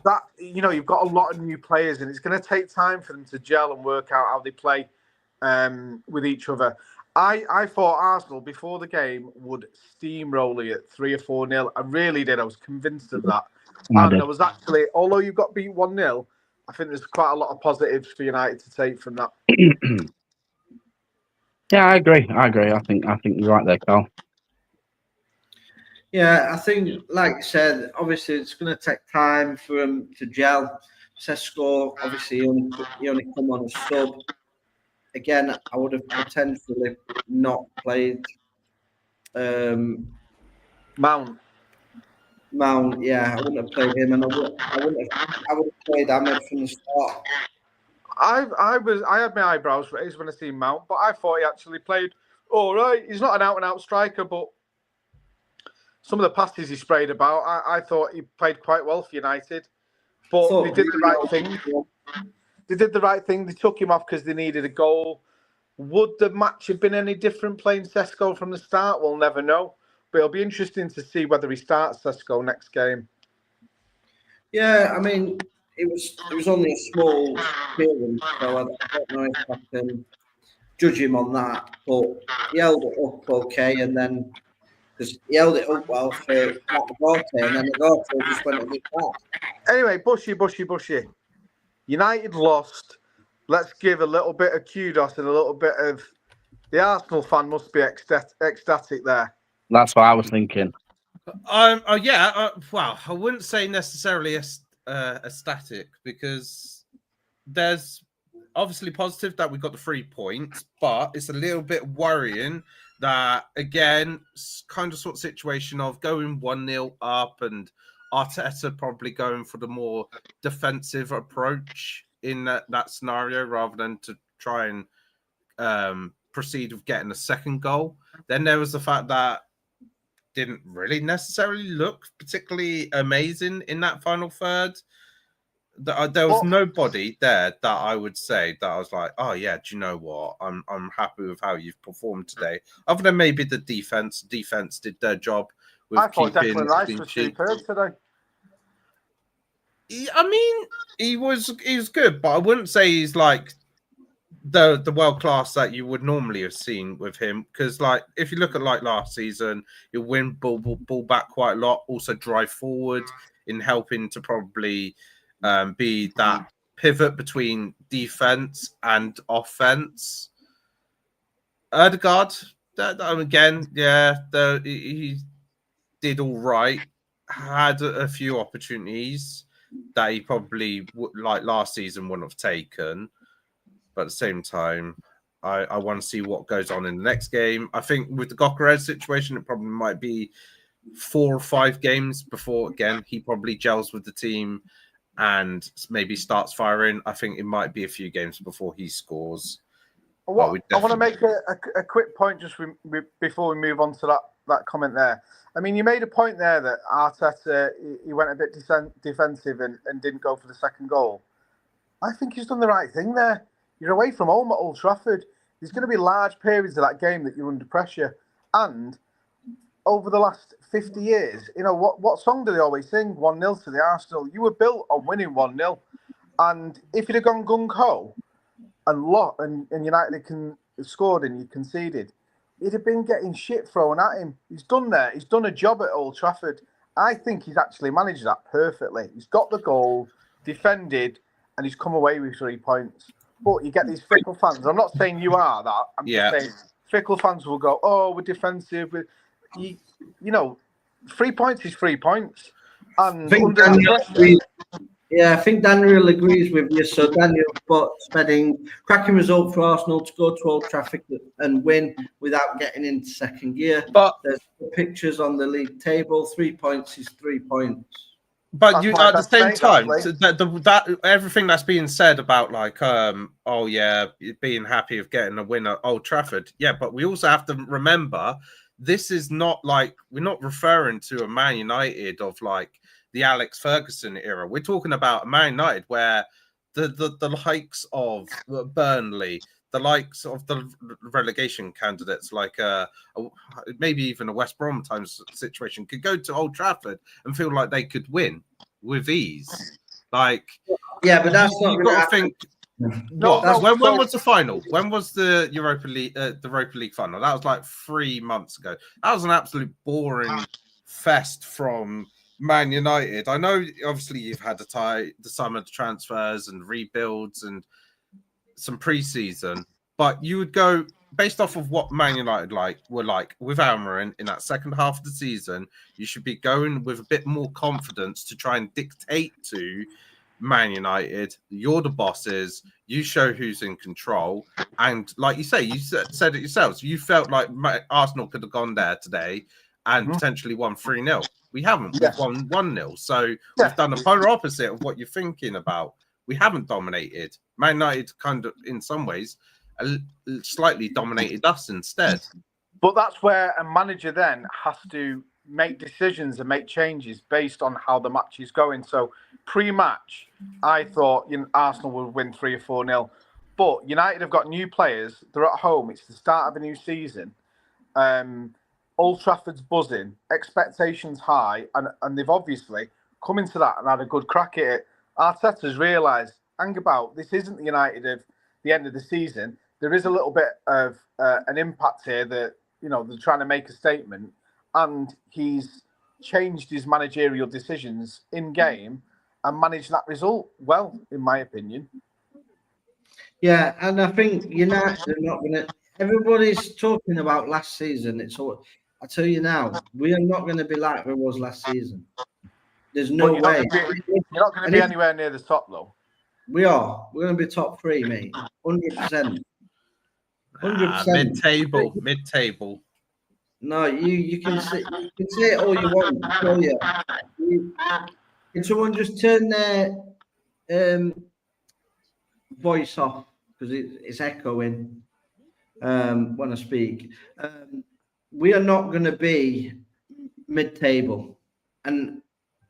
that, you've got a lot of new players and it's going to take time for them to gel and work out how they play with each other. I thought Arsenal, before the game, would steamroll it at 3 or 4-0. I really did. I was convinced of that. And I was actually, although you got beat 1-0, I think there's quite a lot of positives for United to take from that. Yeah, I agree. I think you're right there, Carl. Yeah, I think, like I said, obviously it's going to take time for him to gel. Sesko, obviously, he only come on as sub. Again, I would have potentially not played Mount. Yeah, I wouldn't have played him, and I would have played Ahmed from the start. I had my eyebrows raised when I seen Mount, but I thought he actually played all right. He's not an out-and-out striker, but some of the passes he sprayed about, I thought he played quite well for United. But they did the right thing. They did the right thing. They took him off because they needed a goal. Would the match have been any different playing Sesko from the start? We'll never know. But it'll be interesting to see whether he starts Sesko next game. Yeah, I mean, it was only a small appearance, so I don't know if I can judge him on that. But he held it up okay, and then because he held it up well for Agate, and then Agate just went a bit back. Anyway, Bushy. United lost. Let's give a little bit of kudos and a little bit of the Arsenal fan must be ecstatic there. That's what I was thinking. Well, I wouldn't say necessarily ecstatic because there's obviously positive that we got the 3 points, but it's a little bit worrying that, again, kind of sort of situation of going 1-0 up and Arteta probably going for the more defensive approach in that scenario rather than to try and proceed with getting a second goal. Then there was the fact that didn't really necessarily look particularly amazing in that final third. There was nobody there that I would say that I was like, oh yeah, do you know what? I'm happy with how you've performed today. Other than maybe the defense. Defense did their job with I thought Declan Rice was superb today. He was good, but I wouldn't say he's like the world class that you would normally have seen with him. Because like if you look at like last season, he'll win ball back quite a lot, also drive forward in helping to probably be that pivot between defense and offense. Odegaard, again, yeah, did all right, had a few opportunities that he probably like last season wouldn't have taken. But at the same time, I want to see what goes on in the next game. I think with the Gokeres situation, it probably might be 4 or 5 games before, again, he probably gels with the team and maybe starts firing. I think it might be a few games before he scores. I want to make a quick point just before we move on to that comment there. I mean, you made a point there that Arteta, he went a bit defensive and didn't go for the second goal. I think he's done the right thing there. You're away from home at Old Trafford. There's going to be large periods of that game that you're under pressure. And over the last 50 years, you know, what song do they always sing? 1-0 to the Arsenal. You were built on winning 1-0. And if you'd have gone gung-ho and United scored and you conceded, he'd have been getting shit thrown at him. He's done that. He's done a job at Old Trafford. I think he's actually managed that perfectly. He's got the goal, defended, and he's come away with 3 points. But you get these fickle fans. I'm not saying you are that. I'm just saying fickle fans will go, oh, we're defensive. You know, 3 points is 3 points. And I think Daniel agrees with you. So Daniel put Spedding, cracking result for Arsenal to go to Old Trafford and win without getting into second gear. But there's pictures on the league table. 3 points is 3 points. But you at the same time, that everything that's being said about like, being happy of getting a win at Old Trafford, but we also have to remember this is not like we're not referring to a Man United of like the Alex Ferguson era. We're talking about a Man United where the likes of Burnley, the likes of the relegation candidates, like maybe even a West Brom times situation, could go to Old Trafford and feel like they could win with ease. Like, but that's you've got to think. When was the final? When was the Europa League final? That was like 3 months ago. That was an absolute boring fest from Man United. I know, obviously, you've had the summer transfers and rebuilds and some pre-season, but you would go based off of what Man United were like with Amorim in that second half of the season. You should be going with a bit more confidence to try and dictate to Man United, you're the bosses, you show who's in control. And like you say, you said it yourselves, you felt like Arsenal could have gone there today and potentially won 3-0. We haven't. We've won 1-0. So we've done the polar opposite of what you're thinking about. We haven't dominated. Man United kind of, in some ways, slightly dominated us instead. But that's where a manager then has to make decisions and make changes based on how the match is going. So pre-match, I thought Arsenal would win 3 or 4-0. But United have got new players. They're at home. It's the start of a new season. Old Trafford's buzzing. Expectations high. And they've obviously come into that and had a good crack at it. Arteta's realised, hang about, this isn't the United of the end of the season. There is a little bit of an impact here that, they're trying to make a statement. And he's changed his managerial decisions in game and managed that result well, in my opinion. Yeah, and I think United are not going to... Everybody's talking about last season. I tell you now, we are not going to be like we was last season. There's no way. You're not going to be anywhere near the top, though. We are. We're going to be top 3, mate. 100%. 100%. Mid-table. No, you can say it all you want. I tell you. Can someone just turn their voice off because it's echoing when I speak? We are not going to be mid-table, and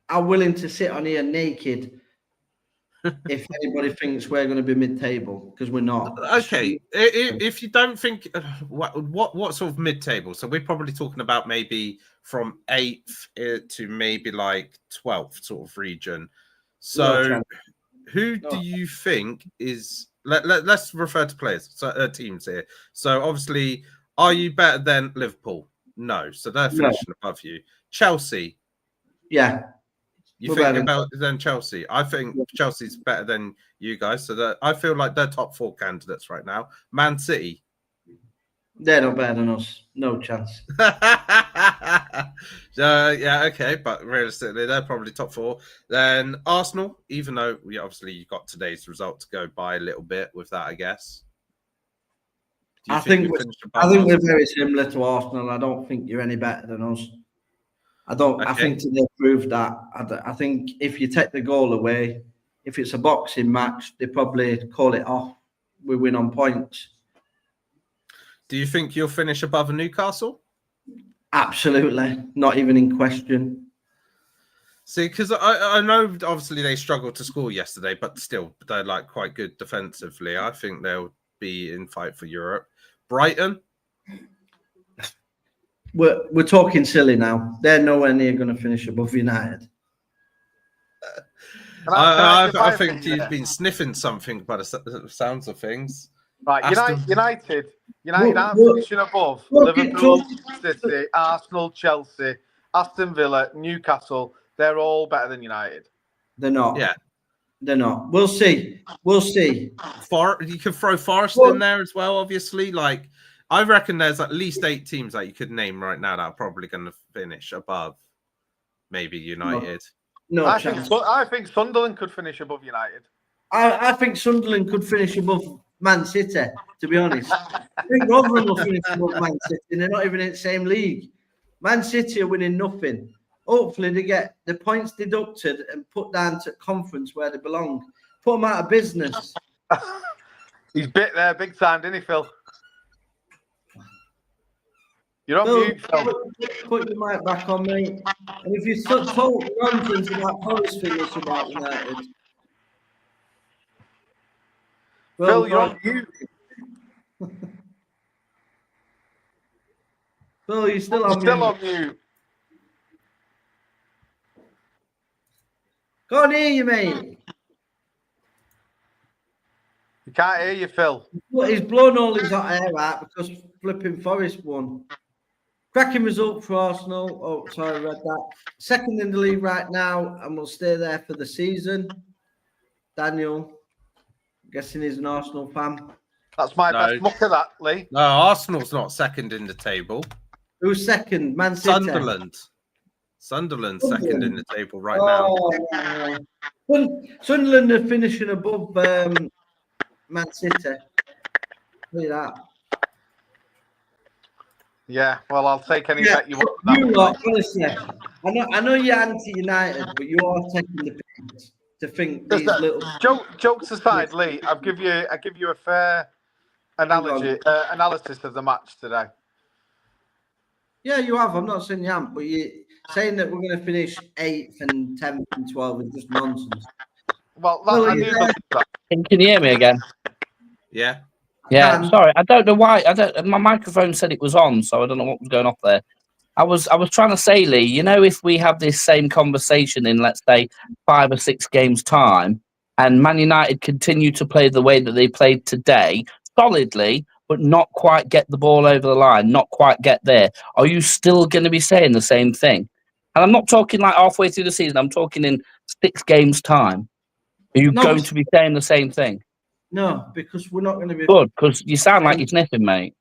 I'm willing to sit on here naked if anybody thinks we're going to be mid-table, because we're not. Okay, if you don't think what sort of mid-table, so we're probably talking about maybe from 8th to maybe like 12th sort of region. So who do you think is let's refer to players, so teams here. So obviously, are you better than Liverpool? No, so they're finishing above you. Chelsea, you think about than Chelsea? I think Chelsea's better than you guys. So that I feel like they're top 4 candidates right now. Man City. They're not better than us. No chance. Yeah, okay, but realistically, they're probably top 4. Then Arsenal, even though obviously you got today's result to go by a little bit with that, I guess. I think we're very similar to Arsenal. I don't think you're any better than us. I don't. Okay. I think today proved that. I think if you take the goal away, if it's a boxing match, they probably call it off. We win on points. Do you think you'll finish above Newcastle? Absolutely, not even in question. See, because I know obviously they struggled to score yesterday, but still they're like quite good defensively. I think they'll be in fight for Europe. Brighton. We're talking silly now. They're nowhere near going to finish above United. I think you've been sniffing something by the sounds of things. Right, United aren't finishing above Liverpool, City, Arsenal, Chelsea, Aston Villa, Newcastle. They're all better than United. They're not. Yeah, they're not. We'll see. You can throw Forest in there as well. Obviously, like I reckon there's at least 8 teams that you could name right now that are probably going to finish above think United. No, I think Sunderland could finish above United. I think Sunderland could finish above Man City, to be honest. I think Rotherham will finish above Man City, and they're not even in the same league. Man City are winning nothing. Hopefully, they get the points deducted and put down to conference where they belong. Put them out of business. He's bit there big time, didn't he, Phil? You're on mute, Phil. Put your mic back on, mate. And if you talk nonsense about Forest finish about United. Phil, you're on mute. Phil, you're still on mute. Can't hear you, mate. You can't hear you, Phil. He's blown all his hot air out because flipping Forest won. Cracking result for Arsenal. Oh, sorry, I read that. Second in the league right now, and we'll stay there for the season. Daniel, I'm guessing he's an Arsenal fan. That's my best muck of that, Lee. No, Arsenal's not second in the table. Who's second? Man City. Sunderland's second in the table right now. Sunderland are finishing above Man City. Look at that. Yeah, well, I'll take any bet you want. You lot, honestly, I know you're anti-United, but you are taking the piss to think these little jokes aside, Lee. I'll give you a fair analysis of the match today. Yeah, you have. I'm not saying you haven't, but you're saying that we're going to finish 8th and 10th and 12th is just nonsense. Well, Can you hear me again? Yeah. Yeah, sorry. I don't know why. My microphone said it was on, so I don't know what was going off there. I was trying to say, Lee, if we have this same conversation in, let's say, 5 or 6 games' time, and Man United continue to play the way that they played today, solidly, but not quite get the ball over the line, not quite get there, are you still going to be saying the same thing? And I'm not talking like halfway through the season. I'm talking in 6 games' time. Are you going to be saying the same thing? No, because we're not going to be good. Because you sound like you're sniffing, mate.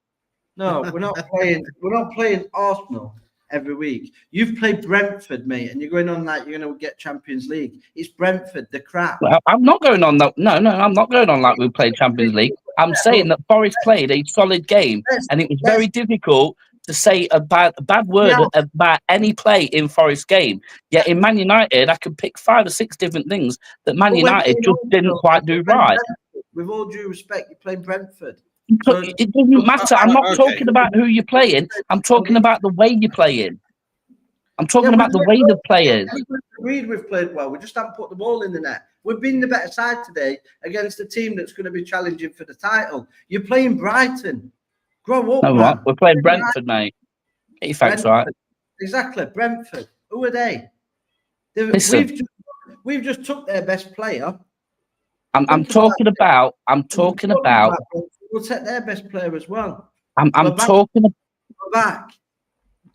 No, we're not playing. We're not playing Arsenal every week. You've played Brentford, mate, and you're going on like you're going to get Champions League. It's Brentford, the crap. Well, I'm not going on that. No, I'm not going on like we played Champions League. I'm saying that Forest played a solid game, and it was very difficult to say a bad word about any play in Forest game. Yet in Man United, I could pick 5 or 6 different things that Man United just didn't quite do right. With all due respect, you're playing Brentford. So it doesn't matter. I'm not talking about who you're playing. I'm talking about the way you're playing. I'm talking about the way the players. Agreed, we've played well. We just haven't put the ball in the net. We've been the better side today against a team that's going to be challenging for the title. You're playing Brighton. Grow up. No, right. We're playing Brentford, mate. Get your facts right. Exactly. Brentford. Who are they? We've just took their best player. I'm talking about. We'll take their best player as well. I'm talking about. We're back.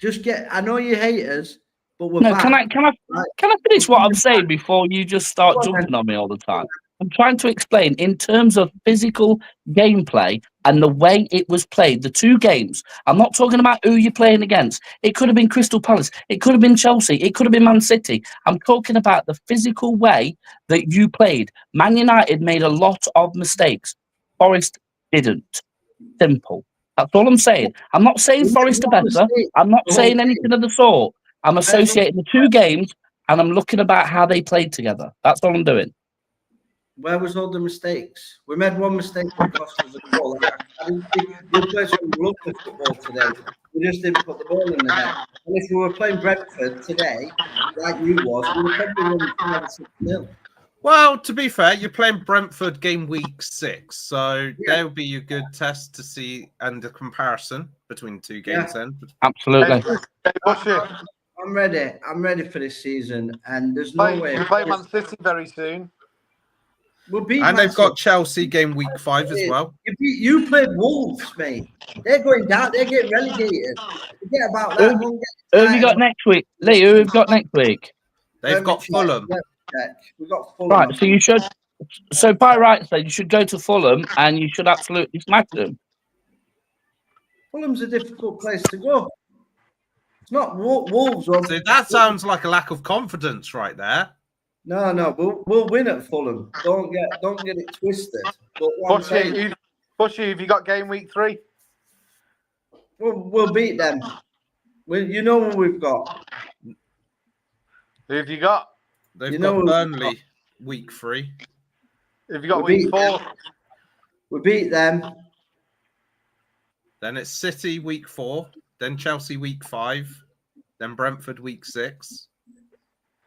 Just get. I know you haters, but we're no. back. Can I finish what I'm saying before you just start jumping on me all the time? I'm trying to explain in terms of physical gameplay and the way it was played. The two games. I'm not talking about who you're playing against. It could have been Crystal Palace. It could have been Chelsea. It could have been Man City. I'm talking about the physical way that you played. Man United made a lot of mistakes. Forest didn't. Simple. That's all I'm saying. I'm not saying We made Forest are one better. mistake I'm not the whole saying game. anything of the sort. I'm Hey, associating the two games and I'm looking about how they played together. That's all I'm doing. Where was all the mistakes? We made one mistake that cost us a goal. I didn't think we played some lovely football today. We just didn't put the ball in the net. And if we were playing Brentford today, like you was, we would probably won 5 or 6-0. Well, to be fair, you're playing Brentford game week 6, so there will be a good test to see and the comparison between two games. Then Absolutely. Hey, Bushy, I'm ready. I'm ready for this season, and there's no way. we play Man City very soon. We'll beat and Man they've got City. Chelsea game week 5 as well. You played Wolves, mate. They're going down. They're getting relegated. Forget about that. Don't get Who have you got next week? Lee, who have you got next week? They've got Fulham. We've got Fulham. Right, so you should. So by rights, then you should go to Fulham and you should absolutely smash them. Fulham's a difficult place to go. It's not Wolves. See, that sounds like a lack of confidence right there. No, we'll win at Fulham. Don't get it twisted. But Bushy, have you got game week 3? we'll beat them. You know what we've got. Who have you got? They've got Burnley week 3. Have you got week 4? We beat them. Then it's City week 4. Then Chelsea week 5. Then Brentford week 6.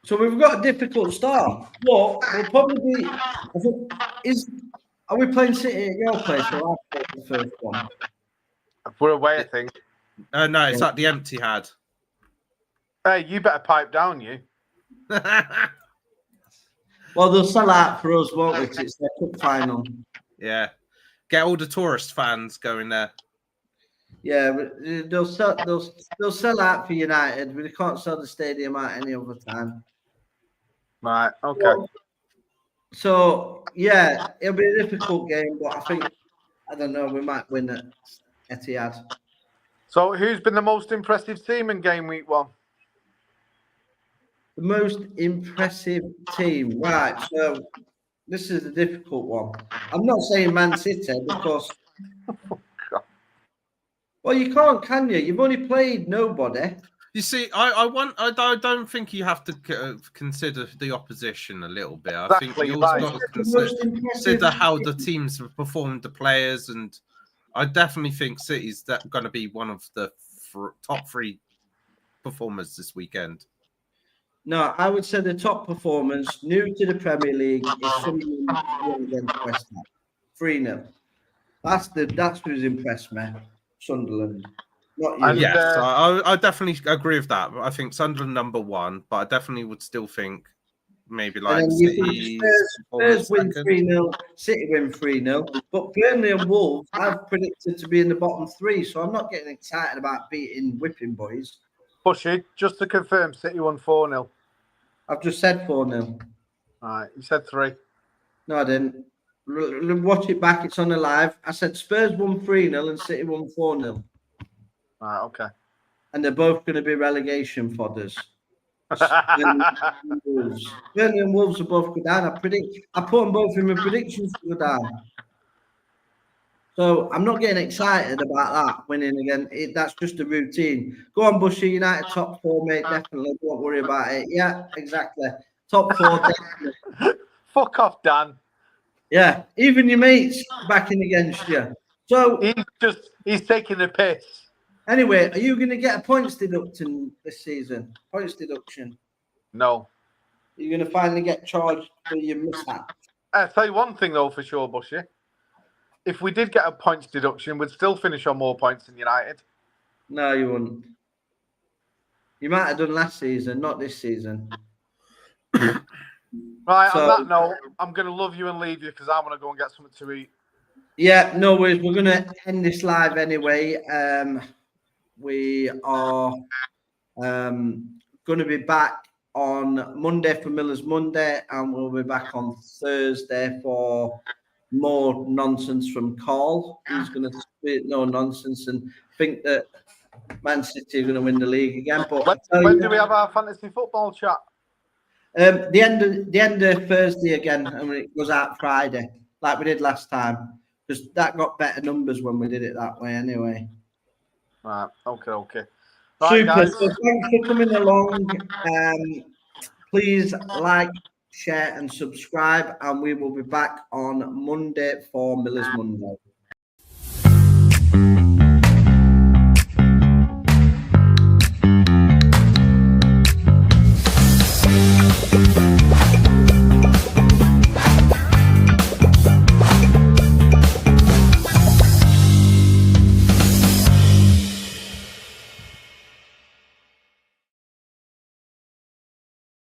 So we've got a difficult start. But we'll probably be. Are we playing City at your place or our place, the first one? We're away, I think. No, it's at the Etihad. Hey, you better pipe down, you. Well, they'll sell out for us, won't we? 'Cause it's their cup final. Yeah. Get all the tourist fans going there. Yeah, they'll sell out for United. We can't sell the stadium out any other time. Right, okay. So yeah, it'll be a difficult game, but I don't know, we might win at Etihad. So who's been the most impressive team in game week 1? The most impressive team, right? So this is a difficult one. I'm not saying Man City because. Well, you can't, can you? You've only played nobody. You see, I don't think you have to consider the opposition a little bit. I think you also got to consider how the teams have performed, the players, and I definitely think City's going to be one of the top 3 performers this weekend. No, I would say the top performance, new to the Premier League, is Sunderland against West Ham. 3-0. That's who's impressed me. Sunderland. Not you. Yes, I definitely agree with that. I think Sunderland number 1, but I definitely would still think maybe like City. Spurs win 3-0, City win 3-0. But Burnley and Wolves I've predicted to be in the bottom 3, so I'm not getting excited about beating whipping boys. Bushy, just to confirm, City won 4-0. I've just said 4-0. All right, you said 3. No, I didn't. Watch it back. It's on the live. I said Spurs won 3-0 and City won 4-0. All right, okay. And they're both going to be relegation fodders. Burnley and Wolves are both go down. I put them both in my predictions to go down. So I'm not getting excited about that winning again. That's just a routine. Go on, Bushy. United top 4, mate. Definitely. Don't worry about it. Yeah, exactly. Top 4, definitely. Fuck off, Dan. Yeah, even your mates backing against you. So he's taking the piss. Anyway, are you going to get a points deduction this season? Points deduction? No. You're going to finally get charged for your mishap. I'll tell you one thing, though, for sure, Bushy. If we did get a points deduction, we'd still finish on more points than United. No, you wouldn't. You might have done last season, not this season. Right, on that note, I'm going to love you and leave you because I want to go and get something to eat. Yeah, no worries. We're going to end this live anyway. We are going to be back on Monday for Miller's Monday, and we'll be back on Thursday for more nonsense from Carl. He's going to spit no nonsense and think that Man City are going to win the league again. But when do we have our fantasy football chat? the end of Thursday again, and it goes out Friday, like we did last time, because that got better numbers when we did it that way anyway. Right, okay. Super. Guys. So thanks for coming along. Please like, share, and subscribe, and we will be back on Monday for Miller's Monday.